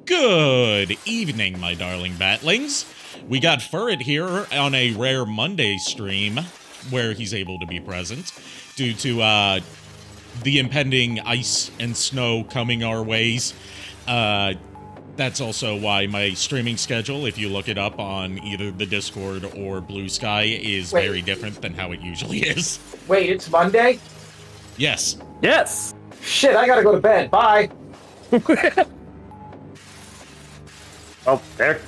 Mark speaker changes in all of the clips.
Speaker 1: Good evening, my darling batlings. We got Furret here on a rare Monday stream where he's able to be present due to the impending ice and snow coming our ways. That's also why my streaming schedule, if you look it up on either the Discord or Blue Sky, is very different than how it usually is.
Speaker 2: Wait, it's Monday?
Speaker 1: Yes.
Speaker 3: Yes!
Speaker 2: Shit, I gotta go to bed. Bye!
Speaker 3: Oh, there.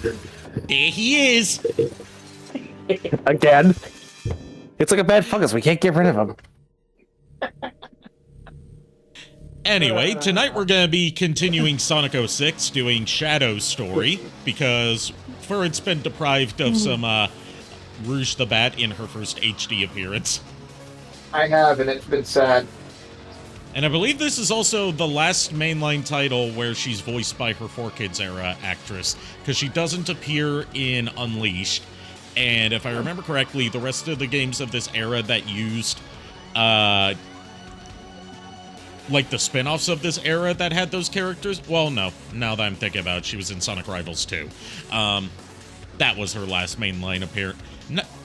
Speaker 1: There he is!
Speaker 3: Again. It's like a bad fungus. We can't get rid of him.
Speaker 1: Anyway, tonight we're going to be continuing Sonic 06, doing Shadow's story, because Furret's been deprived of some Rouge the Bat in her first HD appearance.
Speaker 2: I have, and it's been sad.
Speaker 1: And I believe this is also the last mainline title where she's voiced by her 4Kids era actress, because she doesn't appear in Unleashed. And if I remember correctly, the rest of the games of this era that used, like the spin-offs of this era that had those characters, well, no. Now that I'm thinking about it, she was in Sonic Rivals 2. That was her last mainline appearance.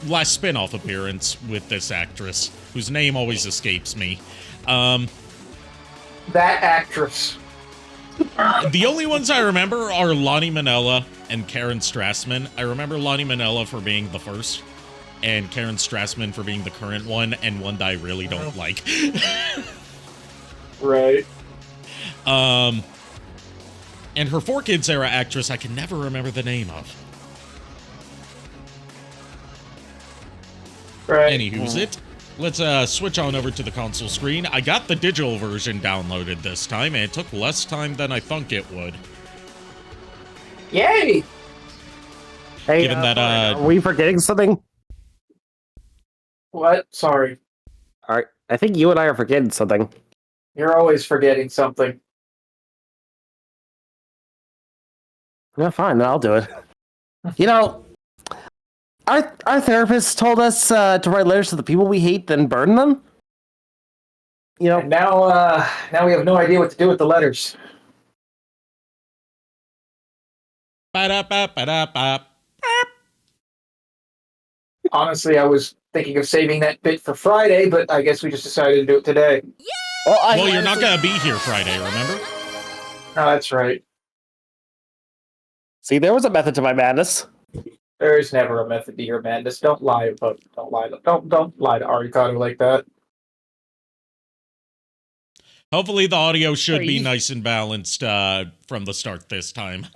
Speaker 1: Last spin-off appearance with this actress, whose name always escapes me.
Speaker 2: That actress.
Speaker 1: The only ones I remember are Lonnie Manella and Karen Strassman. I remember Lonnie Manella for being the first, and Karen Strassman for being the current one, and one that I really don't like.
Speaker 2: Right.
Speaker 1: And her 4Kids era actress, I can never remember the name of.
Speaker 2: Right.
Speaker 1: Anywho's it. Let's switch on over to the console screen. I got the digital version downloaded this time, and it took less time than I thought it would.
Speaker 2: Yay!
Speaker 3: Hey,
Speaker 1: Given that,
Speaker 3: are we forgetting something?
Speaker 2: What? Sorry.
Speaker 3: Alright, I think you and I are forgetting something.
Speaker 2: You're always forgetting something.
Speaker 3: Yeah, fine, then I'll do it. You know, our therapist told us to write letters to the people we hate, then burn them. You know,
Speaker 2: And now we have no idea what to do with the letters.
Speaker 1: Ba-da-ba-ba-da-ba.
Speaker 2: Honestly, I was thinking of saving that bit for Friday, but I guess we just decided to do it today.
Speaker 1: Well, you're not gonna be here Friday, remember?
Speaker 2: Oh, that's right.
Speaker 3: See, there was a method to my madness.
Speaker 2: There is never a method to your madness. Don't lie to Arikado like that.
Speaker 1: Hopefully the audio should be nice and balanced from the start this time.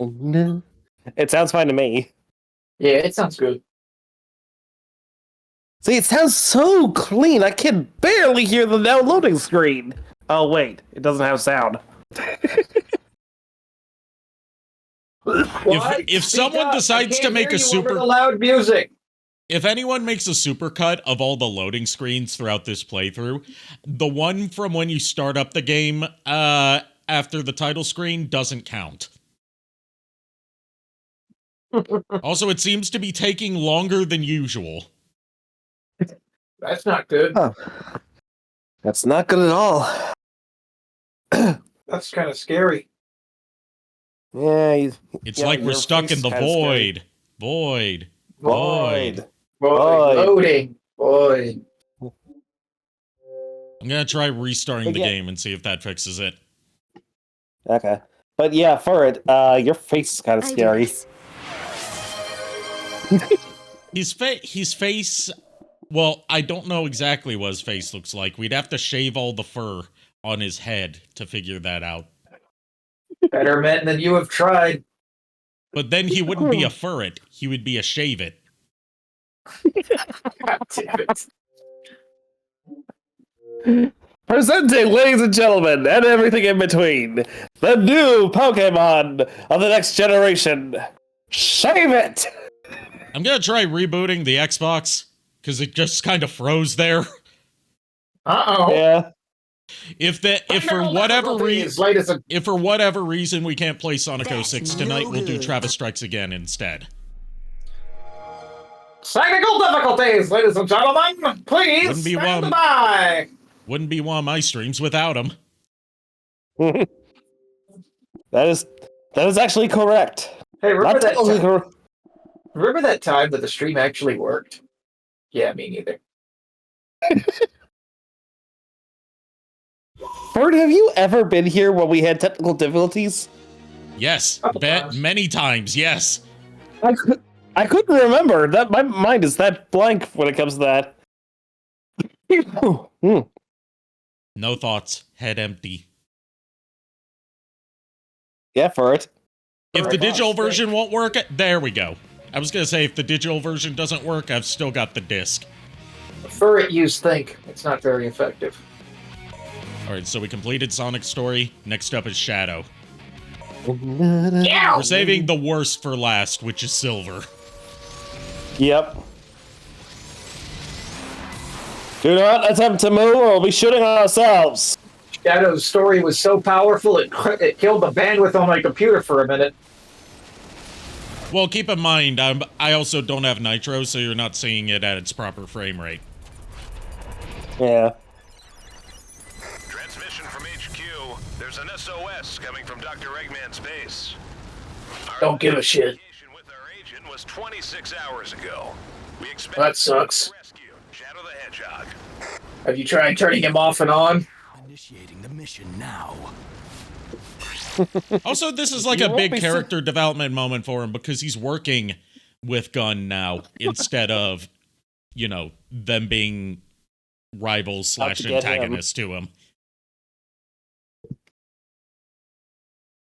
Speaker 3: It sounds fine to me.
Speaker 2: Yeah, it sounds good.
Speaker 3: See, it sounds so clean, I can barely hear the now loading screen. Oh, wait, it doesn't have sound.
Speaker 1: If someone decides to make a super
Speaker 2: loud music,
Speaker 1: if anyone makes a supercut of all the loading screens throughout this playthrough, the one from when you start up the game after the title screen doesn't count. Also, it seems to be taking longer than usual.
Speaker 2: That's not good.
Speaker 3: Oh. That's not good at all.
Speaker 2: That's kind of scary.
Speaker 3: Yeah,
Speaker 1: It's like we're stuck in the void. Void.
Speaker 3: Void.
Speaker 2: Loading. Void.
Speaker 1: I'm gonna try restarting the game and see if that fixes it.
Speaker 3: Okay. But yeah, for it, your face is kind of scary.
Speaker 1: His face... Well, I don't know exactly what his face looks like. We'd have to shave all the fur on his head to figure that out.
Speaker 2: Better men than you have tried.
Speaker 1: But then he wouldn't be a furret. He would be a shave it.
Speaker 2: God damn it.
Speaker 3: Presenting, ladies and gentlemen, and everything in between, the new Pokemon of the next generation. Shave it!
Speaker 1: I'm gonna try rebooting the Xbox, because it just kind of froze there.
Speaker 2: Uh-oh.
Speaker 3: Yeah.
Speaker 1: If for whatever reason we can't play Sonic 06 tonight, we'll do Travis Strikes Again instead.
Speaker 2: Technical difficulties, ladies and gentlemen. Please stand by.
Speaker 1: Wouldn't be one of my streams without him.
Speaker 3: That is actually correct.
Speaker 2: Hey,
Speaker 3: Not technically correct.
Speaker 2: remember that time that the stream actually worked? Yeah, me neither.
Speaker 3: Bird, have you ever been here when we had technical difficulties?
Speaker 1: Yes,
Speaker 2: Couple times.
Speaker 1: many times. Yes.
Speaker 3: I couldn't remember. That my mind is that blank when it comes to that.
Speaker 1: No thoughts. Head empty.
Speaker 3: Yeah, for it.
Speaker 1: If the digital
Speaker 2: Thanks.
Speaker 1: version won't work, there we go. I was gonna say if the digital version doesn't work, I've still got the disc.
Speaker 2: For it, use think. It's not very effective.
Speaker 1: All right, so we completed Sonic's story. Next up is Shadow.
Speaker 2: Yeah.
Speaker 1: We're saving the worst for last, which is Silver.
Speaker 3: Yep. Do not attempt to move or we'll be shooting ourselves.
Speaker 2: Shadow's story was so powerful it killed the bandwidth on my computer for a minute.
Speaker 1: Well, keep in mind, I also don't have Nitro, so you're not seeing it at its proper frame rate.
Speaker 3: Yeah.
Speaker 4: Transmission from HQ. There's an SOS coming from Dr. Eggman's base.
Speaker 2: Don't give a shit.
Speaker 4: Communication with our agent was 26 hours ago. We expect
Speaker 2: That sucks.
Speaker 4: rescue Shadow the Hedgehog.
Speaker 2: Have you tried turning him off and on?
Speaker 5: Initiating the mission now.
Speaker 1: Also, this is like
Speaker 3: You
Speaker 1: a
Speaker 3: won't
Speaker 1: big
Speaker 3: be
Speaker 1: character development moment for him because he's working with Gunn now instead of, you know, them being rivals
Speaker 3: Out to
Speaker 1: /
Speaker 3: get him.
Speaker 1: antagonists to him.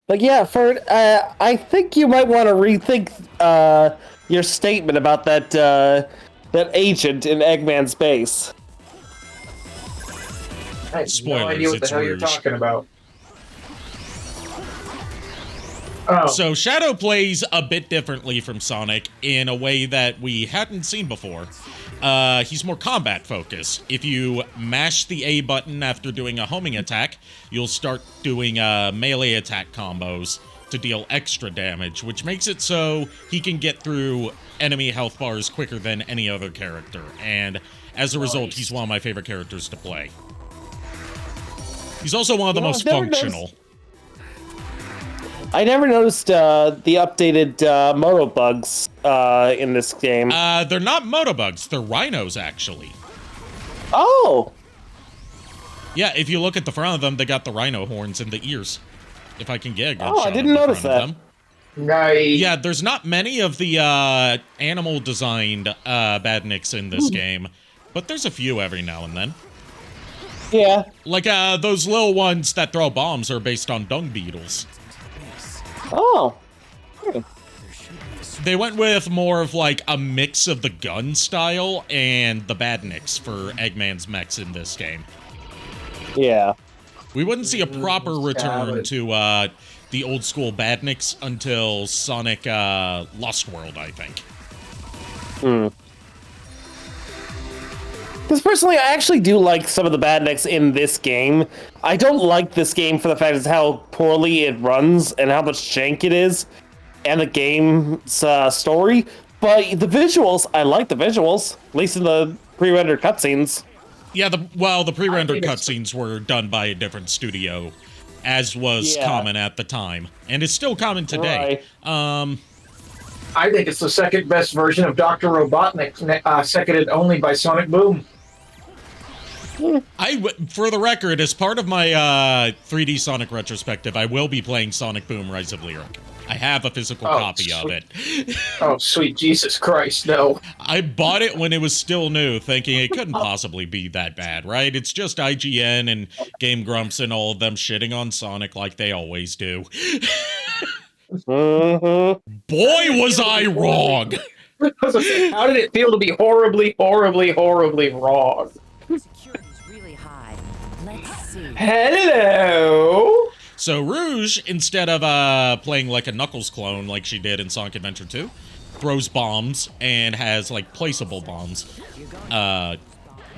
Speaker 3: But yeah, Ferd, I think you might want to rethink your statement about that agent in Eggman's base.
Speaker 2: I have
Speaker 1: Spoilers,
Speaker 2: no idea what the
Speaker 1: it's
Speaker 2: hell you're
Speaker 1: Rouge.
Speaker 2: talking about. Oh,
Speaker 1: So Shadow plays a bit differently from Sonic in a way that we hadn't seen before. He's more combat focused. If you mash the A button after doing a homing attack, you'll start doing melee attack combos to deal extra damage, which makes it so he can get through enemy health bars quicker than any other character. And as a result, he's one of my favorite characters to play. He's also one of the
Speaker 3: You know,
Speaker 1: most
Speaker 3: I've never
Speaker 1: functional.
Speaker 3: I never noticed the updated moto bugs in this game.
Speaker 1: They're not motobugs, they're rhinos, actually.
Speaker 3: Oh!
Speaker 1: Yeah, if you look at the front of them, they got the rhino horns in the ears. If I can get a good
Speaker 3: Oh, I
Speaker 1: shot of
Speaker 3: didn't
Speaker 1: the
Speaker 3: notice
Speaker 1: front of
Speaker 3: that.
Speaker 1: them.
Speaker 2: nice.
Speaker 1: Yeah, there's not many of the animal-designed badniks in this game, but there's a few every now and then.
Speaker 3: Yeah.
Speaker 1: Like, those little ones that throw bombs are based on dung beetles.
Speaker 3: Oh.
Speaker 1: They went with more of, like, a mix of the gun style and the badniks for Eggman's mechs in this game.
Speaker 3: Yeah.
Speaker 1: We wouldn't see a proper return
Speaker 2: Salad.
Speaker 1: to the old school badniks until Sonic Lost World, I think.
Speaker 3: Because personally, I actually do like some of the badniks in this game. I don't like this game for the fact of how poorly it runs and how much jank it is, and the game's story. But the visuals, I like the visuals, at least in the pre-rendered cutscenes.
Speaker 1: Yeah, the pre-rendered
Speaker 2: I think it's-
Speaker 1: cutscenes were done by a different studio, as was
Speaker 3: Yeah.
Speaker 1: common at the time, and it's still common today.
Speaker 2: I think it's the second best version of Dr. Robotnik, seconded only by Sonic Boom.
Speaker 1: For the record, as part of my 3D Sonic retrospective, I will be playing Sonic Boom: Rise of Lyric. I have a physical
Speaker 2: Oh,
Speaker 1: copy of it.
Speaker 2: Oh, sweet Jesus Christ, no.
Speaker 1: I bought it when it was still new, thinking it couldn't possibly be that bad, right? It's just IGN and Game Grumps and all of them shitting on Sonic like they always do.
Speaker 3: Mm-hmm.
Speaker 1: Boy, was I wrong!
Speaker 2: How did it feel to be horribly, horribly, horribly wrong?
Speaker 6: Security's really high. Let's see.
Speaker 2: Hello?
Speaker 1: So Rouge, instead of playing like a Knuckles clone like she did in Sonic Adventure 2, throws bombs and has like placeable bombs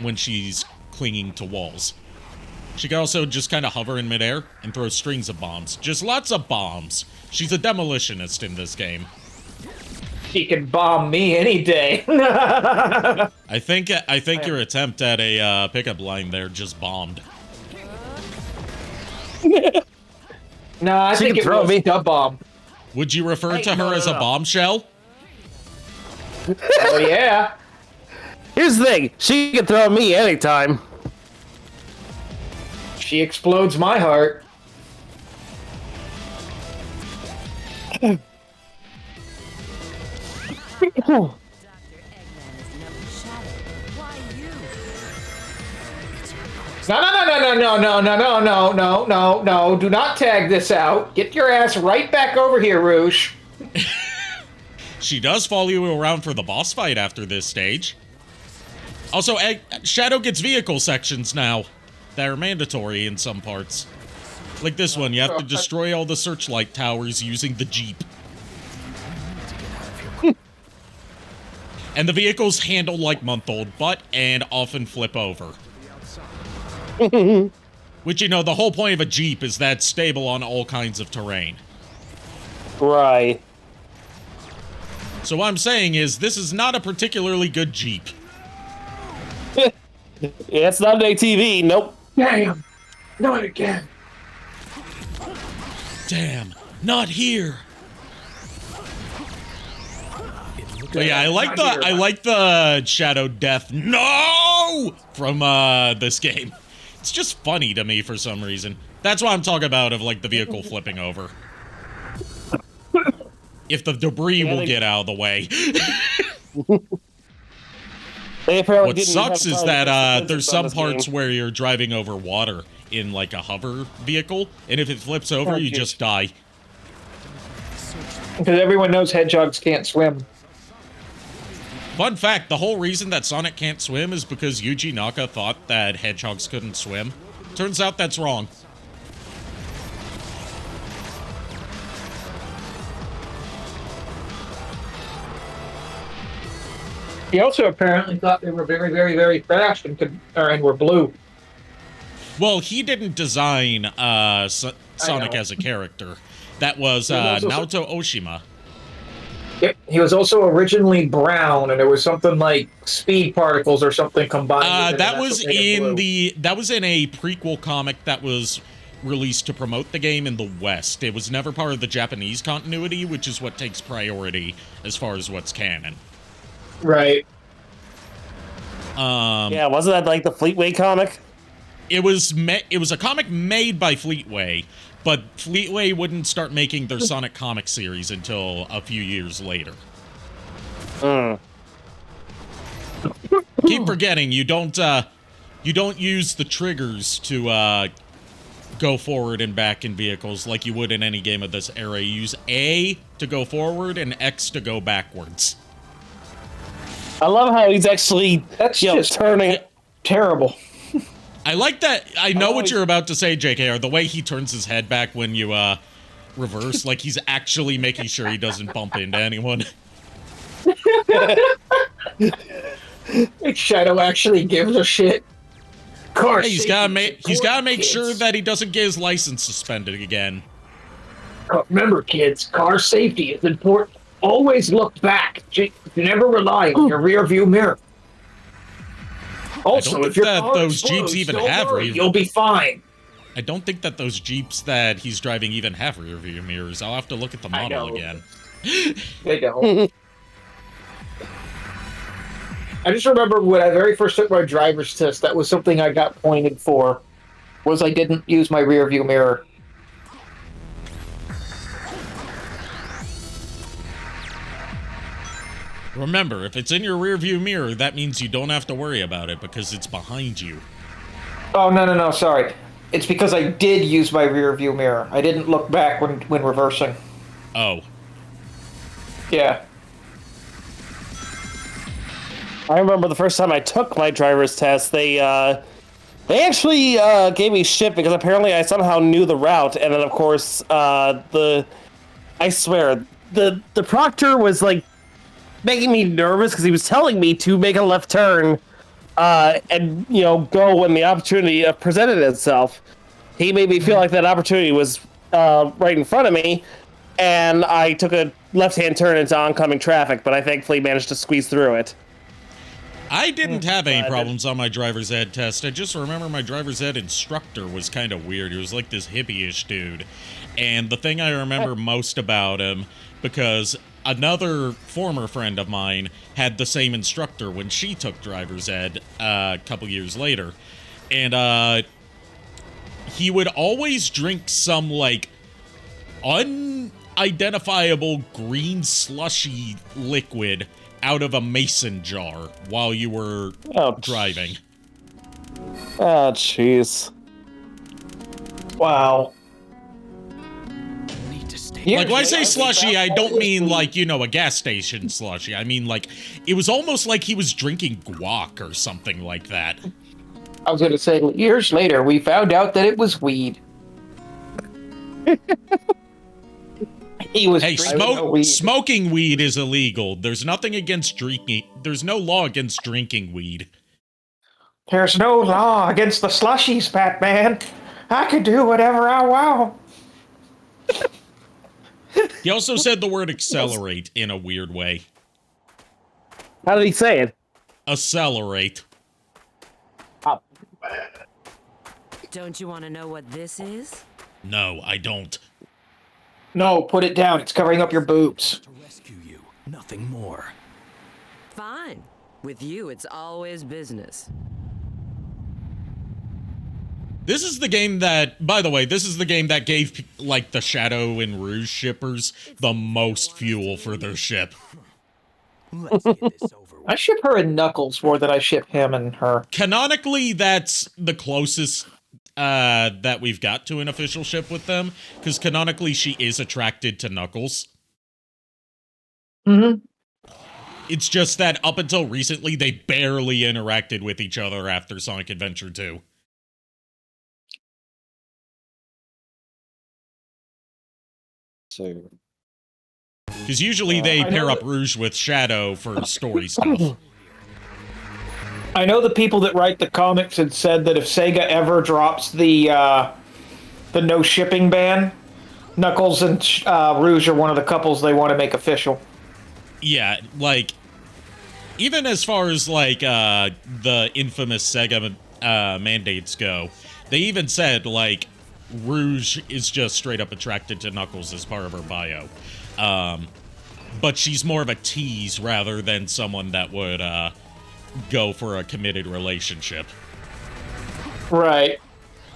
Speaker 1: when she's clinging to walls. She can also just kind of hover in midair and throw strings of bombs. Just lots of bombs. She's a demolitionist in this game.
Speaker 2: She can bomb me any day.
Speaker 1: I think your attempt at a pickup line there just bombed.
Speaker 2: No, I
Speaker 3: She
Speaker 2: think
Speaker 3: can
Speaker 2: it
Speaker 3: throw
Speaker 2: was
Speaker 3: me.
Speaker 2: Dub Bomb.
Speaker 1: Would you refer
Speaker 3: Hey,
Speaker 1: to her
Speaker 3: no,
Speaker 1: as
Speaker 3: no,
Speaker 1: a
Speaker 3: no.
Speaker 1: bombshell?
Speaker 2: Oh yeah.
Speaker 3: Here's the thing: she can throw me anytime.
Speaker 2: She explodes my heart.
Speaker 6: Dr. Eggman is no shadow. Why you?
Speaker 2: No. Do not tag this out. Get your ass right back over here, Rouge.
Speaker 1: She does follow you around for the boss fight after this stage. Also, Shadow gets vehicle sections now that are mandatory in some parts. Like this one, you have to destroy all the searchlight towers using the Jeep. And the vehicles handle like month-old butt and often flip over. Which, you know, the whole point of a Jeep is that it's stable on all kinds of terrain.
Speaker 3: Right.
Speaker 1: So what I'm saying is, this is not a particularly good Jeep.
Speaker 3: Yeah, it's not an ATV. Nope.
Speaker 2: Damn. Not again.
Speaker 1: Damn, not here. But yeah, I like the Shadow Death no from this game. It's just funny to me for some reason. That's what I'm talking about of like the vehicle flipping over. If the debris will get out of the way.
Speaker 3: They apparently
Speaker 1: What
Speaker 3: didn't
Speaker 1: sucks
Speaker 3: have
Speaker 1: is
Speaker 3: time
Speaker 1: that
Speaker 3: to
Speaker 1: there's
Speaker 3: on
Speaker 1: some
Speaker 3: this
Speaker 1: parts
Speaker 3: game.
Speaker 1: where you're driving over water in like a hover vehicle, and if it flips over,
Speaker 2: Oh,
Speaker 1: you
Speaker 2: jeez.
Speaker 1: just die.
Speaker 2: Because everyone knows hedgehogs can't swim.
Speaker 1: Fun fact, the whole reason that Sonic can't swim is because Yuji Naka thought that hedgehogs couldn't swim. Turns out that's wrong.
Speaker 2: He also apparently thought they were very, very, very fast and were blue.
Speaker 1: Well, he didn't design Sonic as a character. That was
Speaker 2: was also-
Speaker 1: Naoto Oshima.
Speaker 2: Yep. He was also originally brown, and there was something like speed particles or something combined. with it, and
Speaker 1: That
Speaker 2: that's
Speaker 1: was
Speaker 2: what made him
Speaker 1: in
Speaker 2: blue.
Speaker 1: that was in a prequel comic that was released to promote the game in the West. It was never part of the Japanese continuity, which is what takes priority as far as what's canon.
Speaker 2: Right.
Speaker 3: Yeah, wasn't that like the Fleetway comic?
Speaker 1: It was a comic made by Fleetway, but Fleetway wouldn't start making their Sonic comic series until a few years later. Keep forgetting you don't use the triggers to go forward and back in vehicles like you would in any game of this era. You use A to go forward and X to go backwards.
Speaker 3: I love how he's actually
Speaker 2: That's just
Speaker 3: turning.
Speaker 2: terrible.
Speaker 1: I like that. I know what
Speaker 3: always-
Speaker 1: you're about to say, JKR. The way he turns his head back when you reverse, like he's actually making sure he doesn't bump into anyone.
Speaker 2: Shadow actually gives a shit. Car
Speaker 1: Hey, he's
Speaker 2: safety
Speaker 1: gotta
Speaker 2: is
Speaker 1: make
Speaker 2: important,
Speaker 1: sure
Speaker 2: kids.
Speaker 1: that he doesn't get his license suspended again.
Speaker 2: Remember, kids, car safety is important. Always look back. You never rely on your rear view mirror. Also,
Speaker 1: think
Speaker 2: if your
Speaker 1: that
Speaker 2: car
Speaker 1: those
Speaker 2: explodes,
Speaker 1: Jeeps even
Speaker 2: don't
Speaker 1: have
Speaker 2: worry,
Speaker 1: rear-
Speaker 2: you'll be fine.
Speaker 1: I don't think that those Jeeps that he's driving even have rear view mirrors. I'll have to look at the
Speaker 2: I
Speaker 1: model
Speaker 2: know.
Speaker 1: again.
Speaker 2: They don't. I just remember when I very first took my driver's test, that was something I got pointed for, was I didn't use my rear view mirror.
Speaker 1: Remember, if it's in your rear view mirror, that means you don't have to worry about it because it's behind you.
Speaker 2: Oh, no, sorry. It's because I did use my rear view mirror. I didn't look back when reversing.
Speaker 1: Oh.
Speaker 2: Yeah.
Speaker 3: I remember the first time I took my driver's test, they actually gave me shit because apparently I somehow knew the route, and then of course I swear the proctor was like making me nervous because he was telling me to make a left turn and go when the opportunity presented itself. He made me feel like that opportunity was right in front of me, and I took a left-hand turn into oncoming traffic, but I thankfully managed to squeeze through it.
Speaker 1: I didn't have any problems on my driver's ed test. I just remember my driver's ed instructor was kind of weird. He was like this hippie-ish dude. And the thing I remember most about him, because another former friend of mine had the same instructor when she took driver's ed a couple years later. And he would always drink some, like, unidentifiable green slushy liquid out of a mason jar while you were driving.
Speaker 3: Oh, jeez.
Speaker 2: Wow.
Speaker 5: Need to stay.
Speaker 2: Yeah.
Speaker 1: Like, when I say slushy, I don't mean, like, you know, a gas station slushy. I mean, like, it was almost like he was drinking guac or something like that.
Speaker 2: I was going to say, years later, we found out that it was weed. He was
Speaker 1: Hey,
Speaker 2: drinking weed.
Speaker 1: smoking weed is illegal. There's nothing against drinking. There's no law against drinking weed.
Speaker 2: There's no law against the slushies, Batman. I could do whatever I want.
Speaker 1: He also said the word accelerate in a weird way.
Speaker 3: How did he say it?
Speaker 1: Accelerate.
Speaker 6: Don't you want to know what this is?
Speaker 1: No, I don't.
Speaker 2: No, put it down. It's covering up your boobs.
Speaker 5: To rescue you, nothing more.
Speaker 6: Fine. With you, it's always business.
Speaker 1: This is the game that, by the way, this is the game that gave, like, the Shadow and Rouge shippers the most fuel for their ship.
Speaker 5: Let's get this over with.
Speaker 2: I ship her and Knuckles more than I ship him and her.
Speaker 1: Canonically, that's the closest that we've got to an official ship with them, because canonically she is attracted to Knuckles.
Speaker 2: Mm-hmm.
Speaker 1: It's just that up until recently, they barely interacted with each other after Sonic Adventure 2.
Speaker 3: So,
Speaker 1: Because usually they
Speaker 2: I
Speaker 1: pair
Speaker 2: know
Speaker 1: up Rouge with Shadow for story stuff.
Speaker 2: I know the people that write the comics had said that if Sega ever drops the no shipping ban, Knuckles and Rouge are one of the couples they want to make official.
Speaker 1: Yeah, like, even as far as, like, the infamous Sega mandates go, they even said, like, Rouge is just straight up attracted to Knuckles as part of her bio. But she's more of a tease rather than someone that would go for a committed relationship.
Speaker 2: Right.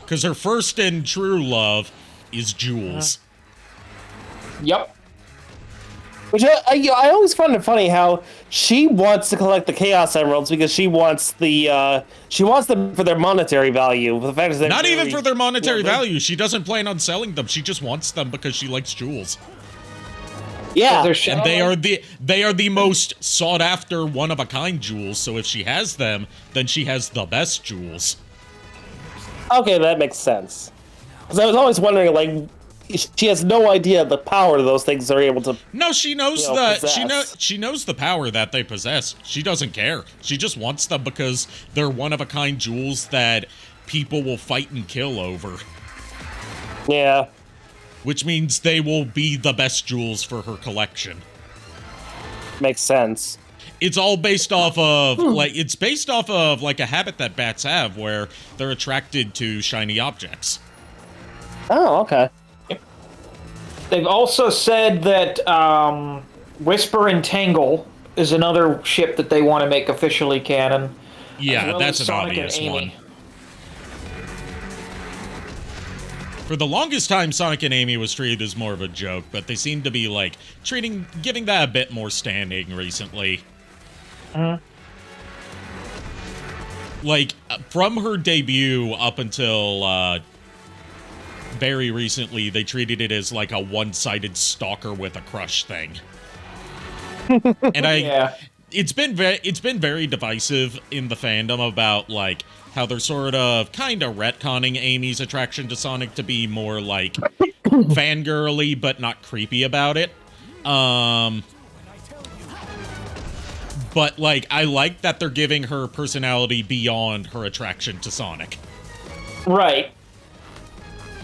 Speaker 1: Because her first and true love is Jules.
Speaker 2: Yep.
Speaker 3: which I always find it funny how she wants to collect the Chaos Emeralds because she wants them for their monetary value. The fact is that
Speaker 1: Not even for their monetary value. She doesn't plan on selling them. She just wants them because she likes jewels.
Speaker 3: Yeah,
Speaker 1: And they are the most sought after, one of a kind jewels. So if she has them, then she has the best jewels.
Speaker 3: okay, that makes sense. Because I was always wondering, like, she has no idea the power those things are able to.
Speaker 1: No, she knows she knows the power that they possess. She doesn't care. She just wants them because they're one of a kind jewels that people will fight and kill over.
Speaker 3: Yeah.
Speaker 1: Which means they will be the best jewels for her collection.
Speaker 3: Makes sense.
Speaker 1: It's all based off of, like a habit that bats have where they're attracted to shiny objects.
Speaker 3: Oh, okay.
Speaker 2: They've also said that Whisper and Tangle is another ship that they want to make officially canon.
Speaker 1: Yeah,
Speaker 2: well
Speaker 1: that's
Speaker 2: as
Speaker 1: an
Speaker 2: Sonic and
Speaker 1: obvious
Speaker 2: Amy.
Speaker 1: one. For the longest time, Sonic and Amy was treated as more of a joke, but they seem to be, like, giving that a bit more standing recently. Like, from her debut up until, very recently, they treated it as, like, a one-sided stalker with a crush thing. And
Speaker 2: Yeah.
Speaker 1: it's been very divisive in the fandom about, like, how they're sort of kind of retconning Amy's attraction to Sonic to be more, like, fangirly but not creepy about it. But, like, I like that they're giving her personality beyond her attraction to Sonic.
Speaker 2: Right.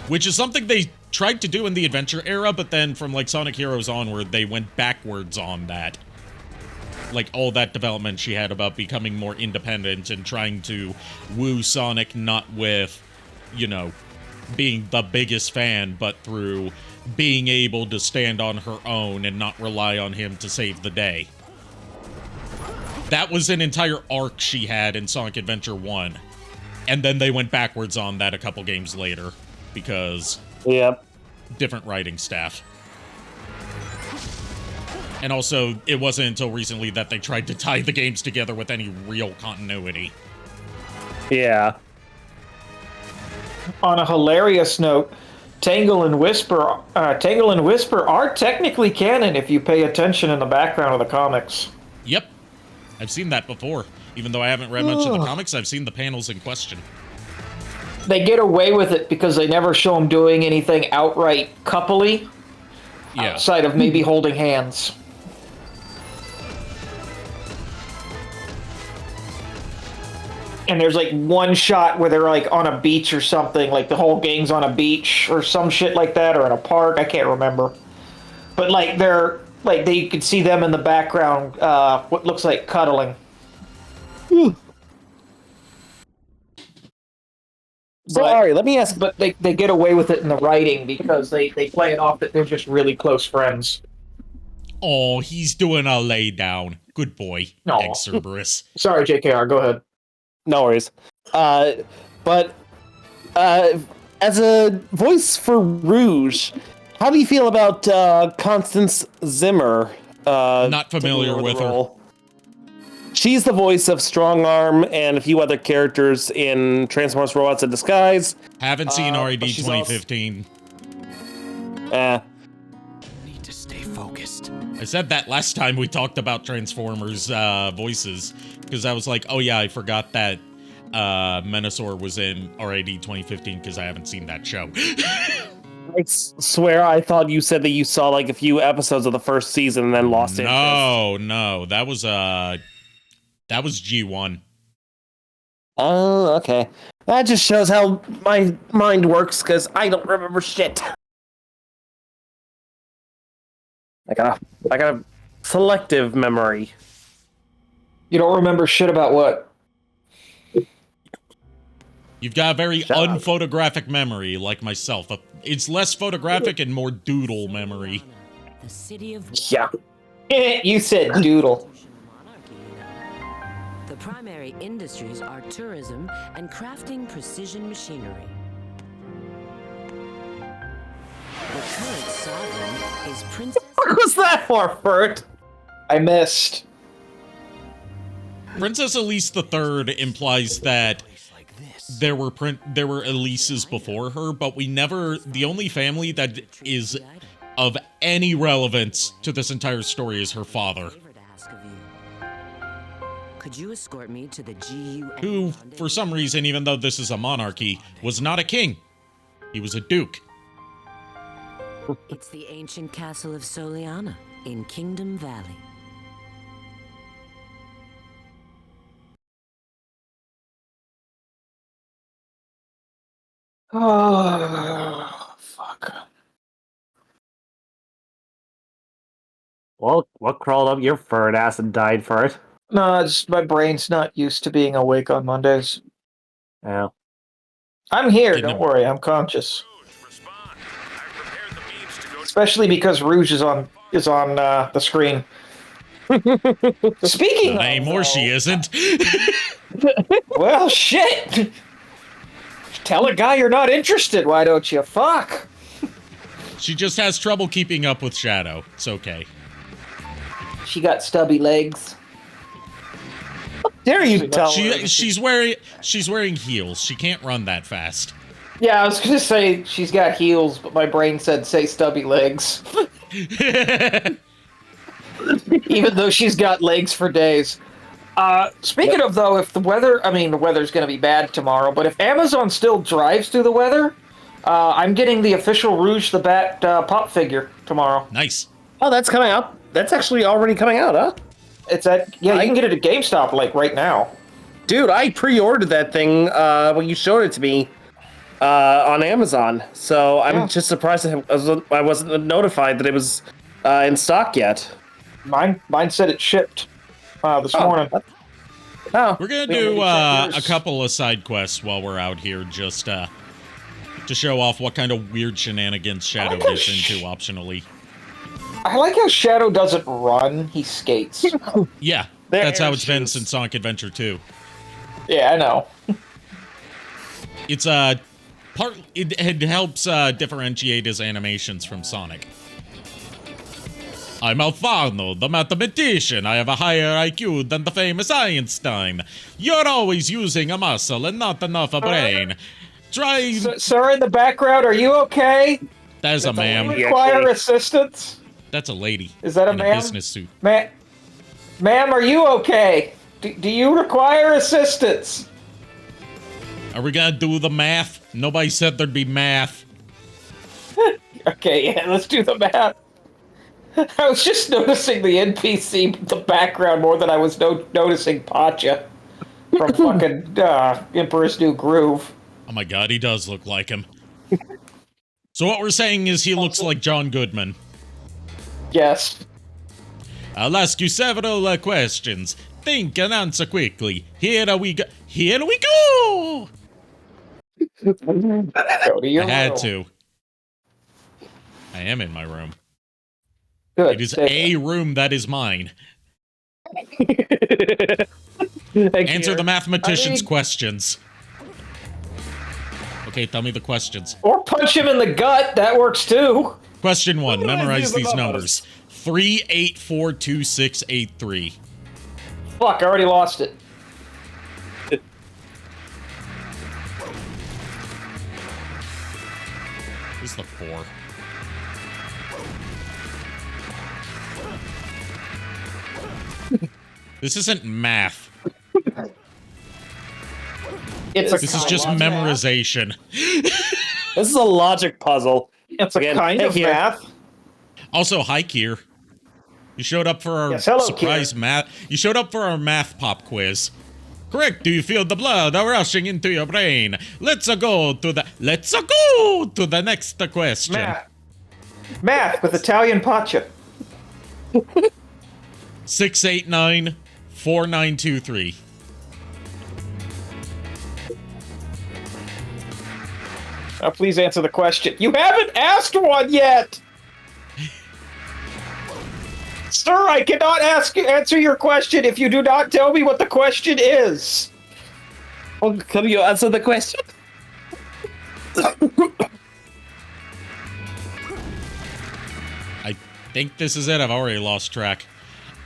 Speaker 1: Which is something they tried to do in the Adventure era, but then from, like, Sonic Heroes onward, they went backwards on that. like all that development she had about becoming more independent and trying to woo Sonic, not with, you know, being the biggest fan, but through being able to stand on her own and not rely on him to save the day. That was an entire arc she had in Sonic Adventure 1. And then they went backwards on that a couple games later because different writing staff. And also, it wasn't until recently that they tried to tie the games together with any real continuity.
Speaker 3: Yeah.
Speaker 2: On a hilarious note, Tangle and Whisper are technically canon if you pay attention in the background of the comics.
Speaker 1: Yep. I've seen that before. Even though I haven't read much of the comics, I've seen the panels in question.
Speaker 2: They get away with it because they never show them doing anything outright coupley, outside of maybe holding hands. And there's like one shot where they're like on a beach or something, like the whole gang's on a beach or some shit like that, or in a park. I can't remember. But like you could see them in the background, what looks like cuddling.
Speaker 3: So Ari, let me ask.
Speaker 2: But they get away with it in the writing because they play it off that they're just really close friends.
Speaker 1: Oh, he's doing a lay down. Good boy,
Speaker 2: Aw.
Speaker 1: Cerberus.
Speaker 2: Sorry, JKR, go ahead.
Speaker 3: No worries. But as a voice for Rouge, how do you feel about Constance Zimmer?
Speaker 1: Not familiar with her.
Speaker 3: She's the voice of Strong Arm and a few other characters in Transformers Robots in Disguise.
Speaker 1: Haven't seen RAD 2015.
Speaker 5: Need to stay focused.
Speaker 1: I said that last time we talked about Transformers voices, because I was like, oh yeah, I forgot that Menasor was in RAD 2015 because I haven't seen that show.
Speaker 3: I swear I thought you said that you saw like a few episodes of the first season and then lost interest.
Speaker 1: No, that was G1.
Speaker 3: Oh, okay. That just shows how my mind works, because I don't remember shit. I got a selective memory.
Speaker 2: You don't remember shit about what?
Speaker 1: You've got a very unphotographic memory, like myself. It's less photographic and more doodle memory.
Speaker 6: The city of
Speaker 3: Yeah.
Speaker 2: You said doodle.
Speaker 6: The primary industries are tourism and crafting precision machinery. The current sovereign is Princess.
Speaker 3: What was that for, Bert?
Speaker 2: I missed.
Speaker 1: Princess Elise III implies that there were Elises before her, but the only family that is of any relevance to this entire story is her father.
Speaker 6: Could you escort me to the GU?
Speaker 1: Who, for some reason, even though this is a monarchy, was not a king. He was a duke.
Speaker 6: It's the ancient castle of Soliana in Kingdom Valley.
Speaker 2: Oh, fuck.
Speaker 3: Well, what crawled up your furred ass and died for it?
Speaker 2: No, just my brain's not used to being awake on Mondays.
Speaker 3: Yeah.
Speaker 2: I'm here,
Speaker 1: Didn't
Speaker 2: don't
Speaker 1: it-
Speaker 2: worry, I'm conscious.
Speaker 4: Respond. I've prepared the beams to go
Speaker 2: Especially because Rouge is on the screen. Speaking
Speaker 1: Not anymore,
Speaker 2: of,
Speaker 1: she isn't.
Speaker 2: well, shit. Tell a guy you're not interested, why don't you? Fuck.
Speaker 1: She just has trouble keeping up with Shadow. It's okay.
Speaker 2: She got stubby legs.
Speaker 3: Dare you tell her?
Speaker 1: She's wearing heels. She can't run that fast.
Speaker 2: Yeah, I was gonna say she's got heels, but my brain said say stubby legs. Even though she's got legs for days. Speaking of though, if the weather's gonna be bad tomorrow, but if Amazon still drives through the weather, I'm getting the official Rouge the Bat pop figure tomorrow.
Speaker 1: Nice.
Speaker 3: Oh, that's coming out. That's actually already coming out, huh?
Speaker 2: It's you can get it at GameStop like right now.
Speaker 3: Dude, I pre-ordered that thing when you showed it to me on Amazon. So I'm just surprised I wasn't notified that it was in stock yet.
Speaker 2: Mine said it shipped. this morning.
Speaker 3: Oh,
Speaker 1: We're gonna
Speaker 2: Wait,
Speaker 1: do
Speaker 2: let me check
Speaker 1: a
Speaker 2: yours.
Speaker 1: couple of side quests while we're out here, just to show off what kind of weird shenanigans Shadow
Speaker 2: like how
Speaker 1: gets into optionally.
Speaker 2: I like how Shadow doesn't run; he skates.
Speaker 1: Yeah,
Speaker 3: They're
Speaker 1: that's how
Speaker 3: air
Speaker 1: it's been
Speaker 3: shoes.
Speaker 1: since Sonic Adventure 2.
Speaker 2: Yeah, I know.
Speaker 1: It's it helps differentiate his animations from Sonic. I'm Alfano, the mathematician. I have a higher IQ than the famous Einstein. You're always using a muscle and not enough a brain. Try.
Speaker 2: Sir, in the background, are you okay?
Speaker 1: There's a
Speaker 2: Do you
Speaker 1: ma'am.
Speaker 2: require
Speaker 3: actually-
Speaker 2: assistance?
Speaker 1: That's a lady.
Speaker 2: Is that a
Speaker 1: in
Speaker 2: ma'am?
Speaker 1: a business suit.
Speaker 2: Ma'am, are you okay? Do you require assistance?
Speaker 1: Are we gonna do the math? Nobody said there'd be math.
Speaker 2: Okay, yeah, let's do the math. I was just noticing the NPC, the background, more than I was noticing Pacha from fucking Emperor's New Groove.
Speaker 1: Oh my god, he does look like him. So what we're saying is he looks like John Goodman.
Speaker 2: Yes.
Speaker 1: I'll ask you several questions. Think and answer quickly. Here we go. Here we go!
Speaker 2: Go to your
Speaker 1: I had
Speaker 2: room.
Speaker 1: to. I am in my room.
Speaker 2: Good.
Speaker 1: It is
Speaker 2: Sit.
Speaker 1: a room that is mine. Answer the mathematician's questions. Okay, tell me the questions.
Speaker 2: Or punch him in the gut. That works too.
Speaker 1: Question 1.
Speaker 2: do I
Speaker 1: Memorize
Speaker 2: do the
Speaker 1: these
Speaker 2: numbers?
Speaker 1: numbers. 3842683.
Speaker 2: Fuck, I already lost it.
Speaker 1: This is the 4. This isn't math.
Speaker 2: It's a
Speaker 1: This is
Speaker 2: kind
Speaker 1: just
Speaker 2: of
Speaker 1: memorization.
Speaker 3: This is a logic puzzle.
Speaker 2: It's a
Speaker 3: Again,
Speaker 2: kind
Speaker 3: hey,
Speaker 2: of
Speaker 3: here.
Speaker 2: math.
Speaker 1: Also, hi, Kier. You showed up for our
Speaker 2: Yes, hello,
Speaker 1: surprise
Speaker 2: Kier.
Speaker 1: math. You showed up for our math pop quiz. Correct. Do you feel the blood rushing into your brain? Let's go to the next question.
Speaker 2: Math. Math with Italian Pacha.
Speaker 1: 6894923.
Speaker 2: Please answer the question. You haven't asked one yet! Sir, I cannot answer your question if you do not tell me what the question is.
Speaker 3: Well, can you answer the question?
Speaker 1: I think this is it. I've already lost track.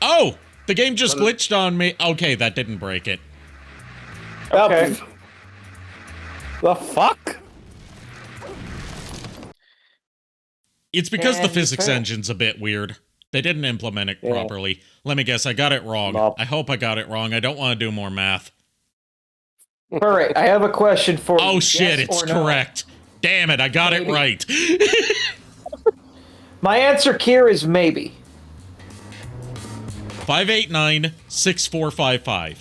Speaker 1: Oh! The game just glitched on me. Okay, that didn't break it.
Speaker 2: Okay.
Speaker 3: The fuck?
Speaker 1: It's because the
Speaker 2: And you
Speaker 1: physics
Speaker 2: failed.
Speaker 1: engine's a bit weird. They didn't implement it
Speaker 3: Yeah.
Speaker 1: properly. Let me guess, I got it wrong.
Speaker 3: Nope.
Speaker 1: I hope I got it wrong. I don't want to do more math.
Speaker 2: All right, I have a question for you.
Speaker 1: Oh shit,
Speaker 2: Yes
Speaker 1: it's
Speaker 2: or no?
Speaker 1: correct. Damn it, I got it
Speaker 2: Maybe.
Speaker 1: right.
Speaker 2: My answer, Kier, is maybe.
Speaker 1: 589-6455.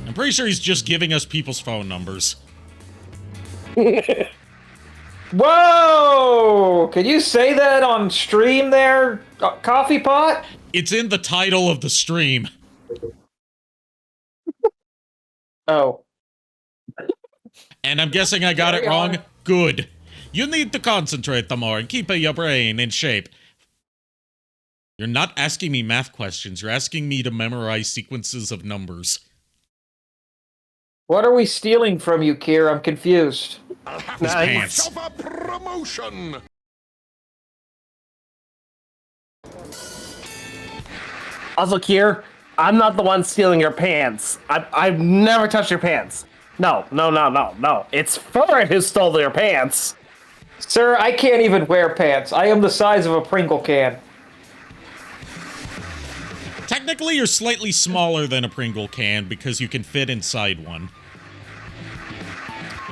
Speaker 1: I'm pretty sure he's just giving us people's phone numbers.
Speaker 2: Whoa! Can you say that on stream there, Coffee Pot?
Speaker 1: It's in the title of the stream.
Speaker 2: Oh.
Speaker 1: And I'm guessing I got it
Speaker 2: Carry
Speaker 1: wrong.
Speaker 2: on.
Speaker 1: Good. You need to concentrate the more and keep your brain in shape. You're not asking me math questions. You're asking me to memorize sequences of numbers.
Speaker 2: What are we stealing from you, Kier? I'm confused.
Speaker 1: His pants.
Speaker 4: A promotion.
Speaker 3: Also, Kier, I'm not the one stealing your pants. I've never touched your pants. No. It's Furret who stole your pants.
Speaker 2: Sir, I can't even wear pants. I am the size of a Pringle can.
Speaker 1: Technically, you're slightly smaller than a Pringle can because you can fit inside one.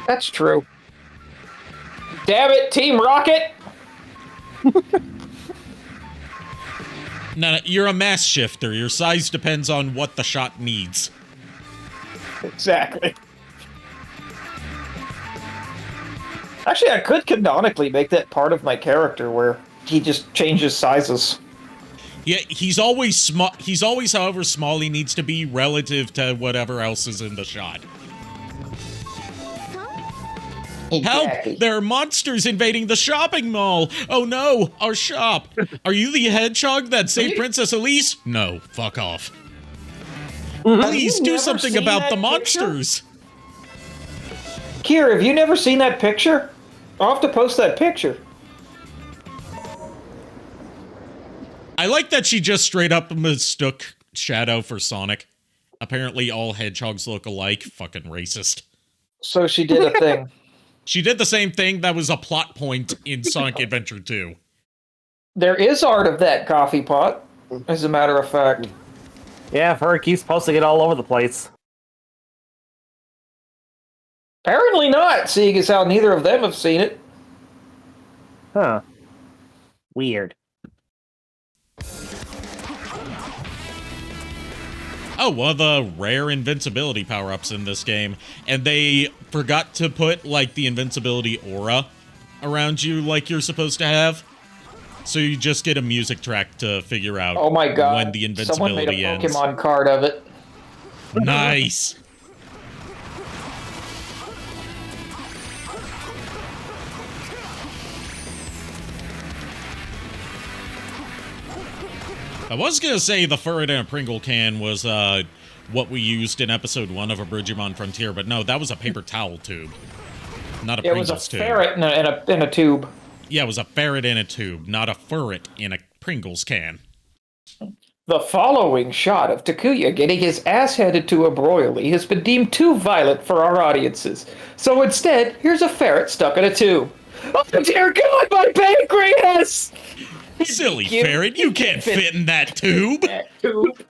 Speaker 2: That's true. Damn it, Team Rocket!
Speaker 1: No, you're a mass shifter. Your size depends on what the shot needs.
Speaker 2: Exactly. Actually, I could canonically make that part of my character where he just changes sizes.
Speaker 1: Yeah, he's always small. He's always, however small he needs to be relative to whatever else is in the shot. Help! There are monsters invading the shopping mall! Oh no, our shop! Are you the hedgehog that saved Princess Elise? No, fuck off. Please do something about the monsters!
Speaker 2: Kier, have you never seen that picture? I'll have to post that picture.
Speaker 1: I like that she just straight up mistook Shadow for Sonic. Apparently all hedgehogs look alike. Fucking racist.
Speaker 2: So she did a thing.
Speaker 1: She did the same thing that was a plot point in Sonic Adventure 2.
Speaker 2: There is art of that coffee pot, as a matter of fact.
Speaker 3: Yeah, Fur keeps posting it all over the place.
Speaker 2: Apparently not, seeing as how neither of them have seen it.
Speaker 3: Huh. Weird.
Speaker 1: Oh, one of the rare invincibility power-ups in this game. And they forgot to put, like, the invincibility aura around you like you're supposed to have. So you just get a music track to figure out
Speaker 2: Oh my god,
Speaker 1: when the
Speaker 2: someone made
Speaker 1: invincibility
Speaker 2: a
Speaker 1: ends.
Speaker 2: Pokemon card of it.
Speaker 1: Nice! I was gonna say the ferret in a Pringle can was what we used in episode 1 of Abridgimon Frontier, but no, that was a paper towel tube, not a
Speaker 2: It
Speaker 1: Pringles
Speaker 2: was a
Speaker 1: tube.
Speaker 2: ferret in a tube.
Speaker 1: Yeah, it was a ferret in a tube, not a ferret in a Pringles can.
Speaker 2: The following shot of Takuya getting his ass handed to a broily has been deemed too violent for our audiences. So instead, here's a ferret stuck in a tube. Oh dear God, my pancreas!
Speaker 1: Silly
Speaker 2: Give-
Speaker 1: ferret, you can't fit in that tube!
Speaker 2: That tube.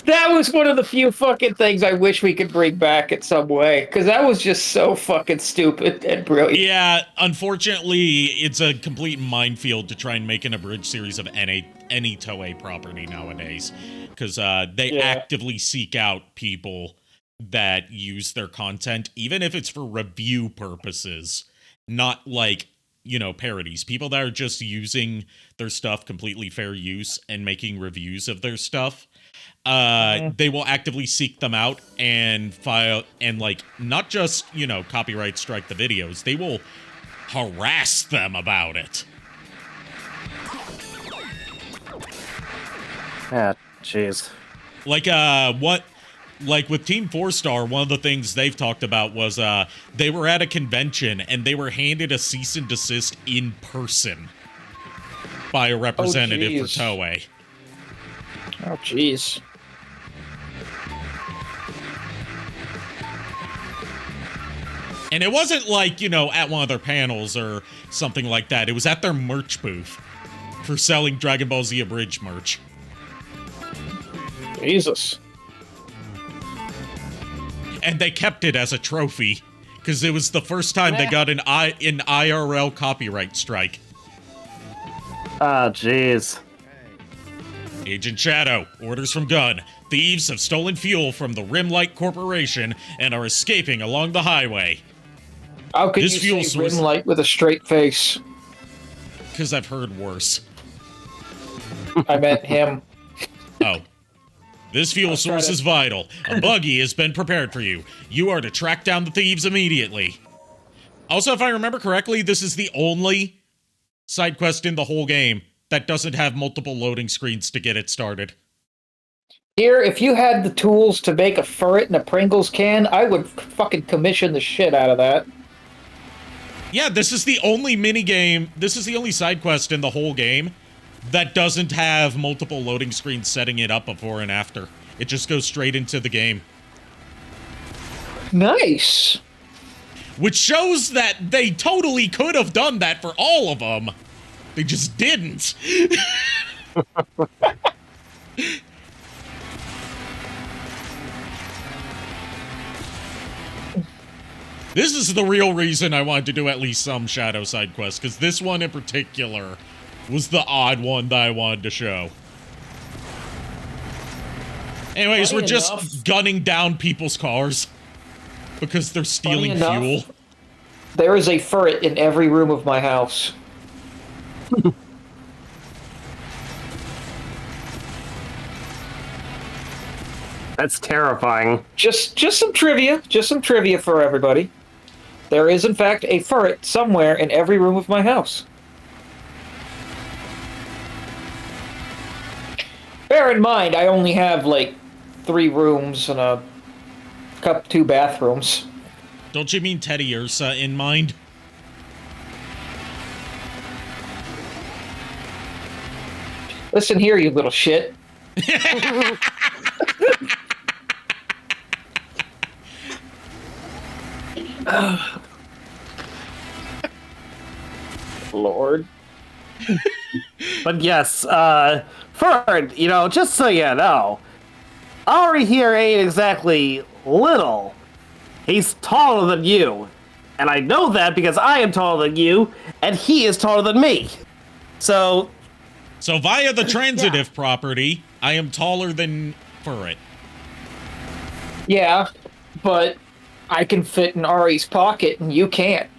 Speaker 2: That was one of the few fucking things I wish we could bring back in some way, because that was just so fucking stupid and brilliant.
Speaker 1: Yeah, unfortunately, it's a complete minefield to try and make an abridged series of any Toei property nowadays, because they actively seek out people that use their content, even if it's for review purposes, not like, you know, parodies. People that are just using their stuff completely fair use and making reviews of their stuff. They will actively seek them out and file and, like, not just, you know, copyright strike the videos, they will harass them about it.
Speaker 3: Ah, jeez.
Speaker 1: Like with Team 4-Star, one of the things they've talked about was they were at a convention and they were handed a cease and desist in person by a representative for Toei.
Speaker 2: Oh, jeez.
Speaker 1: And it wasn't like, you know, at one of their panels or something like that. It was at their merch booth for selling Dragon Ball Z Abridged merch.
Speaker 2: Jesus.
Speaker 1: And they kept it as a trophy because it was the first time they got an IRL copyright strike.
Speaker 3: Ah, jeez.
Speaker 1: Agent Shadow, orders from Gun. Thieves have stolen fuel from the Rimlight Corporation and are escaping along the highway.
Speaker 2: How could
Speaker 1: This
Speaker 2: you
Speaker 1: fuel
Speaker 2: say
Speaker 1: source-
Speaker 2: Rimlight with a straight face?
Speaker 1: Because I've heard worse.
Speaker 2: I meant him.
Speaker 1: Oh. This fuel source is vital. A buggy has been prepared for you. You are to track down the thieves immediately. Also, if I remember correctly, this is the only side quest in the whole game that doesn't have multiple loading screens to get it started.
Speaker 2: Here, if you had the tools to make a ferret in a Pringles can, I would fucking commission the shit out of that.
Speaker 1: Yeah, this is the only minigame, this is the only side quest in the whole game that doesn't have multiple loading screens setting it up before and after. It just goes straight into the game.
Speaker 2: Nice.
Speaker 1: Which shows that they totally could have done that for all of them. They just didn't. This is the real reason I wanted to do at least some Shadow side quests, because this one in particular was the odd one that I wanted to show. Anyways,
Speaker 2: Funny
Speaker 1: we're just
Speaker 2: enough-
Speaker 1: gunning down people's cars because they're stealing
Speaker 2: enough,
Speaker 1: fuel.
Speaker 2: There is a ferret in every room of my house.
Speaker 3: That's terrifying.
Speaker 2: Just some trivia. Just some trivia for everybody. There is, in fact, a ferret somewhere in every room of my house. Bear in mind, I only have, like, 3 rooms and 2 bathrooms.
Speaker 1: Don't you mean Teddy Ursa in mind?
Speaker 2: Listen here, you little shit. Lord.
Speaker 3: But yes, Ferd, just so you know, Ari here ain't exactly little. He's taller than you. And I know that because I am taller than you, and he is taller than me. So
Speaker 1: via the transitive property, I am taller than Furret.
Speaker 2: Yeah, but I can fit in Ari's pocket and you can't.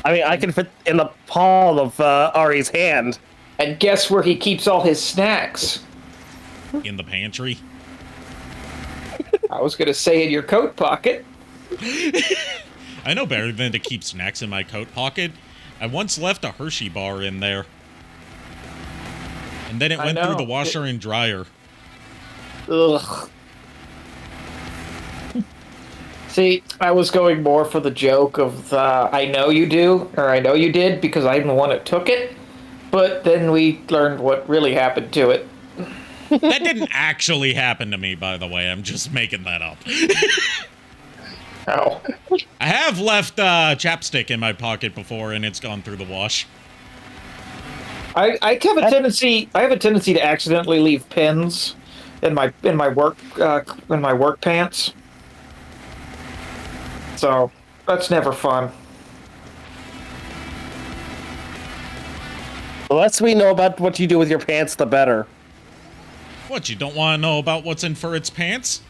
Speaker 3: I mean, I can fit in the palm of Ari's hand.
Speaker 2: And guess where he keeps all his snacks?
Speaker 1: In the pantry.
Speaker 2: I was gonna say in your coat pocket.
Speaker 1: I know better than to keep snacks in my coat pocket. I once left a Hershey bar in there. And then it went through the washer and dryer.
Speaker 2: Ugh. See, I was going more for the joke of I know you do, or I know you did, because I'm the one that took it. But then we learned what really happened to it.
Speaker 1: That didn't actually happen to me, by the way. I'm just making that up.
Speaker 2: Oh.
Speaker 1: I have left chapstick in my pocket before, and it's gone through the wash.
Speaker 2: I have a tendency. I have a tendency to accidentally leave pins in my work pants. So that's never fun.
Speaker 3: The less we know about what you do with your pants, the better.
Speaker 1: What, you don't want to know about what's in Furret's pants?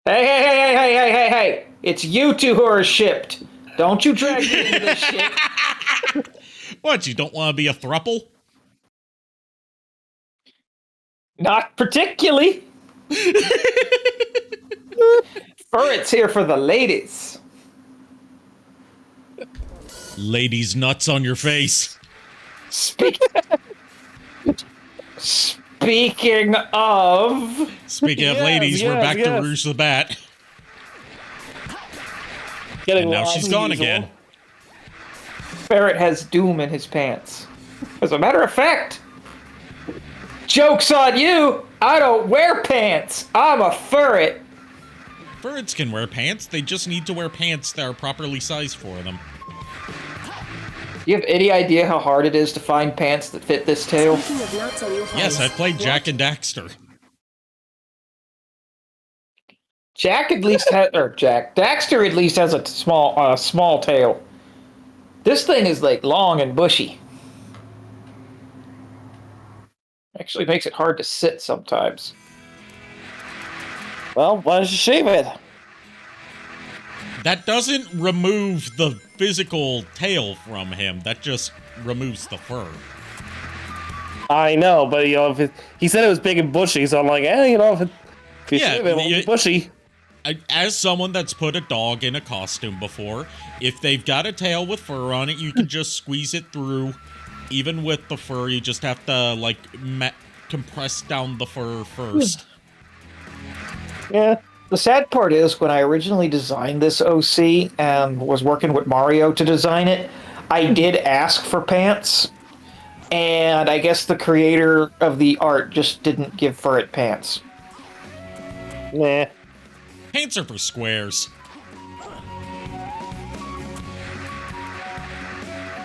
Speaker 2: Hey! It's you two who are shipped. Don't you drag me into this shit.
Speaker 1: What, you don't want to be a thruple?
Speaker 2: Not particularly. Furret's here for the ladies.
Speaker 1: Ladies' nuts on your face.
Speaker 2: Speaking of...
Speaker 1: Speaking of ladies, we're back to Rouge the Bat. And now she's gone again.
Speaker 2: Ferret has doom in his pants. As a matter of fact, joke's on you! I don't wear pants! I'm a ferret!
Speaker 1: Furrets can wear pants, they just need to wear pants that are properly sized for them.
Speaker 2: You have any idea how hard it is to find pants that fit this tail?
Speaker 1: Yes, I played Jack and Daxter.
Speaker 2: Daxter at least has a small tail. This thing is like long and bushy. Actually makes it hard to sit sometimes.
Speaker 3: Well, why don't you shave it?
Speaker 1: That doesn't remove the physical tail from him. That just removes the fur.
Speaker 3: I know, but he said it was big and bushy, so I'm like, if you shave it, it won't be bushy.
Speaker 1: As someone that's put a dog in a costume before, if they've got a tail with fur on it, you can just squeeze it through. Even with the fur, you just have to, compress down the fur first.
Speaker 2: Yeah. The sad part is, when I originally designed this OC and was working with Mario to design it, I did ask for pants. And I guess the creator of the art just didn't give Furret pants.
Speaker 3: Nah.
Speaker 1: Pants are for squares.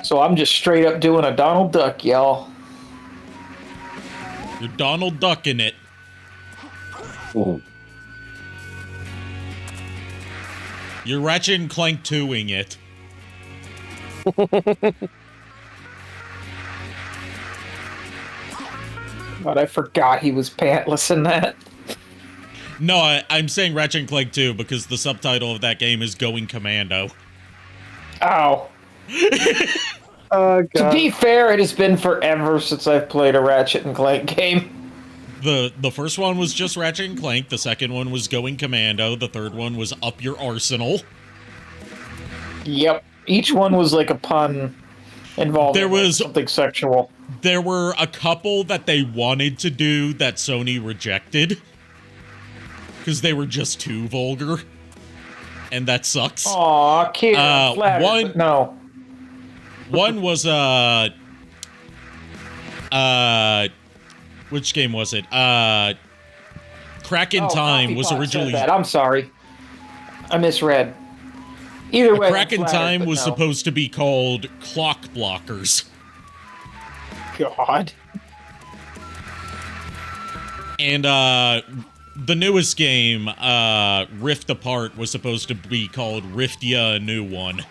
Speaker 2: So I'm just straight up doing a Donald Duck, y'all.
Speaker 1: You're Donald Ducking it.
Speaker 3: Ooh.
Speaker 1: You're Ratchet and Clank 2-ing it.
Speaker 2: But I forgot he was pantless in that.
Speaker 1: No, I'm saying Ratchet and Clank 2 because the subtitle of that game is Going Commando.
Speaker 2: Ow.
Speaker 3: Oh
Speaker 2: To
Speaker 3: god.
Speaker 2: be fair, it has been forever since I've played a Ratchet and Clank game.
Speaker 1: The first one was just Ratchet and Clank. The second one was Going Commando. The third one was Up Your Arsenal.
Speaker 2: Yep. Each one was like a pun involving
Speaker 1: There was-
Speaker 2: something sexual.
Speaker 1: There were a couple that they wanted to do that Sony rejected because they were just too vulgar, and that sucks.
Speaker 2: Aw, cute. Flattered,
Speaker 1: one-
Speaker 2: but no.
Speaker 1: One was which game was it? Crack in Time
Speaker 2: Coffee
Speaker 1: was
Speaker 2: Pot said
Speaker 1: originally
Speaker 2: that. I'm sorry. I misread. Either way,
Speaker 1: Crack in
Speaker 2: I'm flattered,
Speaker 1: Time
Speaker 2: but
Speaker 1: was
Speaker 2: no.
Speaker 1: supposed to be called Clock Blockers.
Speaker 2: God.
Speaker 1: And the newest game, Rift Apart, was supposed to be called Rift Ya a New One.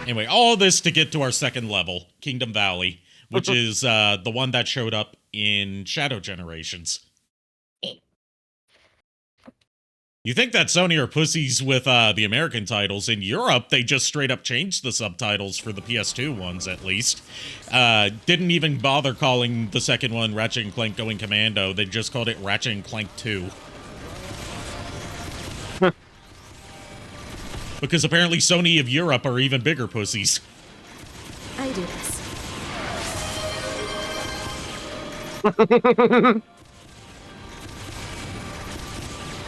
Speaker 1: Anyway, all this to get to our second level, Kingdom Valley, which is the one that showed up in Shadow Generations. You think that Sony are pussies with the American titles. In Europe, they just straight up changed the subtitles for the PS2 ones, at least. Didn't even bother calling the second one Ratchet & Clank Going Commando. They just called it Ratchet & Clank 2. Because apparently Sony of Europe are even bigger pussies.
Speaker 6: I do this.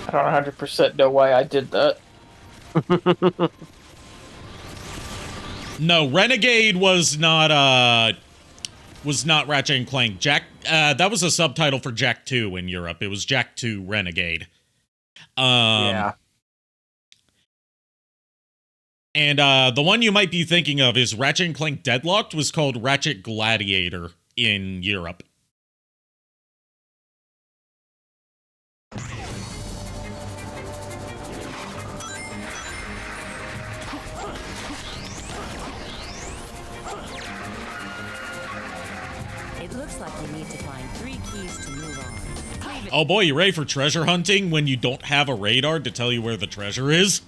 Speaker 2: I don't 100% know why I did that.
Speaker 1: No, Renegade was not Ratchet and Clank. Jack that was a subtitle for Jack 2 in Europe. It was Jack 2 Renegade.
Speaker 3: Yeah.
Speaker 1: And the one you might be thinking of is Ratchet and Clank Deadlocked was called Ratchet Gladiator in Europe.
Speaker 6: It looks like you need to find 3 keys to move on.
Speaker 1: Oh boy, you ready for treasure hunting when you don't have a radar to tell you where the treasure is?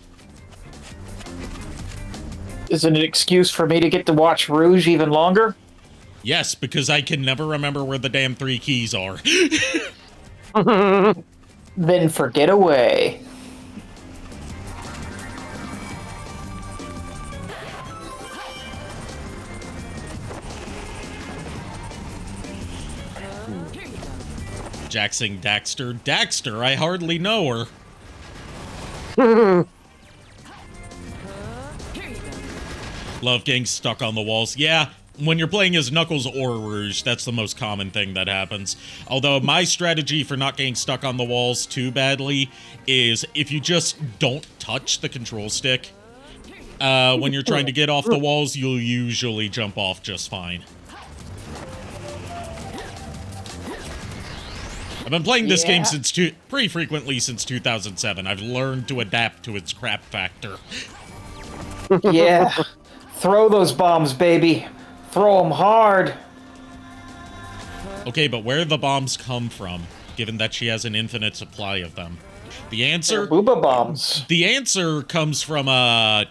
Speaker 2: Is it an excuse for me to get to watch Rouge even longer?
Speaker 1: Yes, because I can never remember where the damn 3 keys are.
Speaker 2: Then forget away.
Speaker 6: Here you go.
Speaker 1: Jackson Daxter. Daxter, I hardly know her.
Speaker 6: Here you go.
Speaker 1: Love getting stuck on the walls. Yeah, when you're playing as Knuckles or Rouge, that's the most common thing that happens. Although my strategy for not getting stuck on the walls too badly is if you just don't touch the control stick, when you're trying to get off the walls, you'll usually jump off just fine. I've been playing this game pretty frequently since 2007. I've learned to adapt to its crap factor.
Speaker 2: Yeah. Throw those bombs, baby. Throw them hard.
Speaker 1: Okay, but where do the bombs come from, given that she has an infinite supply of them? The
Speaker 2: They're
Speaker 1: answer
Speaker 2: booba bombs.
Speaker 1: The answer comes from one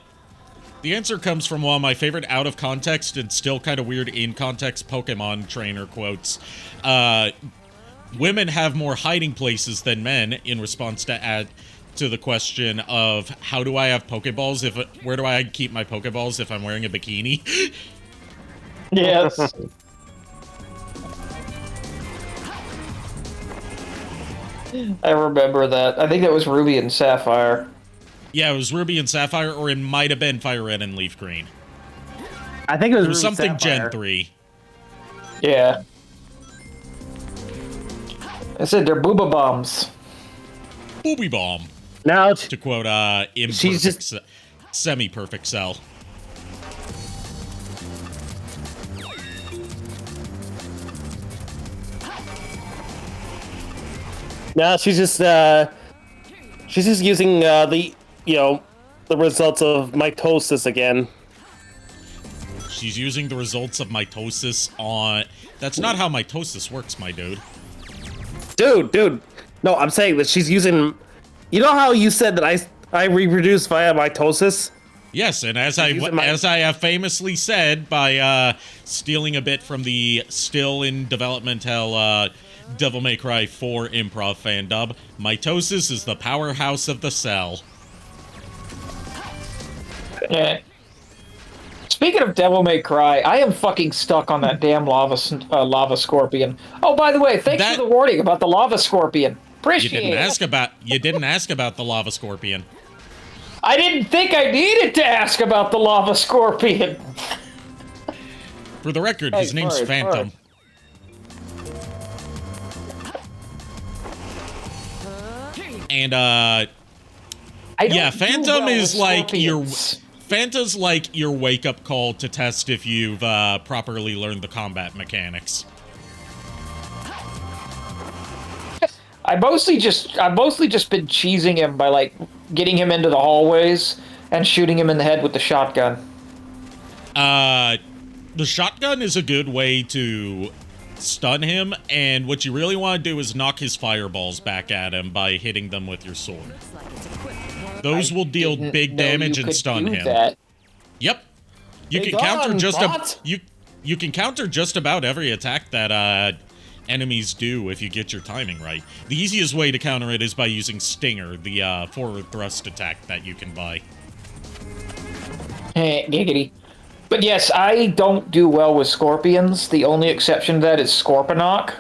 Speaker 1: of my favorite out of context and still kind of weird in context Pokemon trainer quotes. Women have more hiding places than men, in response to the question of how do I have Pokeballs where do I keep my Pokeballs if I'm wearing a bikini?
Speaker 2: Yes. I remember that. I think that was Ruby and Sapphire.
Speaker 1: Yeah, it was Ruby and Sapphire, or it might have been Fire Red and Leaf Green.
Speaker 3: I think it was,
Speaker 1: It was
Speaker 3: Ruby
Speaker 1: something
Speaker 3: Sapphire.
Speaker 1: Gen 3.
Speaker 2: Yeah. I said they're booba bombs.
Speaker 1: Booby Bomb,
Speaker 3: Now,
Speaker 1: to quote
Speaker 3: She's just-
Speaker 1: Semi-Perfect Cell.
Speaker 3: she's just using the results of mitosis again.
Speaker 1: She's using the results of mitosis on... That's not how mitosis works, my dude.
Speaker 3: Dude. No, I'm saying that she's using. You know how you said that I reproduce via mitosis?
Speaker 1: Yes, and as I have famously said, by stealing a bit from the still in developmental Devil May Cry 4 improv fan dub, mitosis is the powerhouse of the cell.
Speaker 2: Yeah. Speaking of Devil May Cry, I am fucking stuck on that damn lava scorpion. Oh, by the way, thanks for the warning about the lava scorpion. Appreciate it.
Speaker 1: You didn't ask about the lava scorpion.
Speaker 2: I didn't think I needed to ask about the lava scorpion.
Speaker 1: For the record, his name's Phantom. And Phantom is like Phantom's like your wake-up call to test if you've properly learned the combat mechanics.
Speaker 2: I've mostly just been cheesing him by like getting him into the hallways and shooting him in the head with the shotgun.
Speaker 1: The shotgun is a good way to stun him, and what you really want to do is knock his fireballs back at him by hitting them with your sword. Those will deal big damage and stun him. Yep. You can counter just about every attack that enemies do if you get your timing right. The easiest way to counter it is by using Stinger, the forward thrust attack that you can buy.
Speaker 2: Giggity. But yes, I don't do well with scorpions. The only exception to that is Scorponok.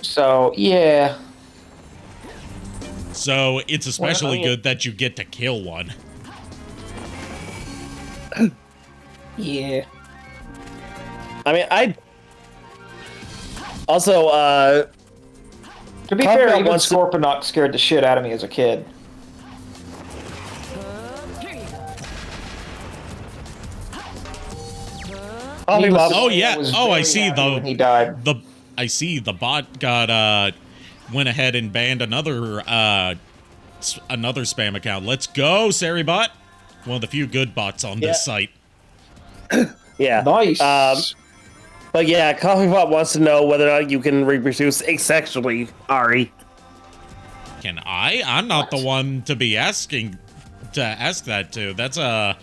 Speaker 2: So, yeah.
Speaker 1: So, it's especially good that you get to kill one.
Speaker 2: Yeah.
Speaker 3: I mean, also,
Speaker 2: to be fair, even Scorponok scared the shit out of me as a kid.
Speaker 1: Oh yeah. Oh, I see.
Speaker 2: He died.
Speaker 1: I see. The bot got went ahead and banned another spam account. Let's go, Saribot. One of the few good bots on this site.
Speaker 3: Yeah.
Speaker 2: Nice.
Speaker 3: But yeah, Coffeebot wants to know whether or not you can reproduce asexually, Ari.
Speaker 1: Can I? I'm not the one to be asking to ask that to. That's I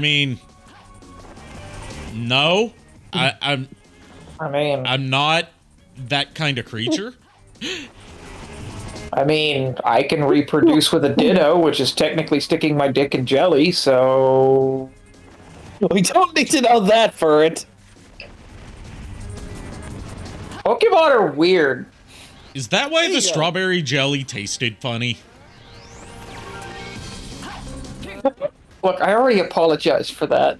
Speaker 1: mean, no. I'm not that kind of creature.
Speaker 2: I mean, I can reproduce with a ditto, which is technically sticking my dick in jelly, so...
Speaker 3: We don't need to know that for it.
Speaker 2: Pokemon are weird.
Speaker 1: Is that why the strawberry jelly tasted funny?
Speaker 2: Look, I already apologized for that.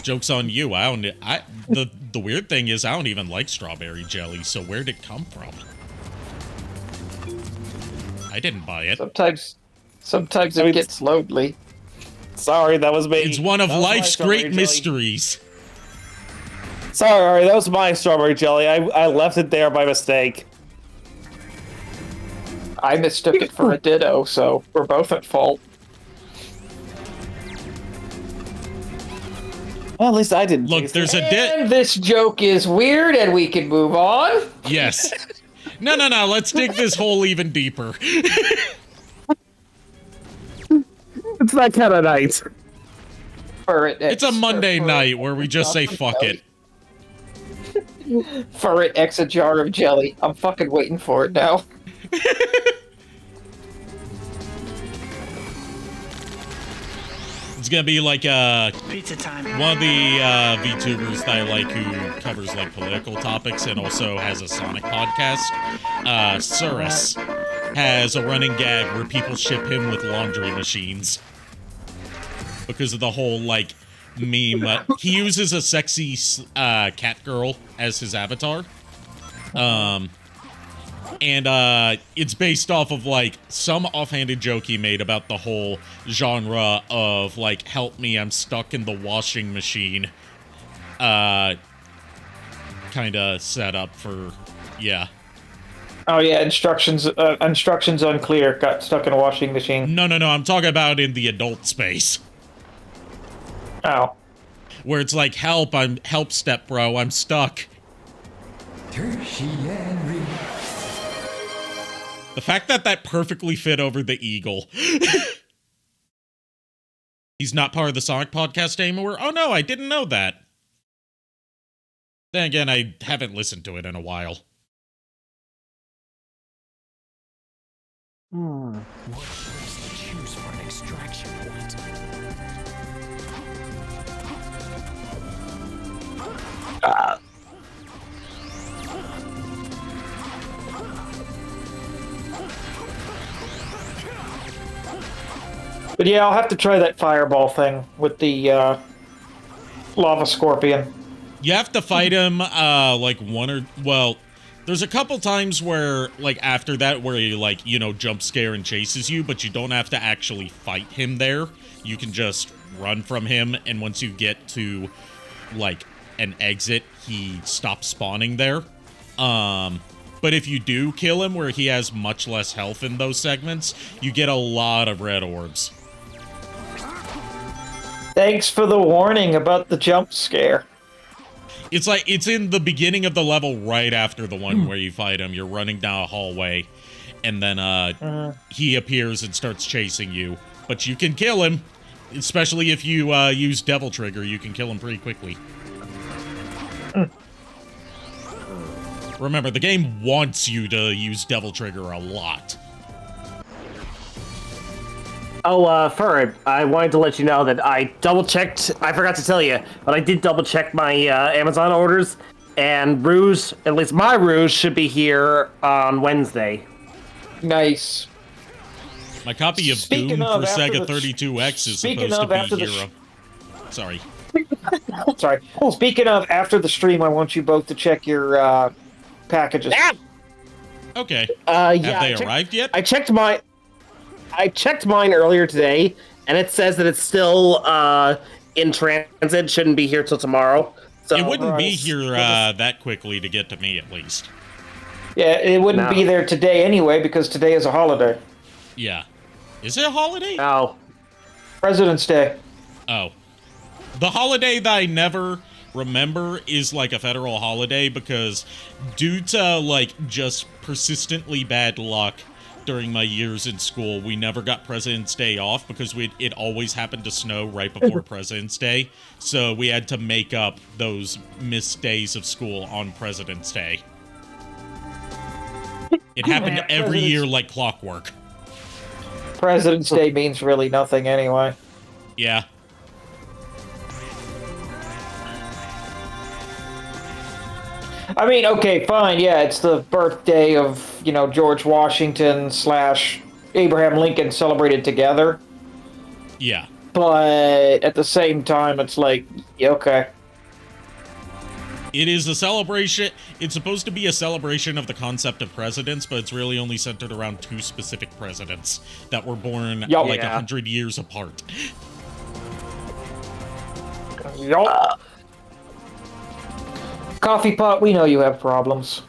Speaker 1: Joke's on you. The weird thing is I don't even like strawberry jelly, so where'd it come from? I didn't buy it.
Speaker 2: Sometimes it gets lonely.
Speaker 3: Sorry, that was me.
Speaker 1: It's one of life's great mysteries.
Speaker 3: Sorry, Ari, that was my strawberry jelly. I left it there by mistake.
Speaker 2: I mistook it for a ditto, so we're both at fault.
Speaker 3: Well, at least I didn't.
Speaker 1: Look, there's a
Speaker 2: And this joke is weird, and we can move on.
Speaker 1: Yes. No. Let's dig this hole even deeper.
Speaker 3: It's that kind of night.
Speaker 1: It's a Monday night where we just say fuck it.
Speaker 2: For it, X a jar of jelly. I'm fucking waiting for it now.
Speaker 1: It's gonna be like
Speaker 5: Pizza time.
Speaker 1: one of the VTubers that I like who covers like political topics and also has a Sonic podcast. Surus has a running gag where people ship him with laundry machines because of the whole like meme. He uses a sexy cat girl as his avatar. And it's based off of, like, some offhanded joke he made about the whole genre of, like, help me, I'm stuck in the washing machine, kind of set up for, yeah.
Speaker 2: Oh, yeah, instructions unclear, got stuck in a washing machine.
Speaker 1: No, I'm talking about in the adult space.
Speaker 2: Oh.
Speaker 1: where it's like, help, step bro, I'm stuck.
Speaker 5: Tertiary.
Speaker 1: The fact that perfectly fit over the eagle. He's not part of the Sonic podcast anymore? Oh no, I didn't know that. Then again, I haven't listened to it in a while.
Speaker 5: What place to choose for an extraction point?
Speaker 2: But yeah, I'll have to try that fireball thing with the lava scorpion.
Speaker 1: You have to fight him, there's a couple times where, like, after that, where he, like, jump scare and chases you, but you don't have to actually fight him there. You can just run from him, and once you get to, like, an exit, he stops spawning there. But if you do kill him where he has much less health in those segments, you get a lot of red orbs.
Speaker 2: Thanks for the warning about the jump scare.
Speaker 1: It's like, it's in the beginning of the level right after the one where you fight him. You're running down a hallway, and then he appears and starts chasing you. But you can kill him, especially if you use Devil Trigger. You can kill him pretty quickly. Remember, the game wants you to use Devil Trigger a lot.
Speaker 3: Oh, Furred, I wanted to let you know that I double-checked, I forgot to tell you, but I did double-check my Amazon orders, and Rouge, at least my Rouge, should be here on Wednesday.
Speaker 2: Nice.
Speaker 1: My copy of Doom for Sega 32X is supposed to be here. Sorry.
Speaker 2: Sorry. Speaking of, after the stream, I want you both to check your packages.
Speaker 1: Okay.
Speaker 3: Yeah,
Speaker 1: Have they arrived yet?
Speaker 3: I checked mine earlier today, and it says that it's still in transit. Shouldn't be here till tomorrow. So
Speaker 1: it wouldn't be here that quickly to get to me, at least.
Speaker 2: Yeah, it wouldn't be there today anyway, because today is a holiday.
Speaker 1: Yeah. Is it a holiday?
Speaker 3: Oh.
Speaker 2: President's Day.
Speaker 1: Oh. The holiday that I never remember is like a federal holiday because due to like just persistently bad luck during my years in school, we never got President's Day off because it always happened to snow right before President's Day. So we had to make up those missed days of school on President's Day. It happened every year like clockwork.
Speaker 2: President's Day means really nothing anyway.
Speaker 1: Yeah.
Speaker 2: I mean, okay, fine, yeah, it's the birthday of, George Washington / Abraham Lincoln celebrated together.
Speaker 1: Yeah.
Speaker 2: But at the same time, it's like, yeah, okay.
Speaker 1: It is a celebration. It's supposed to be a celebration of the concept of presidents, but it's really only centered around two specific presidents that were born like 100 years apart.
Speaker 2: Yup. Coffee pot, we know you have problems.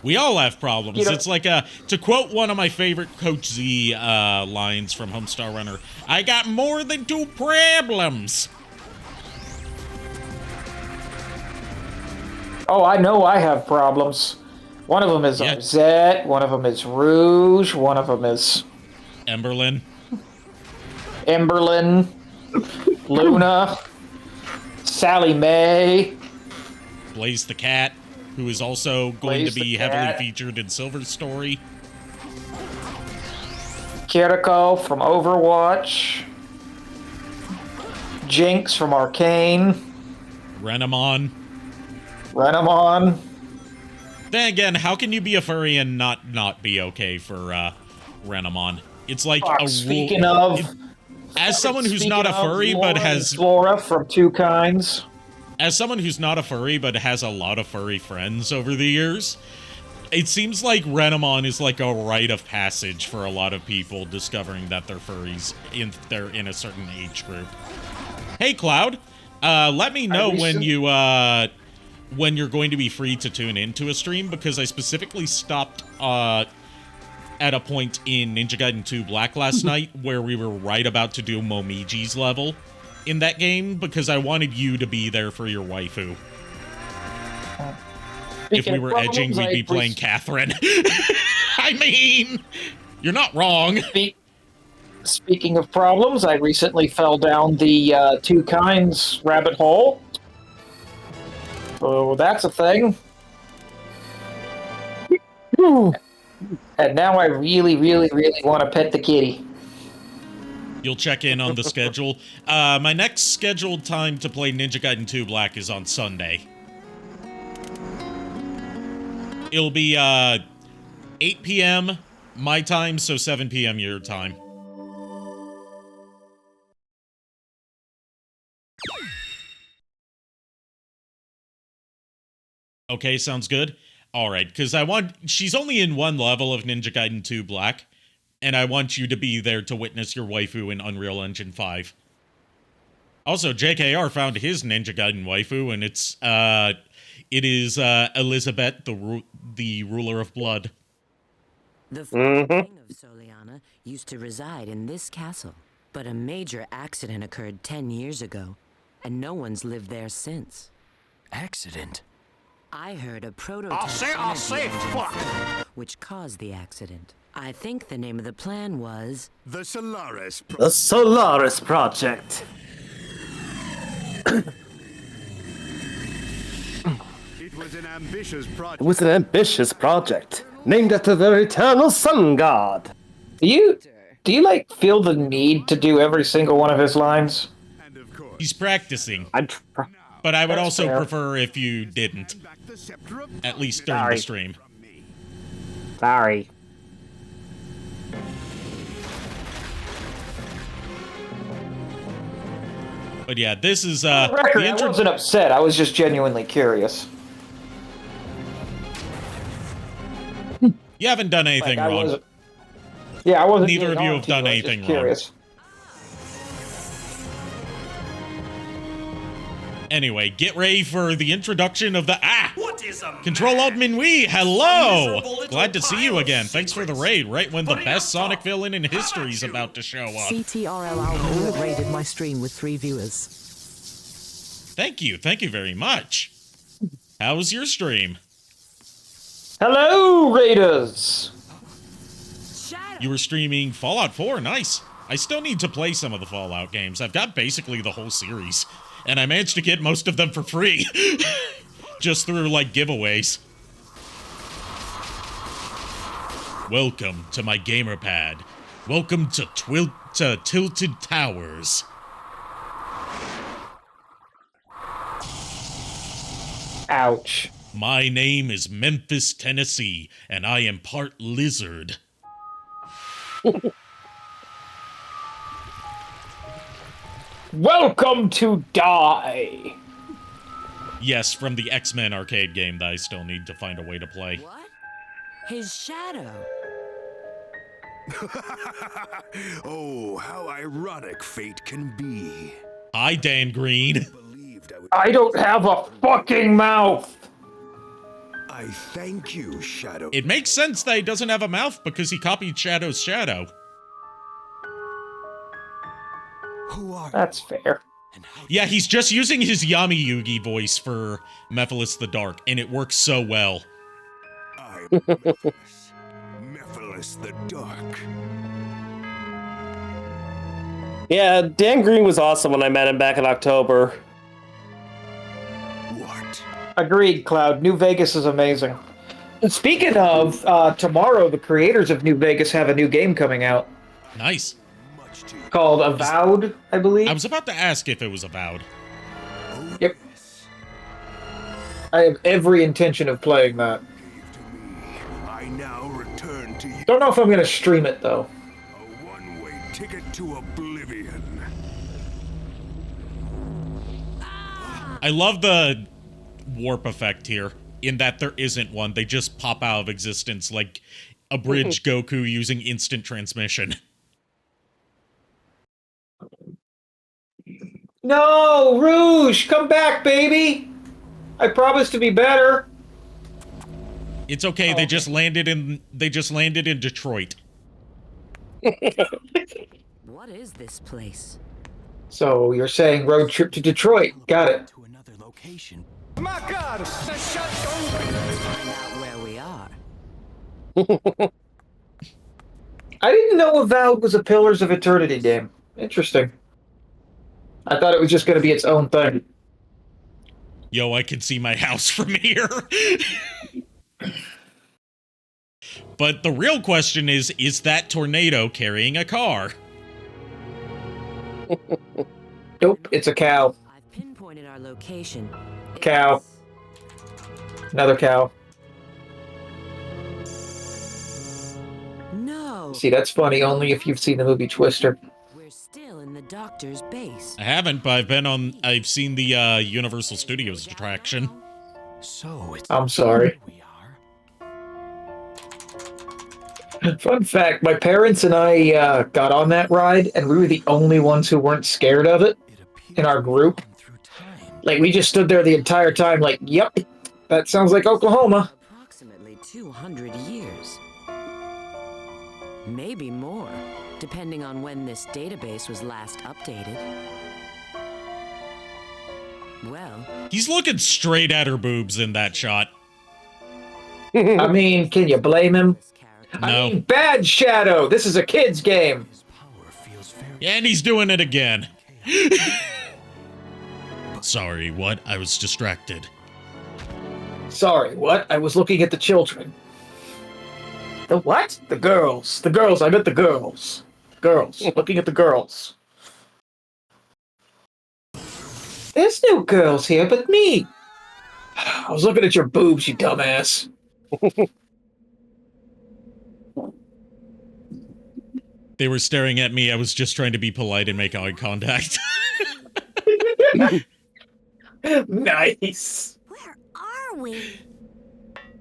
Speaker 1: We all have problems. It's like to quote one of my favorite Coach Z lines from Homestar Runner, I got more than two problems.
Speaker 2: Oh, I know I have problems. One of them is Zet, one of them is Rouge, one of them is...
Speaker 1: Emberlyn,
Speaker 2: Luna, Sally Mae,
Speaker 1: Blaze the Cat, who is also going to be heavily featured in Silver's story.
Speaker 2: Kiriko from Overwatch, Jinx from Arcane,
Speaker 1: Renamon. Then again, how can you be a furry and not be okay for Renamon? It's like a rule.
Speaker 2: Speaking of,
Speaker 1: as someone who's not a furry but has
Speaker 2: Flora from Two Kinds.
Speaker 1: As someone who's not a furry but has a lot of furry friends over the years, it seems like Renamon is like a rite of passage for a lot of people discovering that they're furries they're in a certain age group. Hey, Cloud, let me know when you're going to be free to tune into a stream, because I specifically stopped at a point in Ninja Gaiden 2 Black last night where we were right about to do Momiji's level. in that game because I wanted you to be there for your waifu. If we were edging, we'd be playing Catherine. I mean, you're not wrong.
Speaker 2: Speaking of problems, I recently fell down the Two Kinds rabbit hole. So that's a thing. And now I really, really, really want to pet the kitty.
Speaker 1: You'll check in on the schedule. My next scheduled time to play Ninja Gaiden 2 Black is on Sunday. It'll be 8 p.m. my time, so 7 p.m. your time. Okay, sounds good. Alright, because she's only in one level of Ninja Gaiden 2 Black, and I want you to be there to witness your waifu in Unreal Engine 5. Also, JKR found his Ninja Gaiden waifu, and it is Elizabeth, the ruler of blood.
Speaker 6: The former king of Soliana used to reside in this castle, but a major accident occurred 10 years ago, and no one's lived there since.
Speaker 5: Accident?
Speaker 6: I heard a prototype
Speaker 5: I'll say, fuck!
Speaker 6: which caused the accident. I think the name of the plan was
Speaker 7: The Solaris.
Speaker 3: The Solaris Project.
Speaker 7: It was an ambitious project.
Speaker 3: It was an ambitious project, named after the eternal sun god.
Speaker 2: Do you like feel the need to do every single one of his lines?
Speaker 7: And of course,
Speaker 1: He's practicing,
Speaker 3: I'm
Speaker 1: but I would
Speaker 2: That's
Speaker 1: also
Speaker 2: fair.
Speaker 1: prefer if you didn't,
Speaker 7: hand back the scepter of
Speaker 1: at least during
Speaker 3: Sorry.
Speaker 1: the stream.
Speaker 7: from me.
Speaker 3: sorry.
Speaker 1: But yeah, this is
Speaker 2: For the record, I wasn't upset. I was just genuinely curious.
Speaker 1: You haven't done anything
Speaker 2: Like, I
Speaker 1: wrong.
Speaker 2: wasn't- Yeah, I wasn't.
Speaker 1: Neither
Speaker 2: being
Speaker 1: of you
Speaker 2: on
Speaker 1: have
Speaker 2: to you,
Speaker 1: done
Speaker 2: I was just
Speaker 1: anything wrong.
Speaker 2: curious.
Speaker 1: Anyway, get ready for the introduction of the
Speaker 5: What is a
Speaker 1: Control Alt
Speaker 5: man?
Speaker 1: Minui,
Speaker 5: A
Speaker 1: hello!
Speaker 5: miserable little
Speaker 1: Glad to see you
Speaker 5: pile of
Speaker 1: again. Thanks for the
Speaker 5: secrets.
Speaker 1: raid, right when the
Speaker 5: Putting
Speaker 1: best
Speaker 5: us
Speaker 1: Sonic
Speaker 5: off.
Speaker 1: villain in
Speaker 5: How
Speaker 1: history
Speaker 5: about
Speaker 1: is
Speaker 5: you?
Speaker 1: about to show up.
Speaker 8: CTRL Alpha rated my stream with 3 viewers.
Speaker 1: Thank you very much. How was your stream?
Speaker 2: Hello, Raiders.
Speaker 6: Shadow.
Speaker 1: You were streaming Fallout 4, nice. I still need to play some of the Fallout games. I've got basically the whole series, and I managed to get most of them for free. Just through, like, giveaways. Welcome to my gamer pad. Welcome to Tilted Towers.
Speaker 2: Ouch.
Speaker 1: My name is Memphis, Tennessee, and I am part lizard.
Speaker 2: Welcome to Die.
Speaker 1: Yes, from the X-Men arcade game that I still need to find a way to play.
Speaker 6: What? His shadow.
Speaker 7: Oh, how ironic fate can be.
Speaker 1: Hi, Dan Green.
Speaker 7: Believed I would.
Speaker 2: I don't have a fucking mouth.
Speaker 7: I thank you, Shadow.
Speaker 1: It makes sense that he doesn't have a mouth because he copied Shadow's shadow.
Speaker 7: Who are
Speaker 2: That's fair.
Speaker 7: and how
Speaker 1: Yeah, he's just using his Yami Yugi voice for Mephiles the Dark, and it works so well.
Speaker 7: I'm Mephiles. Mephiles the Dark.
Speaker 3: Yeah, Dan Green was awesome when I met him back in October.
Speaker 7: What?
Speaker 2: Agreed, Cloud. New Vegas is amazing. And speaking of, tomorrow the creators of New Vegas have a new game coming out
Speaker 1: Nice.
Speaker 7: Much to
Speaker 2: called Avowed, I believe.
Speaker 1: I was about to ask if it was Avowed.
Speaker 2: Yep. I have every intention of playing that.
Speaker 7: to me. I now return to you.
Speaker 2: Don't know if I'm going to stream it, though.
Speaker 7: A one-way ticket to oblivion.
Speaker 1: I love the warp effect here, in that there isn't one. They just pop out of existence like a bridge Goku using instant transmission.
Speaker 2: No, Rouge, come back, baby. I promise to be better.
Speaker 1: It's okay, they just landed in Detroit.
Speaker 6: What is this place?
Speaker 2: So you're saying road trip to Detroit? Got it.
Speaker 5: To another location.
Speaker 6: Let's find out where we are.
Speaker 2: I didn't know Avowed was a Pillars of Eternity game. Interesting. I thought it was just going to be its own thing.
Speaker 1: Yo, I can see my house from here. But the real question is that tornado carrying a car?
Speaker 2: Nope, it's a cow.
Speaker 6: I've pinpointed our location.
Speaker 2: Cow. Another cow.
Speaker 6: No.
Speaker 2: See, that's funny only if you've seen the movie Twister.
Speaker 6: We're still in the doctor's base.
Speaker 1: I haven't, but I've seen the Universal Studios attraction.
Speaker 5: So it's
Speaker 2: I'm sorry.
Speaker 5: we are.
Speaker 2: Fun fact, my parents and I got on that ride, and we were the only ones who weren't scared of it
Speaker 5: It appears
Speaker 2: in our group.
Speaker 5: through time.
Speaker 2: Like, we just stood there the entire time like, yep, that sounds like Oklahoma.
Speaker 6: Approximately 200 years. Maybe more, depending on when this database was last updated. Well,
Speaker 1: He's looking straight at her boobs in that shot.
Speaker 2: I mean, can you blame him?
Speaker 6: this character
Speaker 2: I
Speaker 1: No.
Speaker 2: mean, bad Shadow. This is a kid's game.
Speaker 5: His power feels very
Speaker 1: And he's doing it again. Sorry, what? I was distracted.
Speaker 2: Sorry, what? I was looking at the children. The what? The girls. The girls. I meant the girls. Girls. Looking at the girls. There's no girls here but me. I was looking at your boobs, you dumbass.
Speaker 1: They were staring at me. I was just trying to be polite and make eye contact.
Speaker 2: Nice.
Speaker 6: Where are we?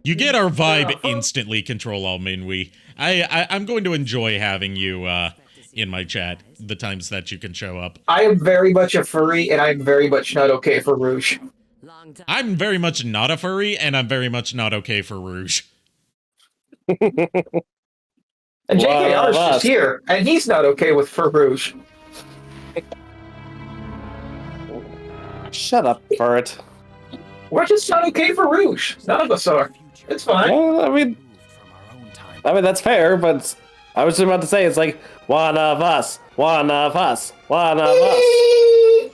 Speaker 1: You get our vibe instantly, Control Alt Minwi. I'm going to enjoy having you in my chat the times that you can show up.
Speaker 2: I am very much a furry, and I'm very much not okay for Rouge.
Speaker 6: Long time.
Speaker 1: I'm very much not a furry, and I'm very much not okay for Rouge.
Speaker 2: And JKR is
Speaker 3: Well,
Speaker 2: just here, and he's not okay with Fur Rouge.
Speaker 3: Shut up, Furt.
Speaker 2: We're just not okay for Rouge. None of us are. It's fine.
Speaker 3: Well, I mean,
Speaker 5: from our own time.
Speaker 3: that's fair, but I was just about to say it's like one of us, one of us, one of us.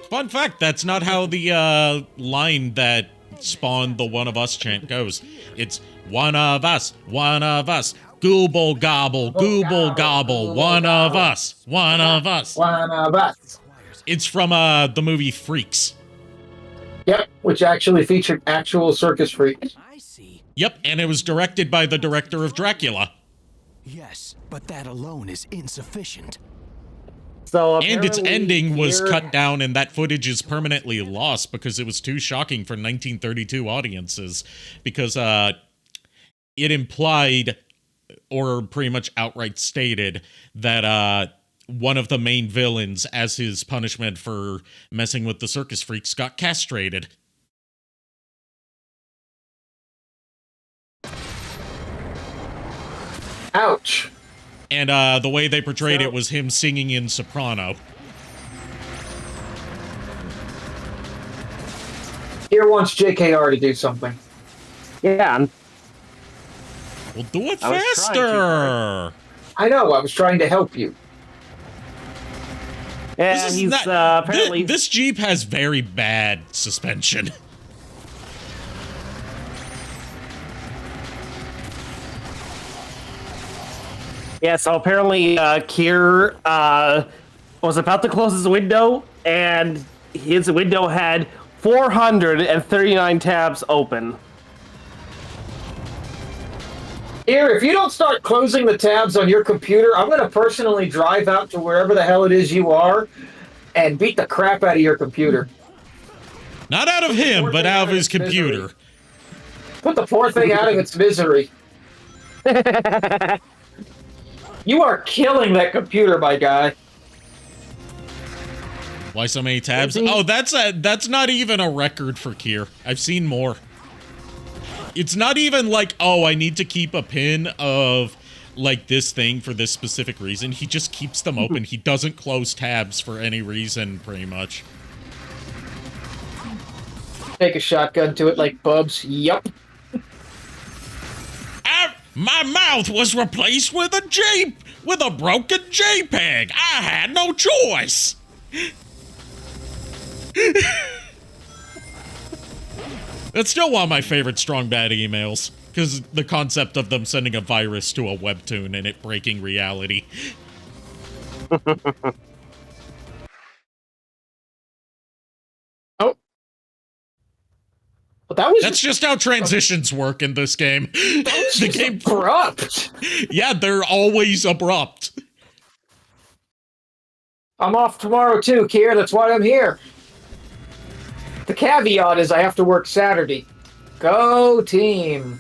Speaker 1: Fun fact, that's not how the line that spawned the one of us chant goes. It's one of us, gooble gobble, one of us, one of us.
Speaker 2: One of us.
Speaker 1: It's from the movie Freaks.
Speaker 2: Yep, which actually featured actual circus freaks.
Speaker 5: I see.
Speaker 1: Yep, and it was directed by the director of Dracula.
Speaker 5: Yes, but that alone is insufficient.
Speaker 3: So
Speaker 1: And its
Speaker 3: apparently
Speaker 1: ending was
Speaker 3: here-
Speaker 1: cut down, and that footage is permanently lost because it was too shocking for 1932 audiences. Because it implied, or pretty much outright stated, that one of the main villains, as his punishment for messing with the circus freaks, got castrated.
Speaker 2: Ouch.
Speaker 1: And the way they portrayed it was him singing in soprano.
Speaker 2: Here wants JKR to do something.
Speaker 3: Yeah,
Speaker 1: Well, do it
Speaker 3: I was trying to,
Speaker 1: faster!
Speaker 2: I know, I was trying to help you.
Speaker 3: yeah,
Speaker 1: This is
Speaker 3: he's
Speaker 1: not-
Speaker 3: apparently.
Speaker 1: This Jeep has very bad suspension.
Speaker 3: Yeah, so apparently Kier was about to close his window, and his window had 439 tabs open.
Speaker 2: Here, if you don't start closing the tabs on your computer, I'm going to personally drive out to wherever the hell it is you are and beat the crap out of your computer.
Speaker 1: Not out of him, but out of his computer.
Speaker 2: Put the poor thing out of its misery. You are killing that computer, my guy.
Speaker 1: Why so many tabs? Oh, that's not even a record for Kier. I've seen more. It's not even like, oh, I need to keep a pin of like this thing for this specific reason. He just keeps them open. He doesn't close tabs for any reason, pretty much.
Speaker 2: Take a shotgun to it like Bubs. Yup.
Speaker 1: My mouth was replaced with a broken JPEG. I had no choice. That's still one of my favorite Strong Bad emails, because the concept of them sending a virus to a webtoon and it breaking reality.
Speaker 2: Oh. But
Speaker 1: that's just how transitions work in this game.
Speaker 2: The game abrupt.
Speaker 1: Yeah, they're always abrupt.
Speaker 2: I'm off tomorrow too, Kier. That's why I'm here. The caveat is I have to work Saturday. Go team.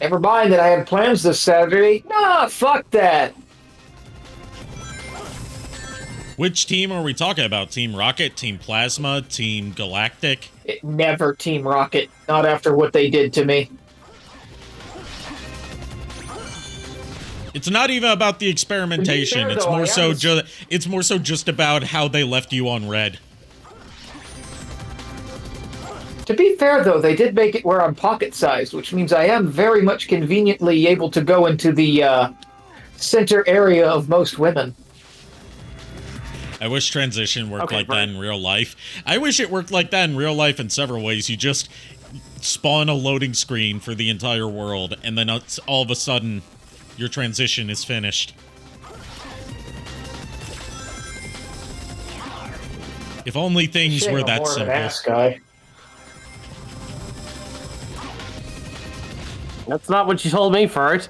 Speaker 2: Never mind that I had plans this Saturday. Nah, fuck that.
Speaker 1: Which team are we talking about? Team Rocket, Team Plasma, Team Galactic?
Speaker 2: Never Team Rocket. Not after what they did to me.
Speaker 1: It's not even about the experimentation. It's more so just about how they left you on red.
Speaker 2: To be fair, though, they did make it where I'm pocket-sized, which means I am very much conveniently able to go into the center area of most women.
Speaker 1: I wish transition worked like that in real life. I wish it worked like that in real life in several ways. You just spawn a loading screen for the entire world, and then all of a sudden, your transition is finished. If only things were that simple.
Speaker 2: Ass guy.
Speaker 3: That's not what you told me, Furt.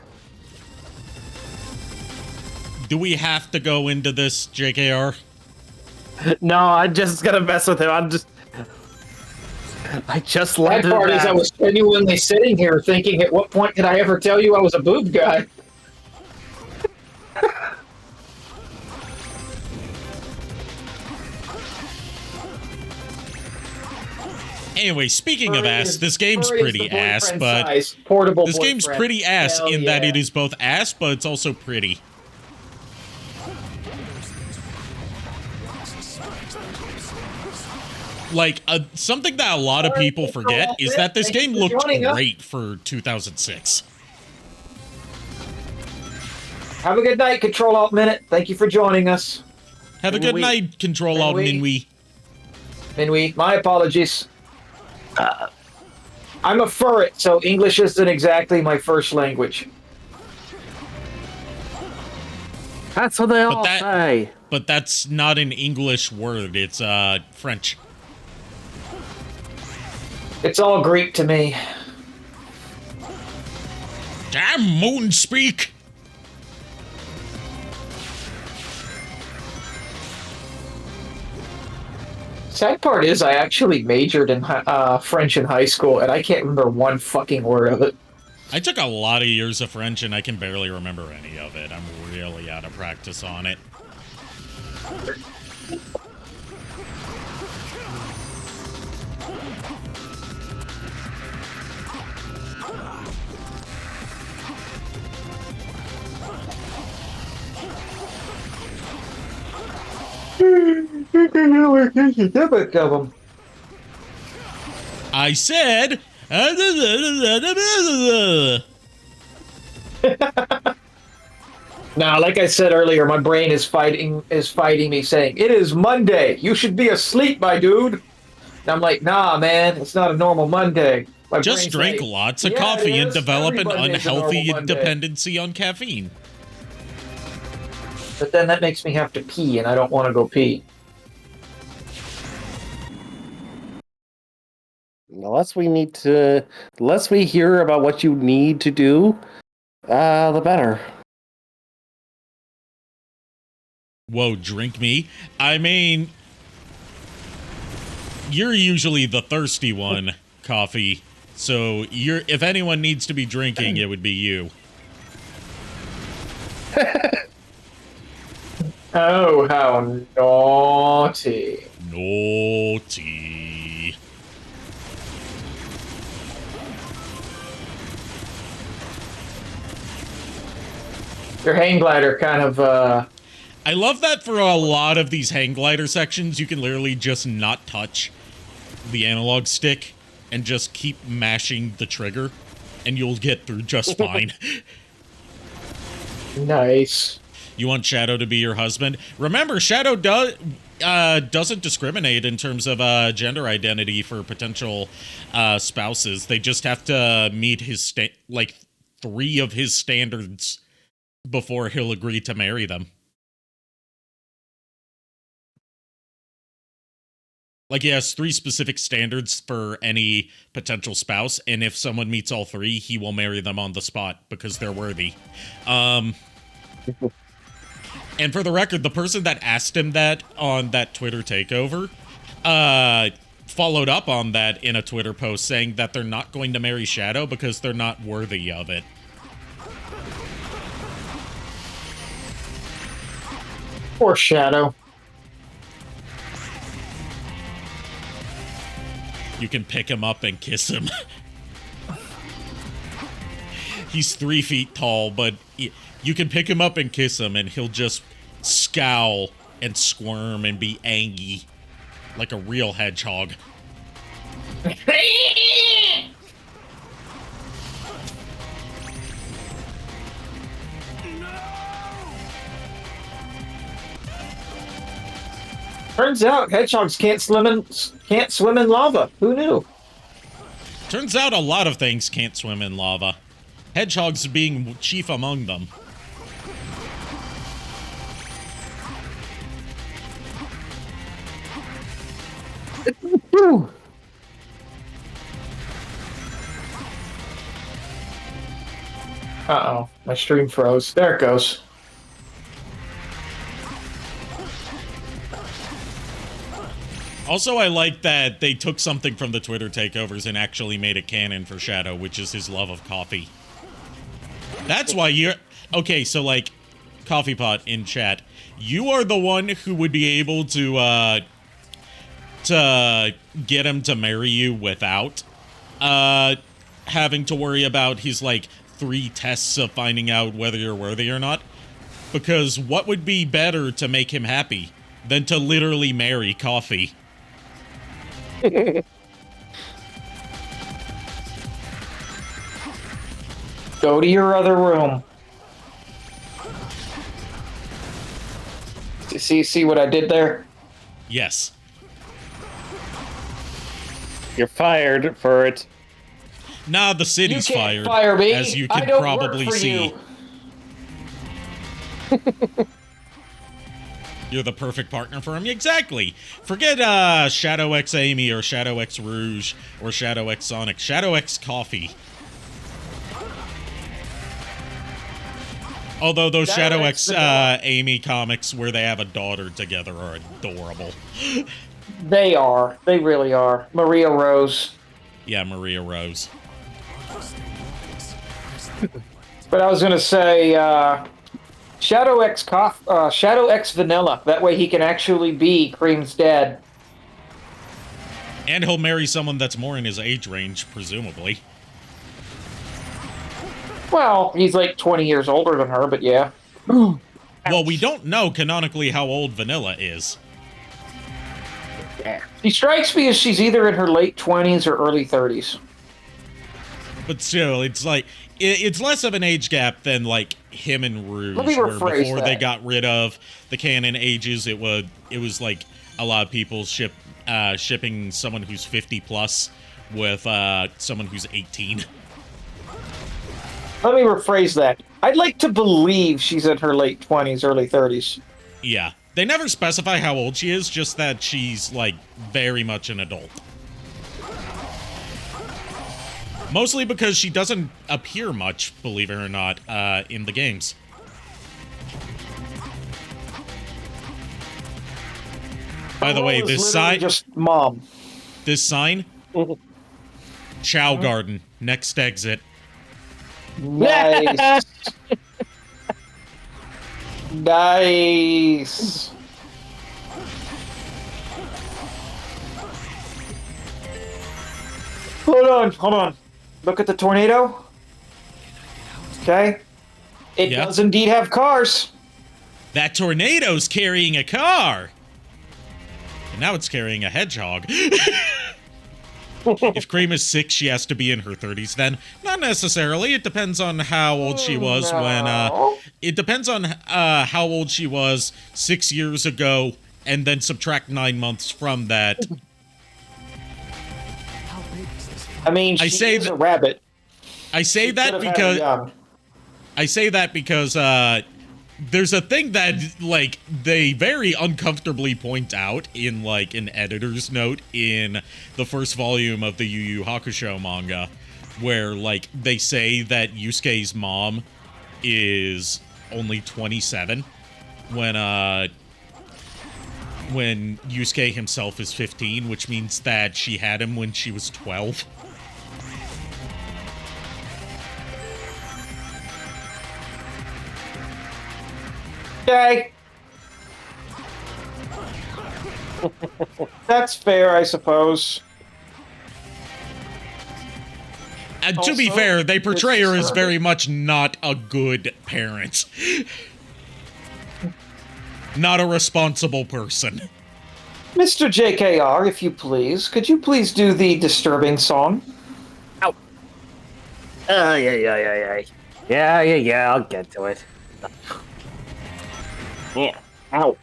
Speaker 1: Do we have to go into this, JKR?
Speaker 3: No, I'm just gonna mess with him. I just let
Speaker 2: that part is I was genuinely sitting here thinking, at what point did I ever tell you I was a boob guy?
Speaker 1: Anyway, speaking of ass, this game's pretty ass, but this game's pretty ass in that it is both ass, but it's also pretty. Like, something that a lot of people forget is that this game looked great for 2006.
Speaker 2: Have a good night, Control Alt Minute. Thank you for joining us.
Speaker 1: Have a good night, Control Alt Minui.
Speaker 2: Minui, my apologies. I'm a furret, so English isn't exactly my first language.
Speaker 3: That's what they all say.
Speaker 1: But that's not an English word. It's French.
Speaker 2: It's all Greek to me.
Speaker 1: Damn Moonspeak!
Speaker 2: Sad part is I actually majored in French in high school, and I can't remember one fucking word of it.
Speaker 1: I took a lot of years of French, and I can barely remember any of it. I'm really out of practice on it. I said.
Speaker 2: Now, like I said earlier, my brain is fighting me, saying it is Monday. You should be asleep, my dude. And I'm like, nah, man, it's not a normal Monday.
Speaker 1: Just drink lots of coffee and develop an unhealthy dependency on caffeine.
Speaker 2: But then that makes me have to pee, and I don't want to go pee.
Speaker 3: Unless we hear about what you need to do, the better.
Speaker 1: Whoa, drink me? I mean, you're usually the thirsty one, Coffee. So if anyone needs to be drinking, it would be you.
Speaker 2: Oh, how naughty.
Speaker 1: Naughty.
Speaker 2: Your hang glider kind of,
Speaker 1: I love that for a lot of these hang glider sections, you can literally just not touch the analog stick and just keep mashing the trigger, and you'll get through just fine.
Speaker 2: Nice.
Speaker 1: You want Shadow to be your husband? Remember, Shadow doesn't discriminate in terms of gender identity for potential spouses. They just have to meet his like 3 of his standards before he'll agree to marry them. Like, he has 3 specific standards for any potential spouse, and if someone meets all 3, he will marry them on the spot because they're worthy. And for the record, the person that asked him that on that Twitter takeover followed up on that in a Twitter post saying that they're not going to marry Shadow because they're not worthy of it.
Speaker 2: Poor Shadow.
Speaker 1: You can pick him up and kiss him. He's 3 feet tall, but you can pick him up and kiss him, and he'll just scowl and squirm and be angry like a real hedgehog.
Speaker 2: Turns out hedgehogs can't swim in lava. Who knew?
Speaker 1: Turns out a lot of things can't swim in lava. Hedgehogs being chief among them.
Speaker 2: Uh-oh. My stream froze. There it goes.
Speaker 1: Also, I like that they took something from the Twitter takeovers and actually made it canon for Shadow, which is his love of coffee. That's why you're... Okay, so, like, Coffee Pot in chat, you are the one who would be able to get him to marry you without having to worry about his, like, 3 tests of finding out whether you're worthy or not. Because what would be better to make him happy than to literally marry coffee?
Speaker 2: Go to your other room. See what I did there?
Speaker 1: Yes.
Speaker 3: You're fired for it.
Speaker 1: Nah, the city's
Speaker 2: You can't
Speaker 1: fired,
Speaker 2: fire me.
Speaker 1: as you
Speaker 2: I
Speaker 1: can
Speaker 2: don't
Speaker 1: probably
Speaker 2: work for
Speaker 1: see.
Speaker 2: you.
Speaker 1: You're the perfect partner for him. Exactly. Forget Shadow X Amy or Shadow X Rouge or Shadow X Sonic. Shadow X Coffee. Although those Shadow X Amy comics where they have a daughter together are adorable.
Speaker 2: They are. They really are. Maria Rose.
Speaker 1: Yeah, Maria Rose.
Speaker 2: But I was gonna say, Shadow X Vanilla. That way he can actually be Cream's dad.
Speaker 1: And he'll marry someone that's more in his age range, presumably.
Speaker 2: Well, he's like 20 years older than her, but yeah.
Speaker 1: Well, we don't know canonically how old Vanilla is.
Speaker 2: She strikes me as she's either in her late 20s or early 30s.
Speaker 1: But still, it's like, it's less of an age gap than, like, him and Rouge.
Speaker 2: Let me
Speaker 1: where
Speaker 2: rephrase
Speaker 1: before
Speaker 2: that.
Speaker 1: they got rid of the canon ages, it was like a lot of people shipping someone who's 50 plus with someone who's 18.
Speaker 2: Let me rephrase that. I'd like to believe she's in her late 20s, early 30s.
Speaker 1: Yeah. They never specify how old she is, just that she's, like, very much an adult. Mostly because she doesn't appear much, believe it or not, in the games. By the way,
Speaker 2: Her role is
Speaker 1: this
Speaker 2: literally
Speaker 1: sign...
Speaker 2: just mom.
Speaker 1: This sign? Chow Garden. Next exit.
Speaker 2: Nice. Nice. Hold on. Look at the tornado. Okay. It
Speaker 1: Yeah.
Speaker 2: does indeed have cars.
Speaker 1: That tornado's carrying a car. And now it's carrying a hedgehog. If Cream is 6, she has to be in her 30s then. Not necessarily. It depends on how old she was when... It depends on how old she was 6 years ago, and then subtract 9 months from that.
Speaker 5: How big is this?
Speaker 2: I mean, she
Speaker 1: say
Speaker 2: is
Speaker 1: that-
Speaker 2: a rabbit.
Speaker 1: I say that
Speaker 2: Could've had
Speaker 1: because...
Speaker 2: her young.
Speaker 1: I say that because there's a thing that like they very uncomfortably point out in like an editor's note in the first volume of the Yu Yu Hakusho manga, where like they say that Yusuke's mom is only 27 when Yusuke himself is 15, which means that she had him when she was 12.
Speaker 2: Okay. That's fair, I suppose.
Speaker 1: And to be
Speaker 2: Also,
Speaker 1: fair, they portray
Speaker 2: it's
Speaker 1: her as
Speaker 2: disturbing.
Speaker 1: very much not a good parent. Not a responsible person.
Speaker 2: Mr. JKR, if you please, could you please do the disturbing song?
Speaker 3: Yeah, I'll get to it. Yeah. Ow.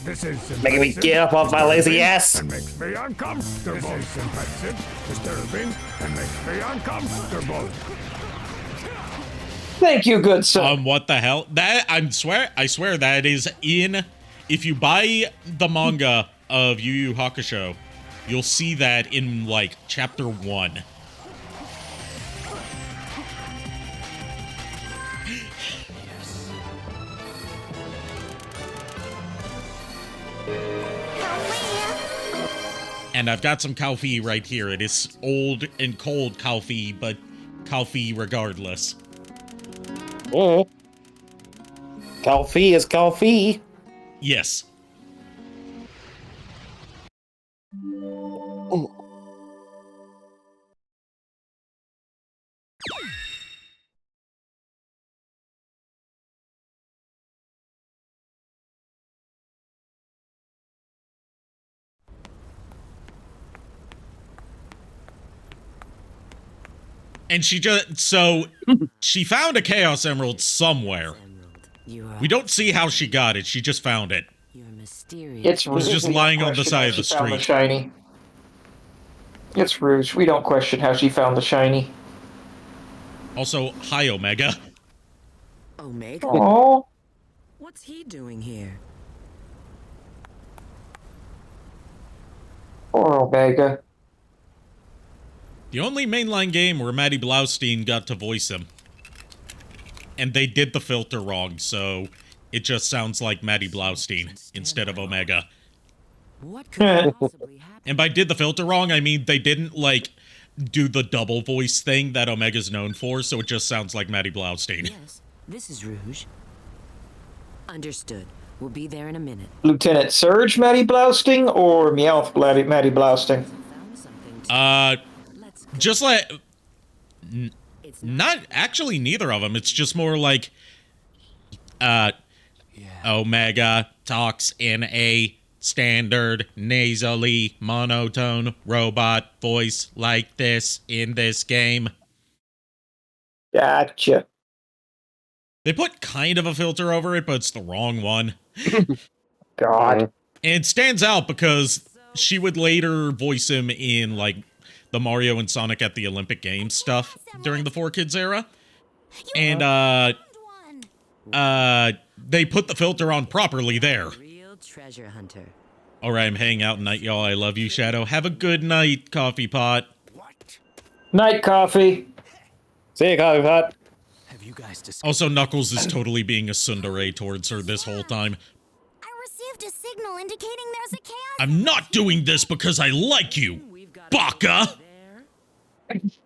Speaker 7: This is
Speaker 3: Making me get up off my lazy ass.
Speaker 7: and makes me uncomfortable. This is offensive, disturbing, and makes me uncomfortable.
Speaker 2: Thank you, good sir.
Speaker 1: What the hell? That I swear that is in. If you buy the manga of Yu Yu Hakusho, you'll see that in like chapter 1. And I've got some coffee right here. It is old and cold coffee, but coffee regardless.
Speaker 3: Coffee is coffee.
Speaker 1: Yes. And she found a Chaos Emerald somewhere.
Speaker 6: You are
Speaker 1: We don't see how she got it. She just found it.
Speaker 6: You're mysterious.
Speaker 2: It's
Speaker 1: was
Speaker 2: Rouge.
Speaker 1: just
Speaker 2: We don't
Speaker 1: lying on the
Speaker 2: question
Speaker 1: side
Speaker 2: how
Speaker 1: of the
Speaker 2: she found
Speaker 1: street.
Speaker 2: Shiny. It's Rouge. We don't question how she found the shiny.
Speaker 1: Also, hi, Omega.
Speaker 6: Omega?
Speaker 2: Oh,
Speaker 6: What's he doing here?
Speaker 2: poor Omega.
Speaker 1: The only mainline game where Maddie Blaustein got to voice him. And they did the filter wrong, so it just sounds like Maddie Blaustein instead of Omega.
Speaker 6: What could possibly happen?
Speaker 1: And by did the filter wrong, I mean they didn't, like, do the double voice thing that Omega's known for, so it just sounds like Maddie Blaustein.
Speaker 6: Yes, this is Rouge. Understood. We'll be there in a minute.
Speaker 2: Lieutenant Surge Maddie Blousting or Meowth Maddie Blousting?
Speaker 6: Found something. Let's go.
Speaker 1: Just like...
Speaker 6: It's
Speaker 1: Not actually neither of them. It's just more like Omega talks in a standard nasally monotone robot voice like this in this game.
Speaker 2: Gotcha.
Speaker 1: They put kind of a filter over it, but it's the wrong one.
Speaker 2: God.
Speaker 1: And it stands out because she would later voice him in like the Mario and Sonic at the Olympic Games stuff during the 4Kids era. And they put the filter on properly there.
Speaker 6: real treasure hunter.
Speaker 1: All right, I'm hanging out tonight, y'all. I love you, Shadow. Have a good night, Coffee Pot.
Speaker 2: Night, Coffee.
Speaker 3: See you, coffee pot.
Speaker 5: Have you guys discussed?
Speaker 1: Also, Knuckles is totally being a tsundere towards her this whole time.
Speaker 9: I received a signal indicating there's a chaos.
Speaker 1: I'm not doing this because I like you, Baka!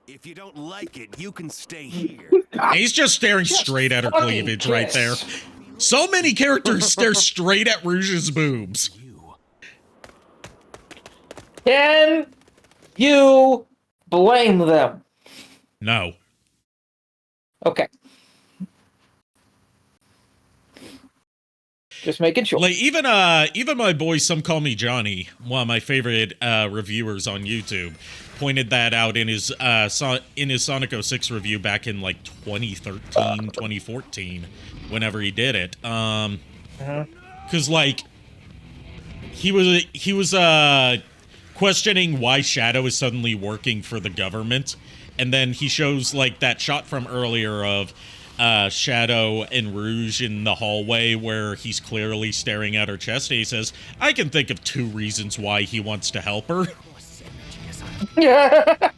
Speaker 7: If you don't like it, you can stay here.
Speaker 1: And he's just staring straight at her
Speaker 2: fucking
Speaker 1: cleavage right there.
Speaker 2: kiss.
Speaker 1: So many characters stare straight at Rouge's boobs.
Speaker 2: Can you blame them?
Speaker 1: No.
Speaker 2: Okay. Just making sure.
Speaker 1: Like even my boy, some call me Johnny, one of my favorite reviewers on YouTube, pointed that out in his Sonic 06 review back in like 2013, 2014, whenever he did it. Because like he was questioning why Shadow is suddenly working for the government, and then he shows like that shot from earlier of Shadow and Rouge in the hallway where he's clearly staring at her chest, and he says, I can think of 2 reasons why he wants to help her.
Speaker 2: Yeah.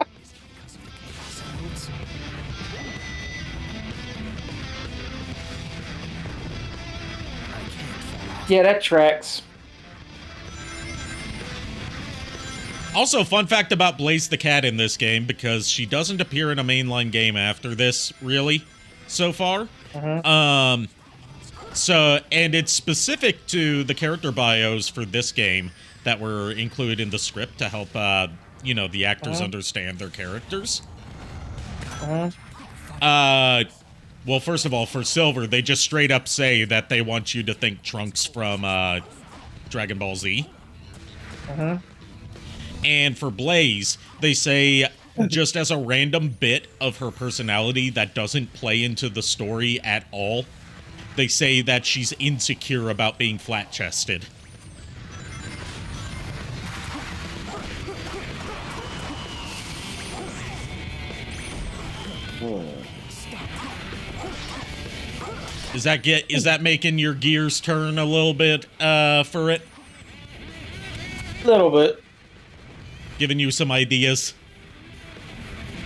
Speaker 2: Yeah, that tracks.
Speaker 1: Also, fun fact about Blaze the Cat in this game, because she doesn't appear in a mainline game after this, really, so far. So, and it's specific to the character bios for this game that were included in the script to help, you know, the actors understand their characters. Well, first of all, for Silver, they just straight up say that they want you to think Trunks from, Dragon Ball Z. And for Blaze, they say, just as a random bit of her personality that doesn't play into the story at all, they say that she's insecure about being flat-chested. Is that making your gears turn a little bit, for it?
Speaker 2: A little bit.
Speaker 1: Giving you some ideas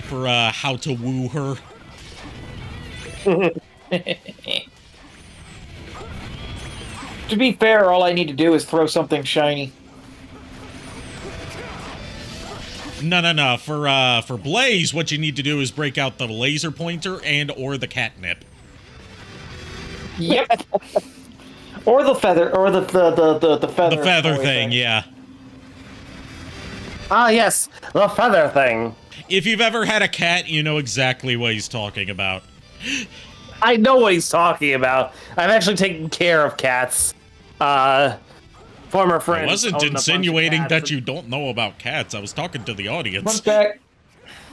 Speaker 1: for, how to woo her?
Speaker 2: To be fair, all I need to do is throw something shiny.
Speaker 1: No. For Blaze, what you need to do is break out the laser pointer and or the catnip.
Speaker 2: Yep. Or the feather, or the feather.
Speaker 1: The feather thing, yeah.
Speaker 3: Ah, yes, the feather thing.
Speaker 1: If you've ever had a cat, you know exactly what he's talking about.
Speaker 3: I know what he's talking about. I've actually taken care of cats. Former friends.
Speaker 1: I wasn't
Speaker 3: owned a bunch of
Speaker 1: insinuating
Speaker 3: cats
Speaker 1: that you don't know about cats. I was talking to the audience.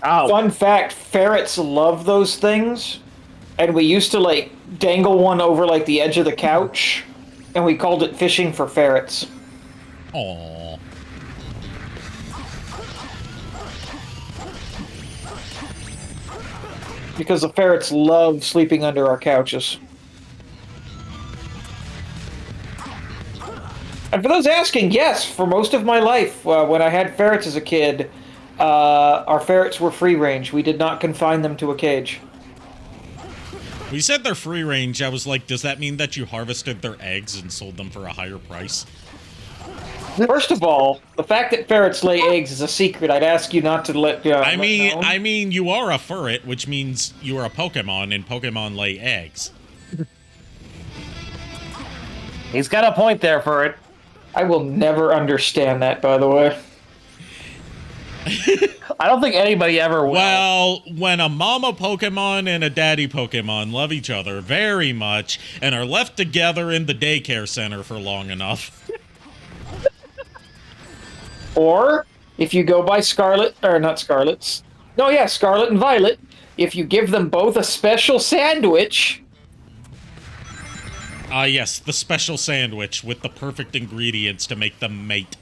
Speaker 2: Fun fact, ferrets love those things. And we used to, like, dangle one over, like, the edge of the couch. And we called it fishing for ferrets.
Speaker 1: Aww.
Speaker 2: Because the ferrets love sleeping under our couches. And for those asking, yes, for most of my life, when I had ferrets as a kid, our ferrets were free range. We did not confine them to a cage.
Speaker 1: We said they're free range. I was like, does that mean that you harvested their eggs and sold them for a higher price?
Speaker 2: First of all, the fact that ferrets lay eggs is a secret. I'd ask you not to let.
Speaker 1: I mean, you are a ferret, which means you are a Pokemon, and Pokemon lay eggs.
Speaker 3: He's got a point there, Ferret.
Speaker 2: I will never understand that, by the way.
Speaker 3: I don't think anybody ever will.
Speaker 1: Well, when a mama Pokemon and a daddy Pokemon love each other very much and are left together in the daycare center for long enough.
Speaker 2: Or, if you go by Scarlet, or not Scarlet's. No, yeah, Scarlet and Violet. If you give them both a special sandwich.
Speaker 1: Ah, yes, the special sandwich with the perfect ingredients to make them mate.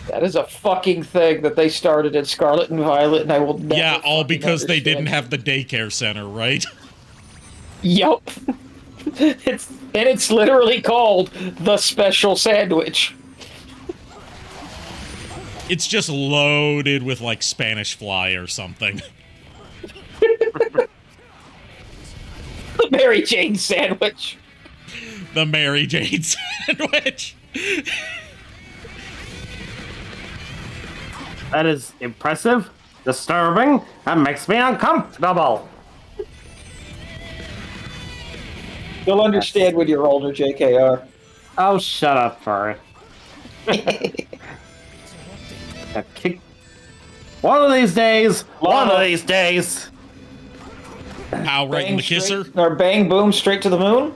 Speaker 2: That is a fucking thing that they started in Scarlet and Violet, and I will never.
Speaker 1: Yeah, all because they didn't
Speaker 2: understand.
Speaker 1: have the daycare center, right?
Speaker 2: Yup. It's literally called the special sandwich.
Speaker 1: It's just loaded with, like, Spanish fly or something.
Speaker 2: The Mary Jane sandwich.
Speaker 1: The Mary Jane sandwich.
Speaker 3: That is impressive, disturbing, and makes me uncomfortable.
Speaker 2: You'll understand when you're older, JKR.
Speaker 3: Oh, shut up, Ferret. One of these days.
Speaker 1: Pow right in the kisser.
Speaker 2: Or bang boom straight to the moon.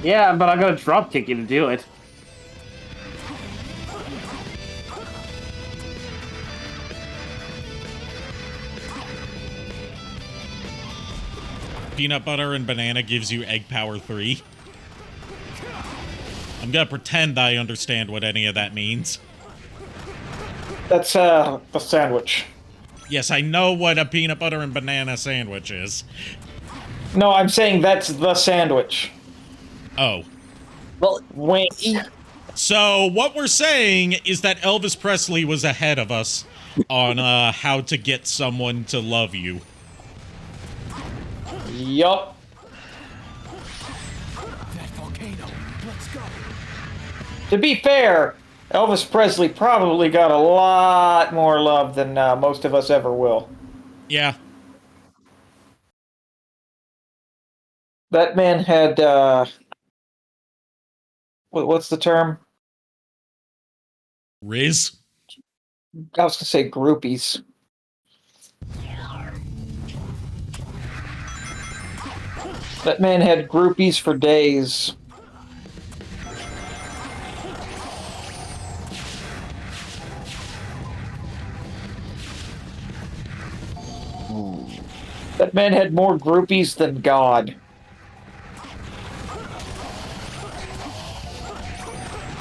Speaker 3: Yeah, but I'm gonna drop kick you to do it.
Speaker 1: Peanut butter and banana gives you egg power 3. I'm gonna pretend I understand what any of that means.
Speaker 2: That's a sandwich.
Speaker 1: Yes, I know what a peanut butter and banana sandwich is.
Speaker 2: No, I'm saying that's the sandwich.
Speaker 1: Oh.
Speaker 3: Well,
Speaker 2: Wink.
Speaker 1: So what we're saying is that Elvis Presley was ahead of us on how to get someone to love you.
Speaker 2: Yup.
Speaker 5: That volcano. Let's go.
Speaker 2: To be fair, Elvis Presley probably got a lot more love than most of us ever will.
Speaker 1: Yeah.
Speaker 2: That man had, what's the term?
Speaker 1: Riz?
Speaker 2: I was gonna say groupies. That man had groupies for days. That man had more groupies than God.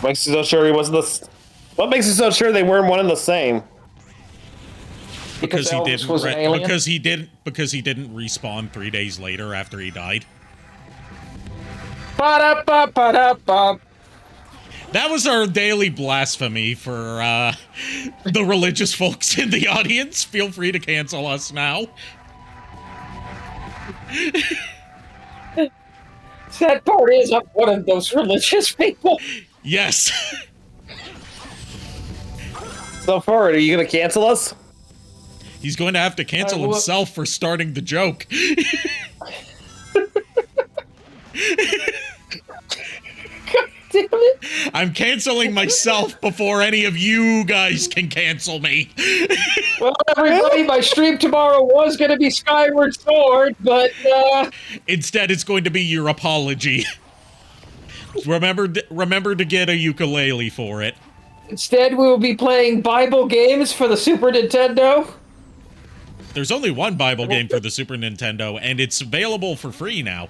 Speaker 3: makes you so sure he wasn't the. What makes you so sure they weren't one and the same?
Speaker 1: Because he
Speaker 2: Elvis
Speaker 1: didn't
Speaker 2: was an alien?
Speaker 1: because he didn't respawn 3 days later after he died.
Speaker 2: Ba-da-ba-ba-da-ba.
Speaker 1: That was our daily blasphemy for the religious folks in the audience. Feel free to cancel us now.
Speaker 2: Sad part is I'm one of those religious people.
Speaker 1: Yes.
Speaker 3: So forward, are you gonna cancel us?
Speaker 1: He's going to have to cancel himself for starting the joke.
Speaker 2: Damn it.
Speaker 1: I'm canceling myself before any of you guys can cancel me.
Speaker 2: Well, everybody, my stream tomorrow was going to be Skyward Sword, but
Speaker 1: Instead, it's going to be your apology. Remember to get a ukulele for it.
Speaker 2: instead we will be playing Bible games for the Super Nintendo.
Speaker 1: There's only one Bible game for the Super Nintendo, and it's available for free now.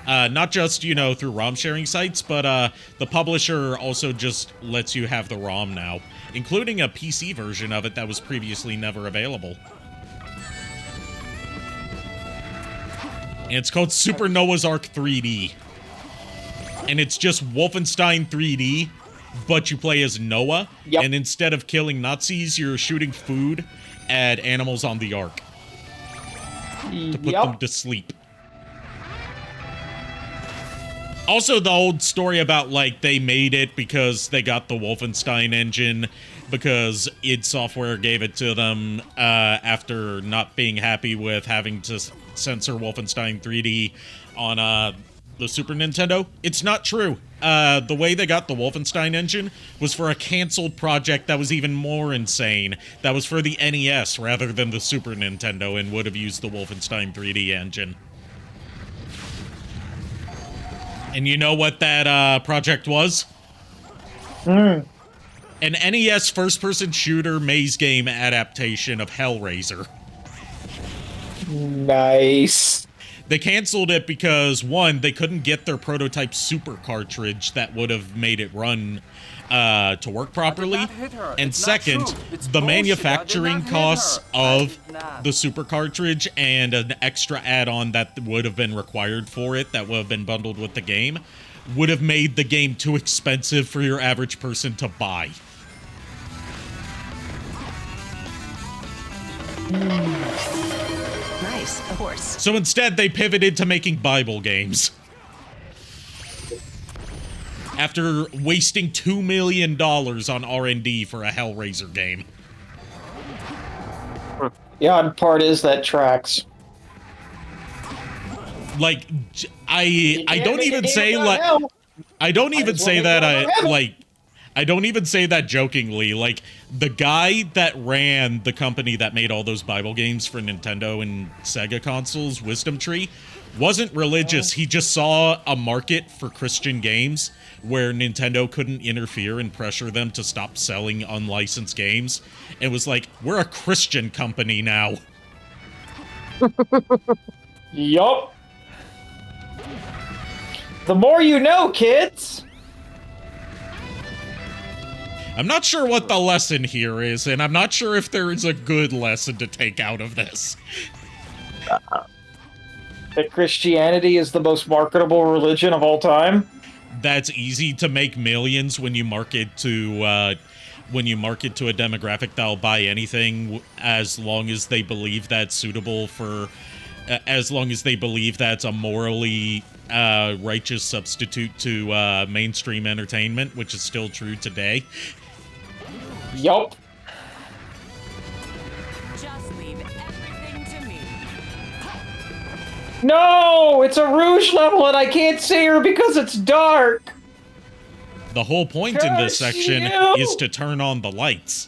Speaker 1: Not just, through ROM sharing sites, but the publisher also just lets you have the ROM now, including a PC version of it that was previously never available. And it's called Super Noah's Ark 3D. And it's just Wolfenstein 3D, but you play as Noah, and instead of killing Nazis, you're shooting food at animals on the Ark to put them to sleep. Also, the old story about, they made it because they got the Wolfenstein engine because id Software gave it to them after not being happy with having to censor Wolfenstein 3D on the Super Nintendo. It's not true. The way they got the Wolfenstein engine was for a canceled project that was even more insane. That was for the NES rather than the Super Nintendo and would have used the Wolfenstein 3D engine. And you know what that project was? An NES first-person shooter maze game adaptation of Hellraiser.
Speaker 2: Nice.
Speaker 1: They canceled it because, one, they couldn't get their prototype super cartridge that would have made it run to work properly. And second, the manufacturing costs of the super cartridge and an extra add-on that would have been required for it, that would have been bundled with the game, would have made the game too expensive for your average person to buy.
Speaker 8: Nice, of course.
Speaker 1: So instead, they pivoted to making Bible games. After wasting $2 million on R&D for a Hellraiser game.
Speaker 2: The odd part is that tracks.
Speaker 1: I don't even say I don't even say that I don't even say that jokingly. Like, the guy that ran the company that made all those Bible games for Nintendo and Sega consoles, Wisdom Tree, wasn't religious. He just saw a market for Christian games where Nintendo couldn't interfere and pressure them to stop selling unlicensed games. And was like, we're a Christian company now.
Speaker 2: Yup. The more you know, kids.
Speaker 1: I'm not sure what the lesson here is, and I'm not sure if there is a good lesson to take out of this.
Speaker 2: That Christianity is the most marketable religion of all time.
Speaker 1: That's easy to make millions when you market to a demographic that'll buy anything as long as they believe that's suitable for, as long as they believe that's a morally righteous substitute to mainstream entertainment, which is still true today.
Speaker 2: Yup.
Speaker 6: Just leave everything to me.
Speaker 2: No, it's a Rouge level and I can't see her because it's dark.
Speaker 1: The whole point in this
Speaker 2: Curse
Speaker 1: section
Speaker 2: you!
Speaker 1: is to turn on the lights,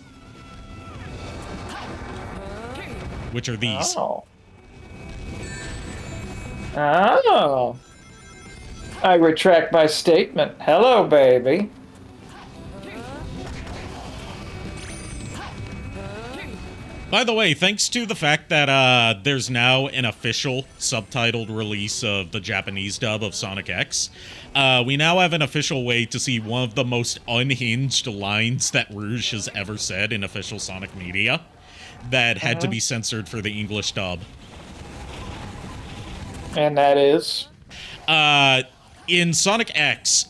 Speaker 1: which are these.
Speaker 2: Oh. Oh. I retract my statement. Hello, baby.
Speaker 1: By the way, thanks to the fact that there's now an official subtitled release of the Japanese dub of Sonic X, we now have an official way to see one of the most unhinged lines that Rouge has ever said in official Sonic media that had to be censored for the English dub.
Speaker 2: And that is?
Speaker 1: In Sonic X,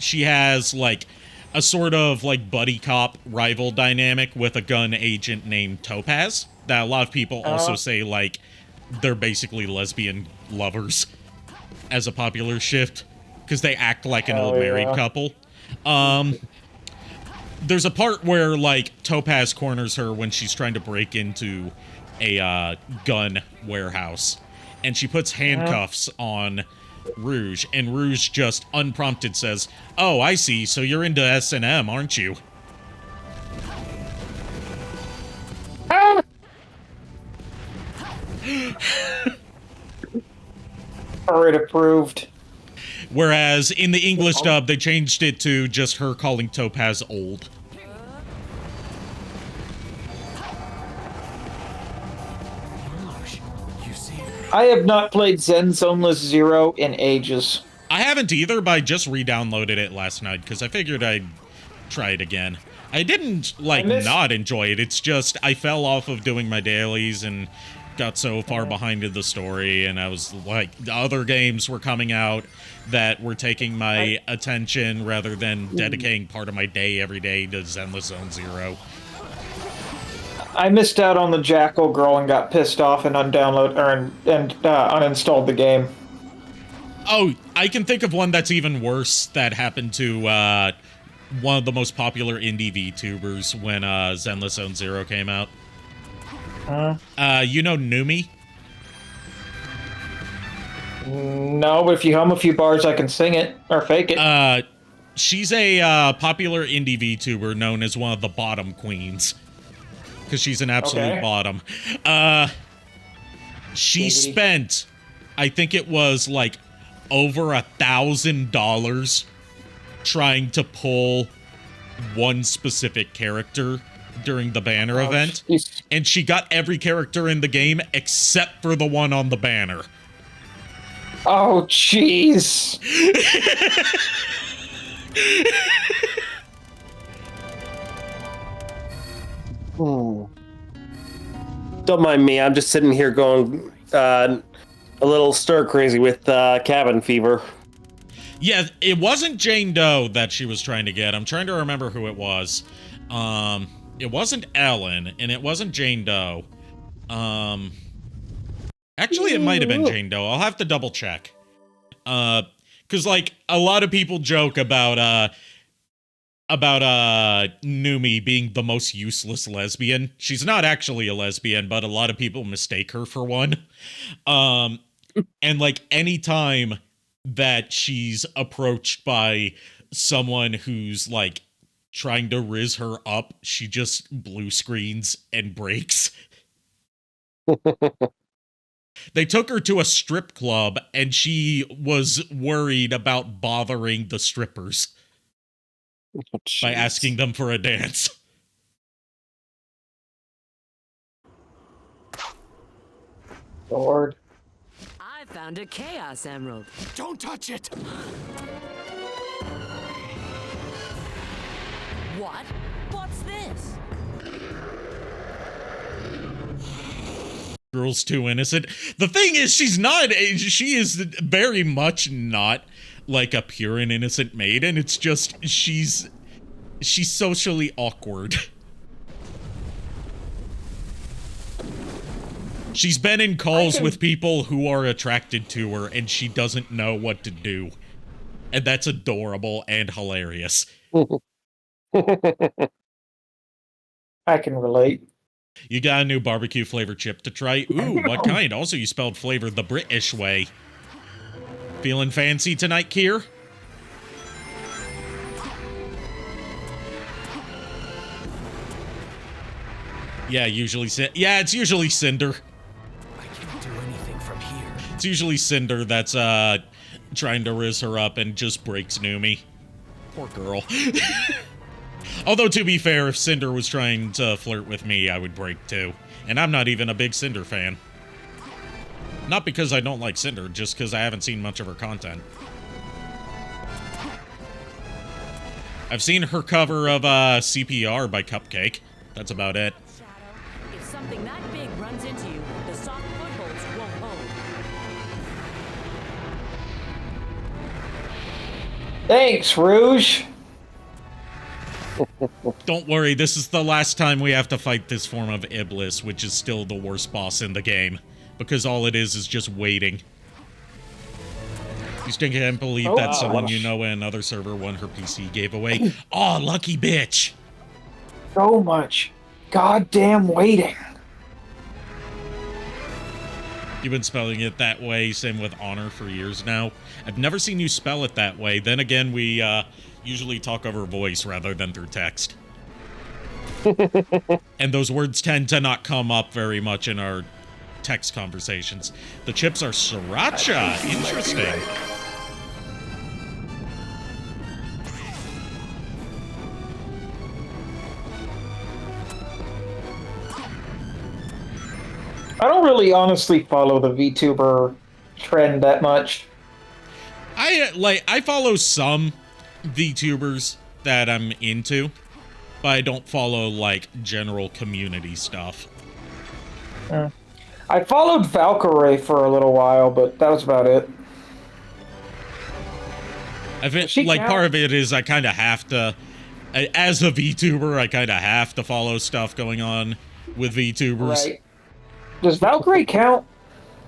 Speaker 1: she has, like, a sort of, like, buddy cop rival dynamic with a gun agent named Topaz that a lot of people also say, like, they're basically lesbian lovers as a popular shift because they act like an old married couple. There's a part where, like, Topaz corners her when she's trying to break into a gun warehouse, and she puts handcuffs on Rouge, and Rouge just unprompted says, "Oh, I see, so you're into S&M, aren't you?"
Speaker 2: Already approved.
Speaker 1: Whereas in the English dub, they changed it to just her calling Topaz old.
Speaker 2: I have not played Zen Zoneless Zero in ages.
Speaker 1: I haven't either, but I just re-downloaded it last night because I figured I'd try it again. I didn't, like, not enjoy it. It's just I fell off of doing my dailies and got so far behind in the story, and I was like, other games were coming out that were taking my attention rather than dedicating part of my day every day to Zenless Zone Zero.
Speaker 2: I missed out on the Jackal Girl and got pissed off and uninstalled the game.
Speaker 1: Oh, I can think of one that's even worse that happened to one of the most popular indie VTubers when Zenless Zone Zero came out. You know Numi?
Speaker 2: No, but if you hum a few bars, I can sing it or fake it.
Speaker 1: She's a popular indie VTuber known as one of the bottom queens. Because she's an absolute bottom. She spent, I think it was like over $1,000 trying to pull one specific character during the banner event.
Speaker 2: Geez.
Speaker 1: And she got every character in the game except for the one on the banner.
Speaker 2: Oh, jeez.
Speaker 3: Don't mind me. I'm just sitting here going a little stir crazy with cabin fever.
Speaker 1: Yeah, it wasn't Jane Doe that she was trying to get. I'm trying to remember who it was. It wasn't Ellen, and it wasn't Jane Doe. Actually, it might have been Jane Doe. I'll have to double check. Because, like, a lot of people joke about Numi being the most useless lesbian. She's not actually a lesbian, but a lot of people mistake her for one. And, like, anytime that she's approached by someone who's, like, trying to riz her up, she just blue screens and breaks. They took her to a strip club, and she was worried about bothering the strippers by asking them for a dance.
Speaker 2: Lord.
Speaker 6: I found a Chaos Emerald.
Speaker 5: Don't touch it!
Speaker 6: What? What's this?
Speaker 1: Girl's too innocent. The thing is, she is very much not like a pure and innocent maiden. It's just, she's socially awkward. She's been in calls with people who are attracted to her, and she doesn't know what to do. And that's adorable and hilarious.
Speaker 2: I can relate.
Speaker 1: You got a new barbecue flavor chip to try? Ooh, what kind? Also, you spelled flavor the British way. Feeling fancy tonight, Kier? Yeah, it's usually Cinder.
Speaker 5: I can't do anything from here.
Speaker 1: It's usually Cinder that's trying to riz her up and just breaks Numi. Poor girl. Although, to be fair, if Cinder was trying to flirt with me, I would break too. And I'm not even a big Cinder fan. Not because I don't like Cinder, just because I haven't seen much of her content. I've seen her cover of CPR by Cupcake. That's about it.
Speaker 6: Shadow, if something that big runs into you, the soft footholds won't hold.
Speaker 2: Thanks, Rouge.
Speaker 1: Don't worry, this is the last time we have to fight this form of Iblis, which is still the worst boss in the game. Because all it is just waiting. You still can't believe that someone you know in another server won her PC giveaway. Aw, lucky bitch!
Speaker 2: So much goddamn waiting.
Speaker 1: You've been spelling it that way, same with honor, for years now. I've never seen you spell it that way. Then again, we usually talk over voice rather than through text. And those words tend to not come up very much in our text conversations. The chips are sriracha. Interesting.
Speaker 2: I don't really honestly follow the VTuber trend that much.
Speaker 1: I follow some VTubers that I'm into, but I don't follow like general community stuff.
Speaker 2: I followed Valkyrie for a little while, but that was about it.
Speaker 1: I think like part of it is I kind of have to, as a VTuber, I kind of have to follow stuff going on with VTubers.
Speaker 2: Right. Does Valkyrie count?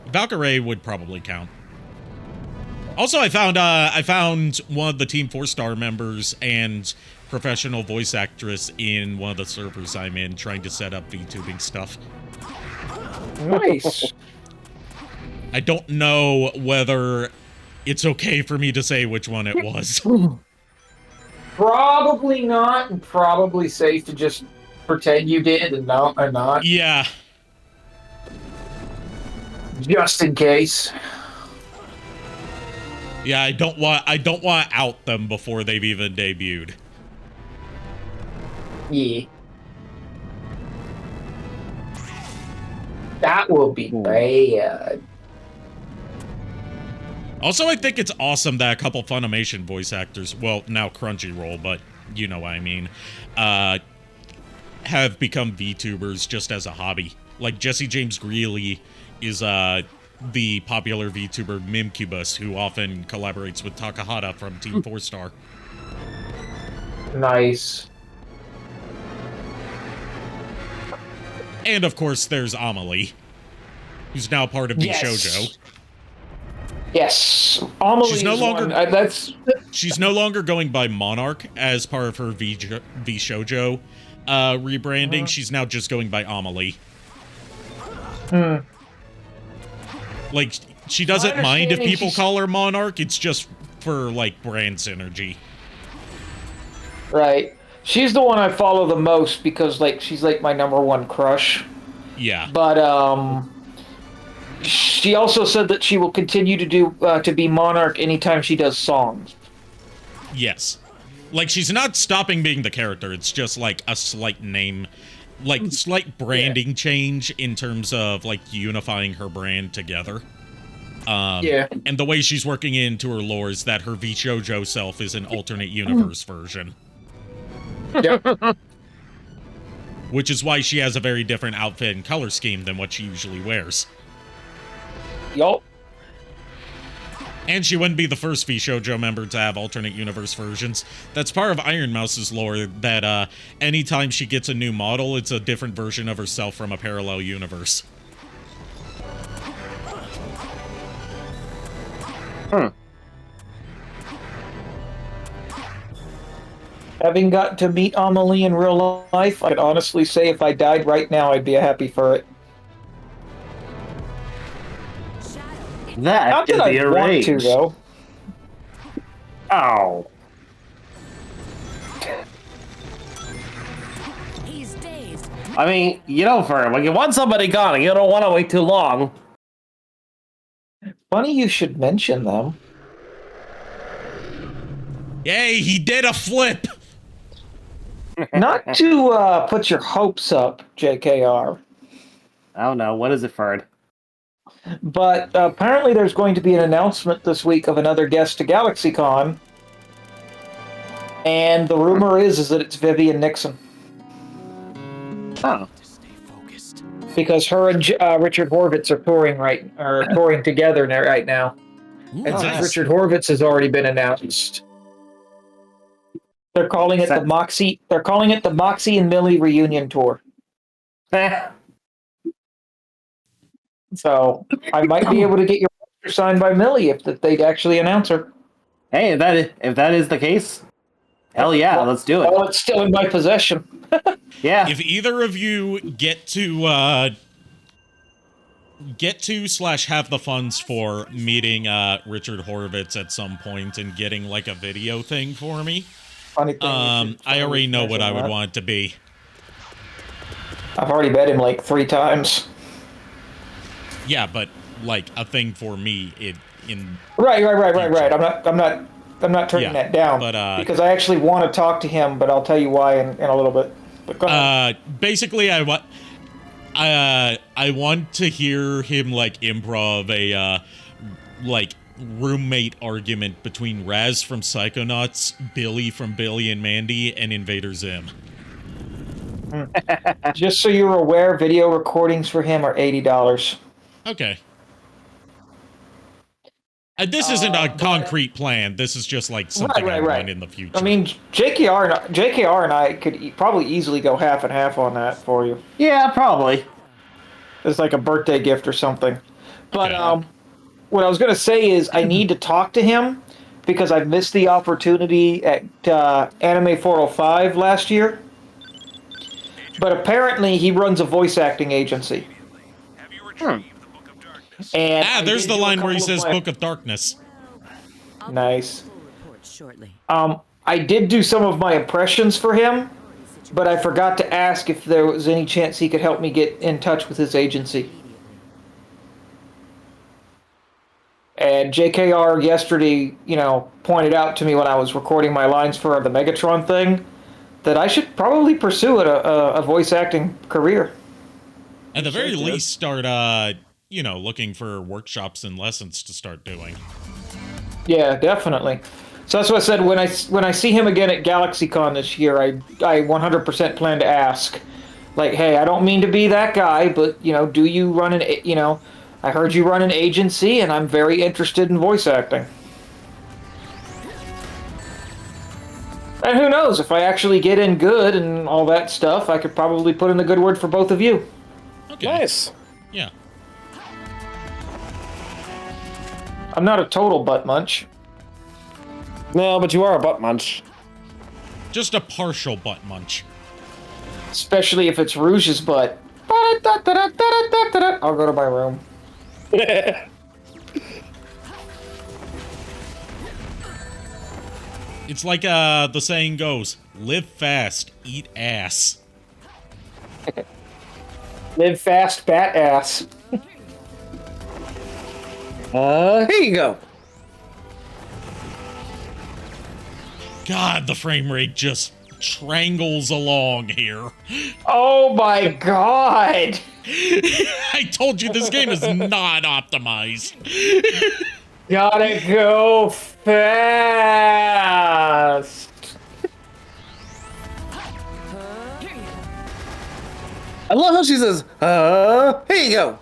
Speaker 1: Valkyrie would probably count. Also, I found one of the Team 4-star members and professional voice actress in one of the servers I'm in, trying to set up VTubing stuff.
Speaker 2: Nice.
Speaker 1: I don't know whether it's okay for me to say which one it was.
Speaker 2: Probably not, and probably safe to just pretend you did and not.
Speaker 1: Yeah.
Speaker 2: Just in case.
Speaker 1: Yeah, I don't want to out them before they've even debuted.
Speaker 2: Yeah. That will be bad.
Speaker 1: Also, I think it's awesome that a couple Funimation voice actors, well, now Crunchyroll, but you know what I mean, have become VTubers just as a hobby. Like Jesse James Greeley is the popular VTuber Mimcubus, who often collaborates with Takahata from Team 4-star.
Speaker 2: Nice.
Speaker 1: And of course, there's Amelie, who's now part of VShojo.
Speaker 2: Yes, Amelie.
Speaker 1: She's no longer she's no longer going by Monarch as part of her VShojo rebranding. She's now just going by Amelie. Like, she doesn't mind if people call her Monarch. It's just for like brand synergy.
Speaker 2: Right. She's the one I follow the most because like she's like my #1 crush.
Speaker 1: Yeah.
Speaker 2: But She also said that she will continue to be Monarch anytime she does songs.
Speaker 1: Yes. Like, she's not stopping being the character. It's just, like, a slight name, like, slight branding change in terms of, like, unifying her brand together. And the way she's working into her lore is that her VShojo self is an alternate universe version.
Speaker 2: Yep.
Speaker 1: Which is why she has a very different outfit and color scheme than what she usually wears.
Speaker 2: Yup.
Speaker 1: And she wouldn't be the first VShojo member to have alternate universe versions. That's part of Iron Mouse's lore, that anytime she gets a new model, it's a different version of herself from a parallel universe.
Speaker 2: Having gotten to meet Amelie in real life, I could honestly say if I died right now, I'd be a happy furret.
Speaker 3: That
Speaker 2: Not
Speaker 3: is
Speaker 2: that
Speaker 3: the
Speaker 2: I want
Speaker 3: rage.
Speaker 2: to, though.
Speaker 3: Ow.
Speaker 6: He's dazed.
Speaker 3: I mean, you know, when you want somebody gone, you don't want to wait too long.
Speaker 2: Funny you should mention them.
Speaker 1: Yay, he did a flip!
Speaker 2: Not to put your hopes up, JKR,
Speaker 3: I don't know. What is it, Ferd?
Speaker 2: but apparently there's going to be an announcement this week of another guest to GalaxyCon, and the rumor is that it's Vivian Nixon.
Speaker 3: Oh.
Speaker 5: Stay focused.
Speaker 2: Because her and Richard Horvitz are touring together right now.
Speaker 1: Ooh,
Speaker 2: And since
Speaker 1: nice.
Speaker 2: Richard Horvitz has already been announced, they're calling it the Moxie. They're calling it the Moxie and Millie reunion tour. So I might be able to get your poster signed by Millie if they'd actually announce her.
Speaker 3: Hey, if that is the case, hell yeah, let's do it.
Speaker 2: Oh, it's still in my possession.
Speaker 3: Yeah.
Speaker 1: If either of you get to have the funds for meeting Richard Horvitz at some point and getting like a video thing for me,
Speaker 2: Funny thing,
Speaker 1: I already know what I would want it to be.
Speaker 2: I've already met him like 3 times.
Speaker 1: Yeah, but like a thing for me in
Speaker 2: Right. I'm not turning that down,
Speaker 1: but,
Speaker 2: because I actually want to talk to him, but I'll tell you why in a little bit. But go ahead.
Speaker 1: Basically, I want to hear him like improv a like roommate argument between Raz from Psychonauts, Billy from Billy and Mandy, and Invader Zim.
Speaker 2: Just so you're aware, video recordings for him are $80.
Speaker 1: Okay. This isn't a concrete plan. This is just like something I want in the future.
Speaker 2: I mean, JKR and I could probably easily go half and half on that for you.
Speaker 3: Yeah, probably.
Speaker 2: It's like a birthday gift or something. But
Speaker 1: Okay.
Speaker 2: what I was going to say is I need to talk to him because I missed the opportunity at Anime 405 last year. But apparently he runs a voice acting agency.
Speaker 4: Have you retrieved the Book of Darkness?
Speaker 2: And I
Speaker 1: there's
Speaker 2: did
Speaker 1: the
Speaker 2: do a
Speaker 1: line where he
Speaker 2: couple of
Speaker 1: says
Speaker 2: my-
Speaker 1: Book of Darkness.
Speaker 2: Nice.
Speaker 6: Full report shortly.
Speaker 2: I did do some of my impressions for him, but I forgot to ask if there was any chance he could help me get in touch with his agency. And JKR yesterday, pointed out to me when I was recording my lines for the Megatron thing that I should probably pursue a voice acting career.
Speaker 1: At the very least, start looking for workshops and lessons to start doing.
Speaker 2: Yeah, definitely. So that's what I said when I see him again at GalaxyCon this year, I 100% plan to ask, like, hey, I don't mean to be that guy, but do you run I heard you run an agency, and I'm very interested in voice acting. And who knows, if I actually get in good and all that stuff, I could probably put in a good word for both of you.
Speaker 1: Okay.
Speaker 3: Nice.
Speaker 1: Yeah.
Speaker 2: I'm not a total butt munch.
Speaker 3: No, but you are a butt munch.
Speaker 1: Just a partial butt munch.
Speaker 2: Especially if it's Rouge's butt. I'll go to my room.
Speaker 1: It's like the saying goes, live fast, eat ass.
Speaker 2: Live fast, bat ass.
Speaker 3: Here you go.
Speaker 1: God, the frame rate just trangles along here.
Speaker 2: Oh my god!
Speaker 1: I told you this game is not optimized.
Speaker 2: Gotta go fast!
Speaker 3: I love how she says, here you go.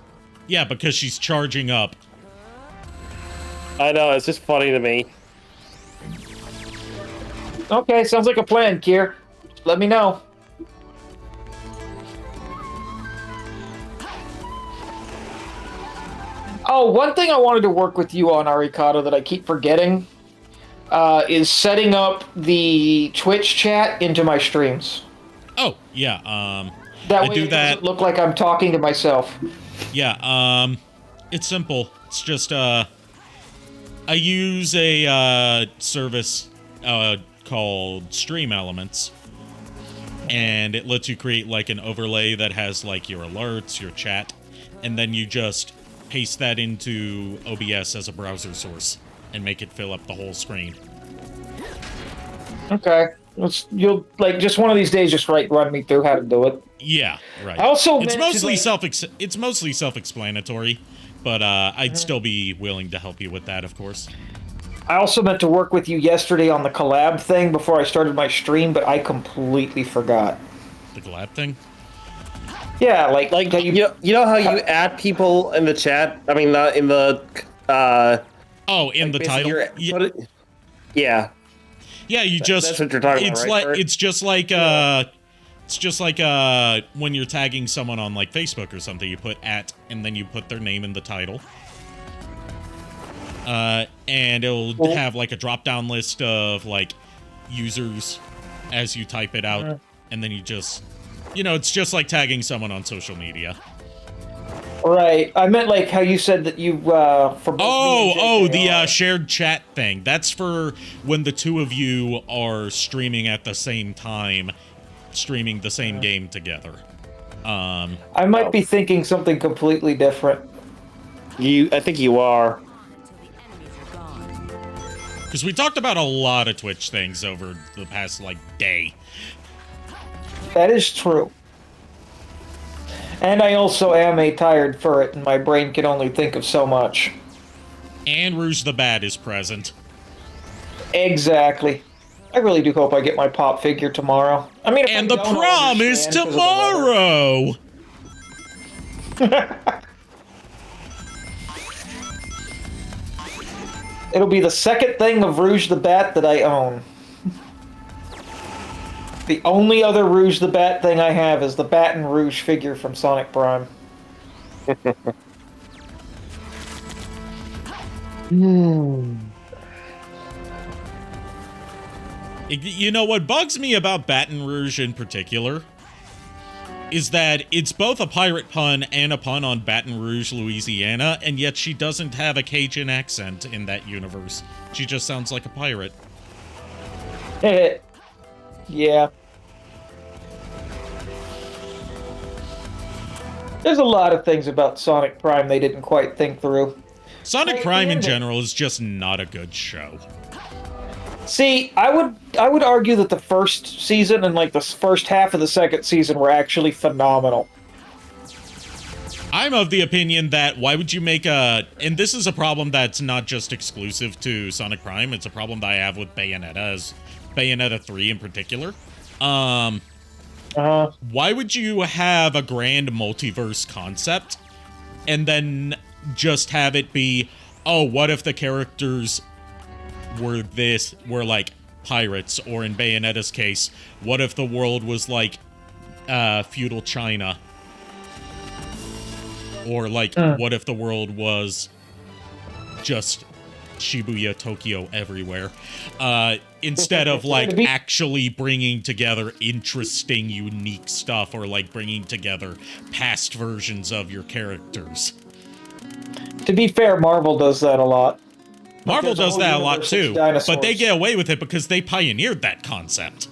Speaker 1: Yeah, because she's charging up.
Speaker 3: I know, it's just funny to me.
Speaker 2: Okay, sounds like a plan, Kier. Let me know. Oh, one thing I wanted to work with you on, Arikado, that I keep forgetting, is setting up the Twitch chat into my streams.
Speaker 1: Oh, yeah,
Speaker 2: That
Speaker 1: I
Speaker 2: way
Speaker 1: do
Speaker 2: it
Speaker 1: that.
Speaker 2: doesn't look like I'm talking to myself.
Speaker 1: Yeah, it's simple. It's just, I use a, service, called Stream Elements, and it lets you create, like, an overlay that has, like, your alerts, your chat, and then you just paste that into OBS as a browser source and make it fill up the whole screen.
Speaker 2: Okay. You'll, like, just one of these days, just run me through how to do it.
Speaker 1: Yeah, right.
Speaker 2: I also
Speaker 1: it's
Speaker 2: meant to,
Speaker 1: mostly self-explanatory, but I'd still be willing to help you with that, of course.
Speaker 2: I also meant to work with you yesterday on the collab thing before I started my stream, but I completely forgot.
Speaker 1: The collab thing?
Speaker 2: Yeah, like
Speaker 3: you know how you add people in the chat? I mean, in the
Speaker 1: in the title.
Speaker 3: Yeah.
Speaker 1: Yeah, you just.
Speaker 3: That's what you're talking
Speaker 1: it's
Speaker 3: about, right?
Speaker 1: like it's just like when you're tagging someone on like Facebook or something, you put @ and then you put their name in the title. And it'll have like a drop-down list of like users as you type it out, and then you just, it's just like tagging someone on social media.
Speaker 2: Right. I meant like how you said that you for both
Speaker 1: the shared chat thing. That's for when the two of you are streaming at the same time, streaming the same game together.
Speaker 2: I might be thinking something completely different.
Speaker 3: I think you are.
Speaker 1: Because we talked about a lot of Twitch things over the past, like, day.
Speaker 2: That is true. And I also am a tired ferret, and my brain can only think of so much.
Speaker 1: And Rouge the Bat is present.
Speaker 2: Exactly. I really do hope I get my pop figure tomorrow. I mean,
Speaker 1: and the prom is tomorrow!
Speaker 2: It'll be the second thing of Rouge the Bat that I own. The only other Rouge the Bat thing I have is the Baton Rouge figure from Sonic Prime.
Speaker 1: You know what bugs me about Baton Rouge in particular is that it's both a pirate pun and a pun on Baton Rouge, Louisiana, and yet she doesn't have a Cajun accent in that universe. She just sounds like a pirate.
Speaker 2: Yeah. There's a lot of things about Sonic Prime they didn't quite think through.
Speaker 1: Sonic Prime in general is just not a good show.
Speaker 2: See, I would argue that the first season and like the first half of the second season were actually phenomenal.
Speaker 1: I'm of the opinion that why would you make and this is a problem that's not just exclusive to Sonic Prime, it's a problem that I have with Bayonetta 3 in particular. Why would you have a grand multiverse concept and then just have it be, oh, what if the characters were like pirates, or in Bayonetta's case, what if the world was like feudal China, or like what if the world was just Shibuya, Tokyo, everywhere, instead of like actually bringing together interesting, unique stuff, or like bringing together past versions of your characters.
Speaker 2: To be fair, Marvel does that a lot.
Speaker 1: Marvel does that a lot too, but they get away with it because they pioneered that concept.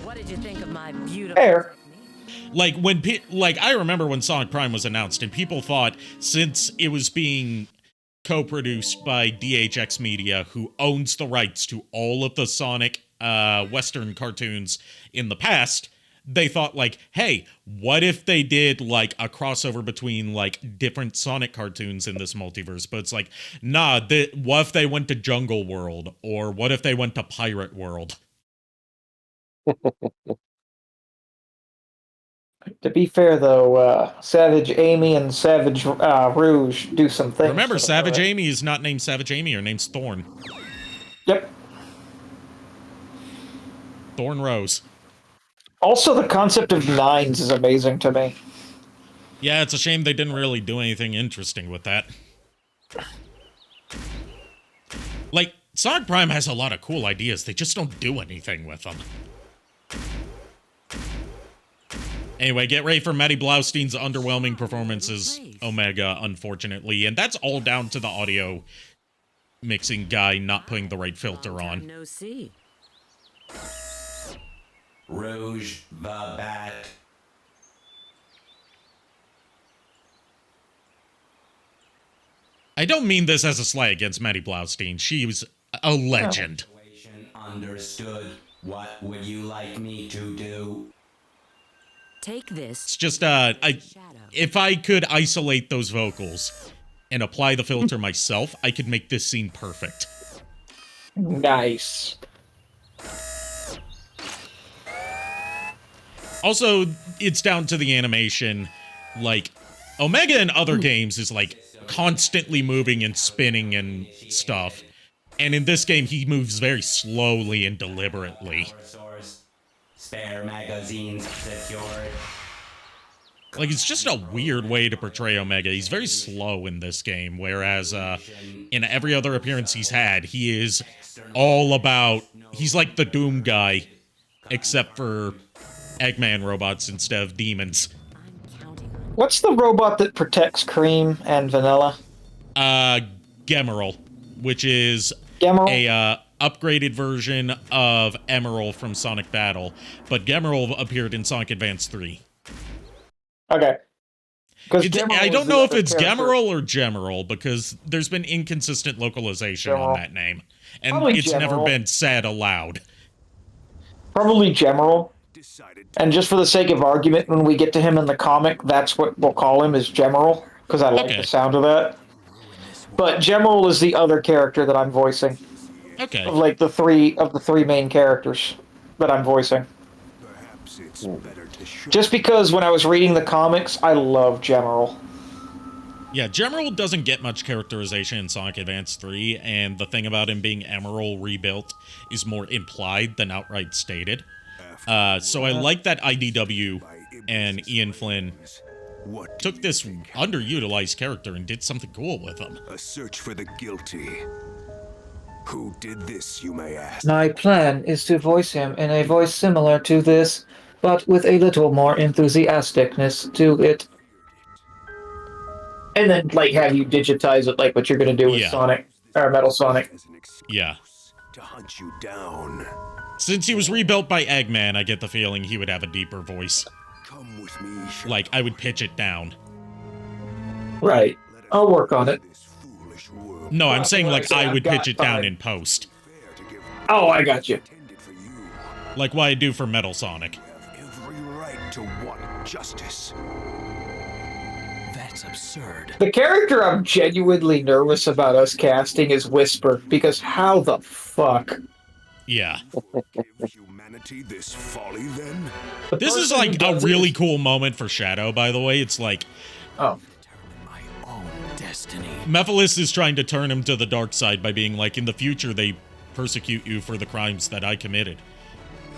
Speaker 6: What did you think of my beautiful?
Speaker 2: Fair.
Speaker 1: Like when I remember when Sonic Prime was announced, and people thought, since it was being co-produced by DHX Media, who owns the rights to all of the Sonic Western cartoons in the past. They thought, like, hey, what if they did, like, a crossover between, like, different Sonic cartoons in this multiverse? But it's like, nah, what if they went to Jungle World? Or what if they went to Pirate World?
Speaker 2: To be fair, though, Savage Amy and Savage Rouge do some things.
Speaker 1: Remember, Savage Amy is not named Savage Amy. Her name's Thorn.
Speaker 2: Yep.
Speaker 1: Thorn Rose.
Speaker 2: Also, the concept of nines is amazing to me.
Speaker 1: Yeah, it's a shame they didn't really do anything interesting with that. Like, Sonic Prime has a lot of cool ideas. They just don't do anything with them. Anyway, get ready for Matty Blaustein's underwhelming performances, Omega, unfortunately. And that's all down to the audio mixing guy not putting the right filter on.
Speaker 6: No see.
Speaker 5: Rouge the Bat.
Speaker 1: I don't mean this as a slight against Matty Blaustein. She was a legend.
Speaker 5: Understood. What would you like me to do?
Speaker 6: Take this.
Speaker 1: It's just, if I could isolate those vocals and apply the filter myself, I could make this scene perfect.
Speaker 2: Nice.
Speaker 1: Also, it's down to the animation. Like, Omega in other games is, like, constantly moving and spinning and stuff. And in this game, he moves very slowly and deliberately.
Speaker 5: Spare magazines secured.
Speaker 1: Like, it's just a weird way to portray Omega. He's very slow in this game, whereas in every other appearance he's had, he is all about... He's like the Doom guy, except for Eggman robots instead of demons.
Speaker 2: What's the robot that protects Cream and Vanilla?
Speaker 1: Gemerald, which is
Speaker 2: Gemerald?
Speaker 1: a upgraded version of Emerald from Sonic Battle, but Gemerald appeared in Sonic Advance 3.
Speaker 2: Okay.
Speaker 1: I don't know if it's Gemerald or Gemerald, because there's been inconsistent localization on that name. And
Speaker 2: Probably
Speaker 1: it's never
Speaker 2: Gemerald.
Speaker 1: been said aloud.
Speaker 2: Probably Gemerald. And just for the sake of argument, when we get to him in the comic, that's what we'll call him, is Gemerald, because I like the sound of that. But Gemerald is the other character that I'm voicing.
Speaker 1: Okay.
Speaker 2: Of like the three main characters that I'm voicing. Just because when I was reading the comics, I love Gemerald.
Speaker 1: Yeah, Gemerald doesn't get much characterization in Sonic Advance 3, and the thing about him being Emerald rebuilt is more implied than outright stated. So I like that IDW and Ian Flynn took this underutilized character and did something cool with him.
Speaker 10: A search for the guilty. Who did this, you may ask?
Speaker 2: My plan is to voice him in a voice similar to this, but with a little more enthusiasticness to it. And then, like, have you digitize it like what you're going to do with Sonic, or Metal Sonic.
Speaker 1: Yeah.
Speaker 10: To hunt you down.
Speaker 1: Since he was rebuilt by Eggman, I get the feeling he would have a deeper voice.
Speaker 10: Come with me,
Speaker 1: like, I would pitch it down.
Speaker 2: Right. I'll work on it.
Speaker 1: No, I'm saying, like, I would pitch it down in post.
Speaker 2: Oh, I got you.
Speaker 1: Like what I do for Metal Sonic.
Speaker 10: Every right to want justice.
Speaker 5: That's absurd.
Speaker 2: The character I'm genuinely nervous about us casting is Whisper, because how the fuck?
Speaker 1: Yeah.
Speaker 10: Give humanity this folly, then?
Speaker 1: This is like a really cool moment for Shadow, by the way. It's like...
Speaker 2: Oh.
Speaker 5: Destiny.
Speaker 1: Mephiles is trying to turn him to the dark side by being like, in the future, they persecute you for the crimes that I committed.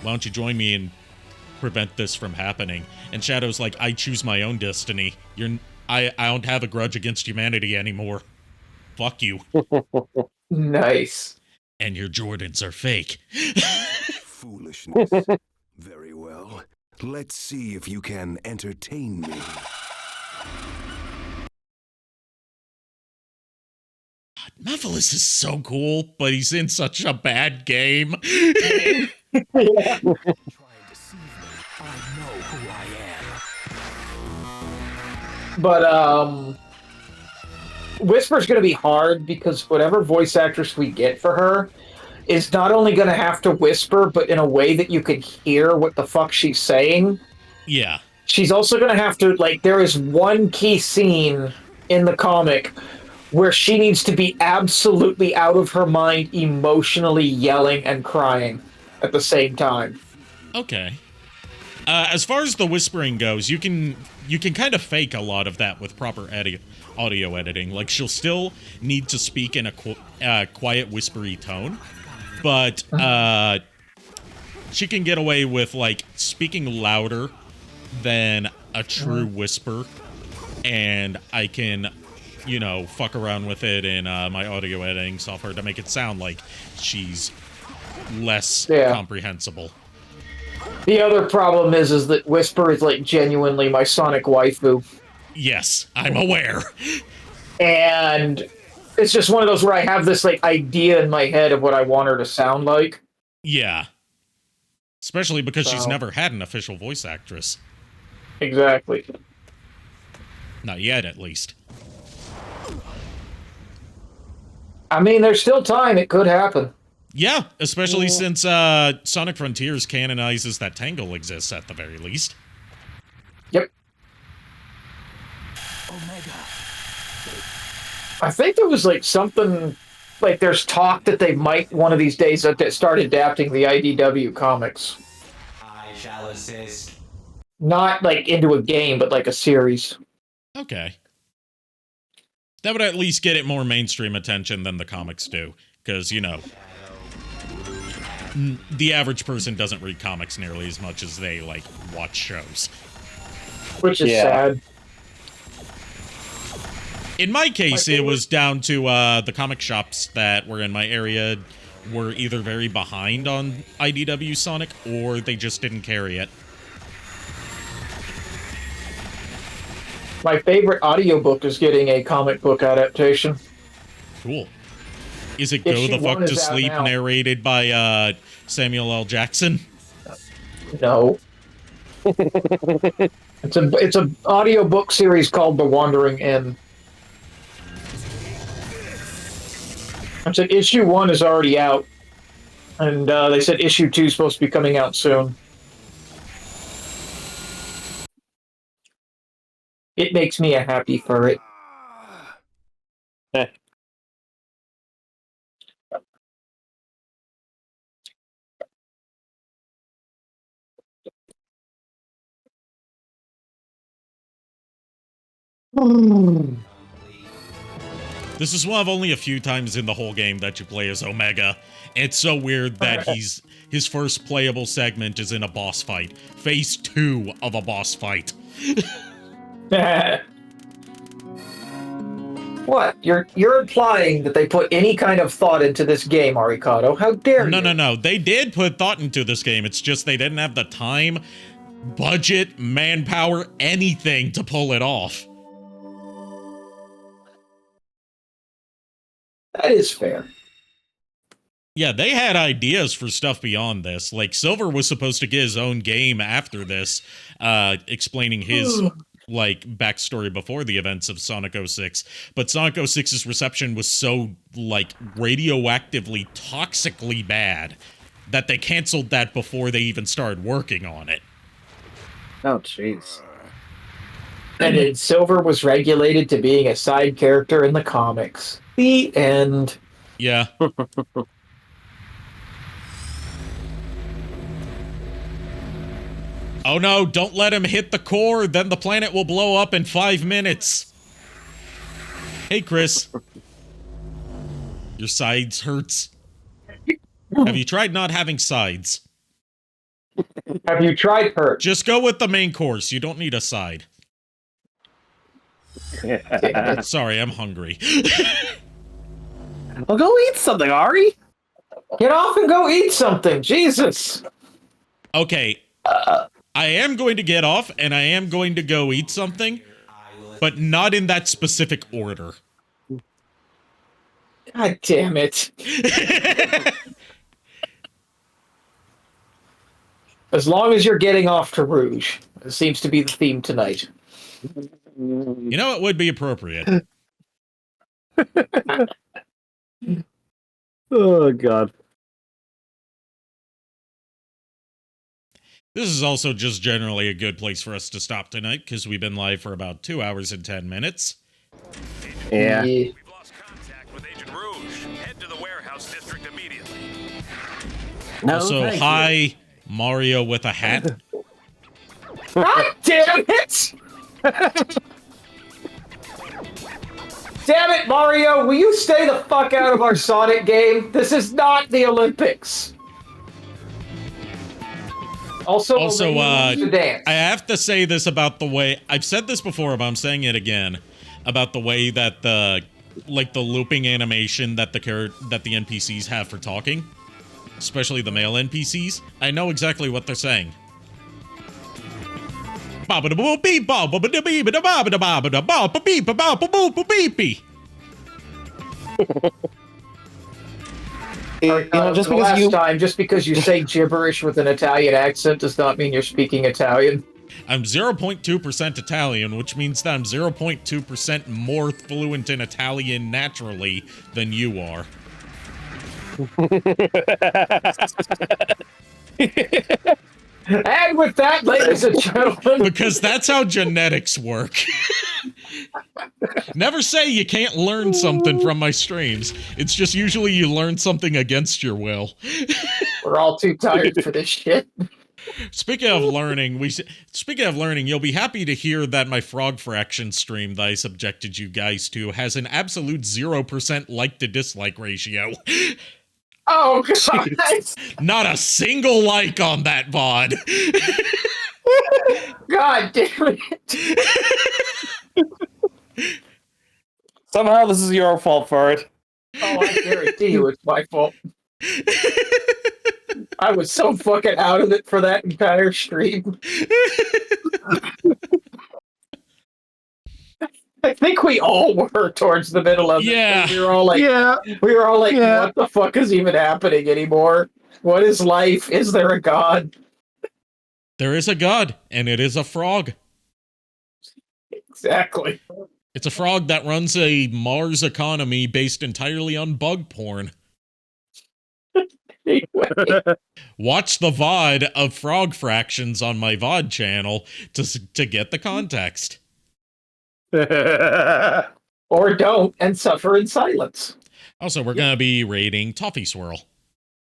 Speaker 1: Why don't you join me and prevent this from happening? And Shadow's like, I choose my own destiny. I don't have a grudge against humanity anymore. Fuck you.
Speaker 2: Nice.
Speaker 1: And your Jordans are fake.
Speaker 10: Foolishness. Very well. Let's see if you can entertain me.
Speaker 1: Mephiles is so cool, but he's in such a bad game.
Speaker 5: Try and deceive me. I know who I am.
Speaker 2: But, Whisper's going to be hard because whatever voice actress we get for her is not only going to have to whisper, but in a way that you can hear what the fuck she's saying.
Speaker 1: Yeah.
Speaker 2: She's also going to have to, like, there is one key scene in the comic where she needs to be absolutely out of her mind, emotionally yelling and crying at the same time.
Speaker 1: Okay. As far as the whispering goes, you can kind of fake a lot of that with proper audio editing. Like, she'll still need to speak in a quiet, whispery tone, but she can get away with, like, speaking louder than a true whisper, and I can, you know, fuck around with it in my audio editing software to make it sound like she's less comprehensible.
Speaker 2: The other problem is that Whisper is, like, genuinely my Sonic waifu.
Speaker 1: Yes, I'm aware.
Speaker 2: And it's just one of those where I have this, like, idea in my head of what I want her to sound like.
Speaker 1: Yeah. Especially because she's never had an official voice actress.
Speaker 2: Exactly.
Speaker 1: Not yet, at least.
Speaker 2: I mean, there's still time. It could happen.
Speaker 1: Yeah, especially since Sonic Frontiers canonizes that Tangle exists at the very least.
Speaker 2: Yep.
Speaker 5: Omega.
Speaker 2: I think there was, like, something, like, there's talk that they might one of these days start adapting the IDW comics.
Speaker 11: I shall assist.
Speaker 2: Not, like, into a game, but, like, a series.
Speaker 1: Okay. That would at least get it more mainstream attention than the comics do. Because, you know, the average person doesn't read comics nearly as much as they, like, watch shows.
Speaker 2: Which is sad.
Speaker 1: In my case, it was down to the comic shops that were in my area were either very behind on IDW Sonic, or they just didn't carry it.
Speaker 2: My favorite audiobook is getting a comic book adaptation.
Speaker 1: Cool. Is it Go the Fuck to Sleep, narrated by Samuel L. Jackson?
Speaker 2: No. It's a audiobook series called The Wandering Inn. I said issue 1 is already out, and they said issue 2 is supposed to be coming out soon. It makes me a happy furry.
Speaker 1: This is one of only a few times in the whole game that you play as Omega. It's so weird that his first playable segment is in a boss fight. Phase 2 of a boss fight.
Speaker 2: What? You're implying that they put any kind of thought into this game, Arikado. How dare you?
Speaker 1: No. They did put thought into this game. It's just they didn't have the time, budget, manpower, anything to pull it off.
Speaker 2: That is fair.
Speaker 1: Yeah, they had ideas for stuff beyond this. Like, Silver was supposed to get his own game after this, explaining his, like, backstory before the events of Sonic 06. But Sonic 06's reception was so, like, radioactively, toxically bad that they canceled that before they even started working on it.
Speaker 3: Oh, jeez.
Speaker 2: And then Silver was regulated to being a side character in the comics. The end.
Speaker 1: Yeah. Oh no, don't let him hit the core, then the planet will blow up in 5 minutes. Hey, Chris. Your sides hurts. Have you tried not having sides?
Speaker 2: Have you tried hurt?
Speaker 1: Just go with the main course. You don't need a side. Sorry, I'm hungry.
Speaker 3: Well, go eat something, Ari.
Speaker 2: Get off and go eat something. Jesus.
Speaker 1: Okay. I am going to get off, and I am going to go eat something, but not in that specific order.
Speaker 2: God damn it. As long as you're getting off to Rouge. It seems to be the theme tonight.
Speaker 1: You know, it would be appropriate.
Speaker 3: Oh god.
Speaker 1: This is also just generally a good place for us to stop tonight because we've been live for about 2 hours and 10 minutes.
Speaker 3: Yeah.
Speaker 4: We've lost contact with Agent Rouge. Head to the warehouse district immediately.
Speaker 3: No,
Speaker 1: Also,
Speaker 3: thank you.
Speaker 1: hi, Mario with a hat.
Speaker 2: God damn it! Damn it, Mario! Will you stay the fuck out of our Sonic game? This is not the Olympics. Also,
Speaker 1: I
Speaker 2: to dance.
Speaker 1: have to say this about the way I've said this before, but I'm saying it again about the way that the looping animation that the NPCs have for talking, especially the male NPCs. I know exactly what they're saying.
Speaker 2: Just because you say gibberish with an Italian accent does not mean you're speaking Italian.
Speaker 1: I'm 0.2% Italian, which means that I'm 0.2% more fluent in Italian naturally than you are.
Speaker 2: And with that, ladies and gentlemen...
Speaker 1: Because that's how genetics work. Never say you can't learn something from my streams. It's just usually you learn something against your will.
Speaker 2: We're all too tired for this shit.
Speaker 1: Speaking of learning, you'll be happy to hear that my Frog Fraction stream that I subjected you guys to has an absolute 0% like to dislike ratio.
Speaker 2: Oh, God.
Speaker 1: Not a single like on that VOD.
Speaker 2: God damn it.
Speaker 3: Somehow this is your fault for it.
Speaker 2: Oh, I guarantee you it's my fault. I was so fucking out of it for that entire stream. I think we all were towards the middle of it.
Speaker 1: Yeah.
Speaker 2: We were all like, what the fuck is even happening anymore? What is life? Is there a god?
Speaker 1: There is a god, and it is a frog.
Speaker 2: Exactly.
Speaker 1: It's a frog that runs a Mars economy based entirely on bug porn.
Speaker 2: Anyway.
Speaker 1: Watch the VOD of Frog Fractions on my VOD channel to get the context.
Speaker 2: Or don't and suffer in silence.
Speaker 1: Also, we're gonna be rating Toffee Swirl.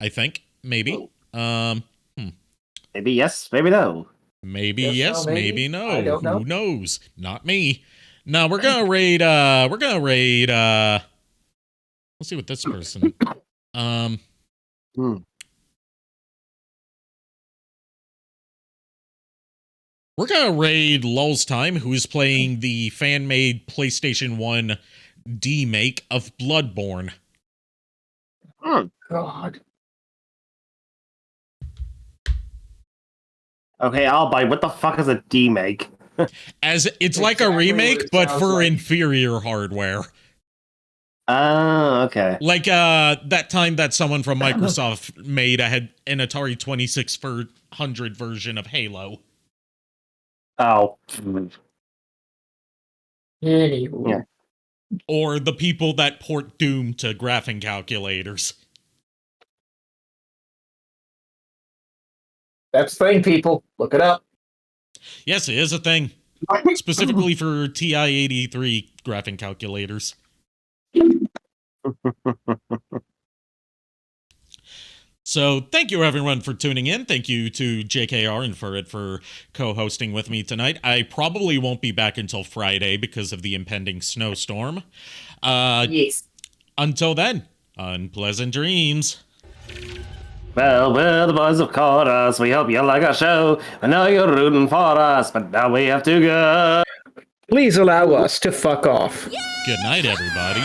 Speaker 1: I think. Maybe.
Speaker 3: Maybe yes, maybe no.
Speaker 1: Maybe
Speaker 2: Yes,
Speaker 1: yes,
Speaker 2: no,
Speaker 1: maybe no.
Speaker 2: I don't know.
Speaker 1: Who knows? Not me. No, we're gonna raid let's see what this person We're gonna raid Lul's Time, who is playing the fan-made PlayStation 1 D-make of Bloodborne.
Speaker 2: Oh, God.
Speaker 3: Okay, I'll buy. What the fuck is a D-make?
Speaker 1: As it's like a remake, but for inferior hardware.
Speaker 3: Oh, okay.
Speaker 1: Like that time that someone from Microsoft made an Atari 2600 version of Halo.
Speaker 3: Oh.
Speaker 2: Yeah.
Speaker 1: Or the people that port Doom to graphing calculators.
Speaker 2: That's the thing, people. Look it up.
Speaker 1: Yes, it is a thing. Specifically for TI-83 graphing calculators. So, thank you everyone for tuning in. Thank you to JKR and Furret for co-hosting with me tonight. I probably won't be back until Friday because of the impending snowstorm.
Speaker 2: Yes.
Speaker 1: Until then, unpleasant dreams.
Speaker 3: Well, the boys have caught us. We hope you like our show. I know you're rooting for us, but now we have to go.
Speaker 2: Please allow us to fuck off.
Speaker 1: Good night, everybody.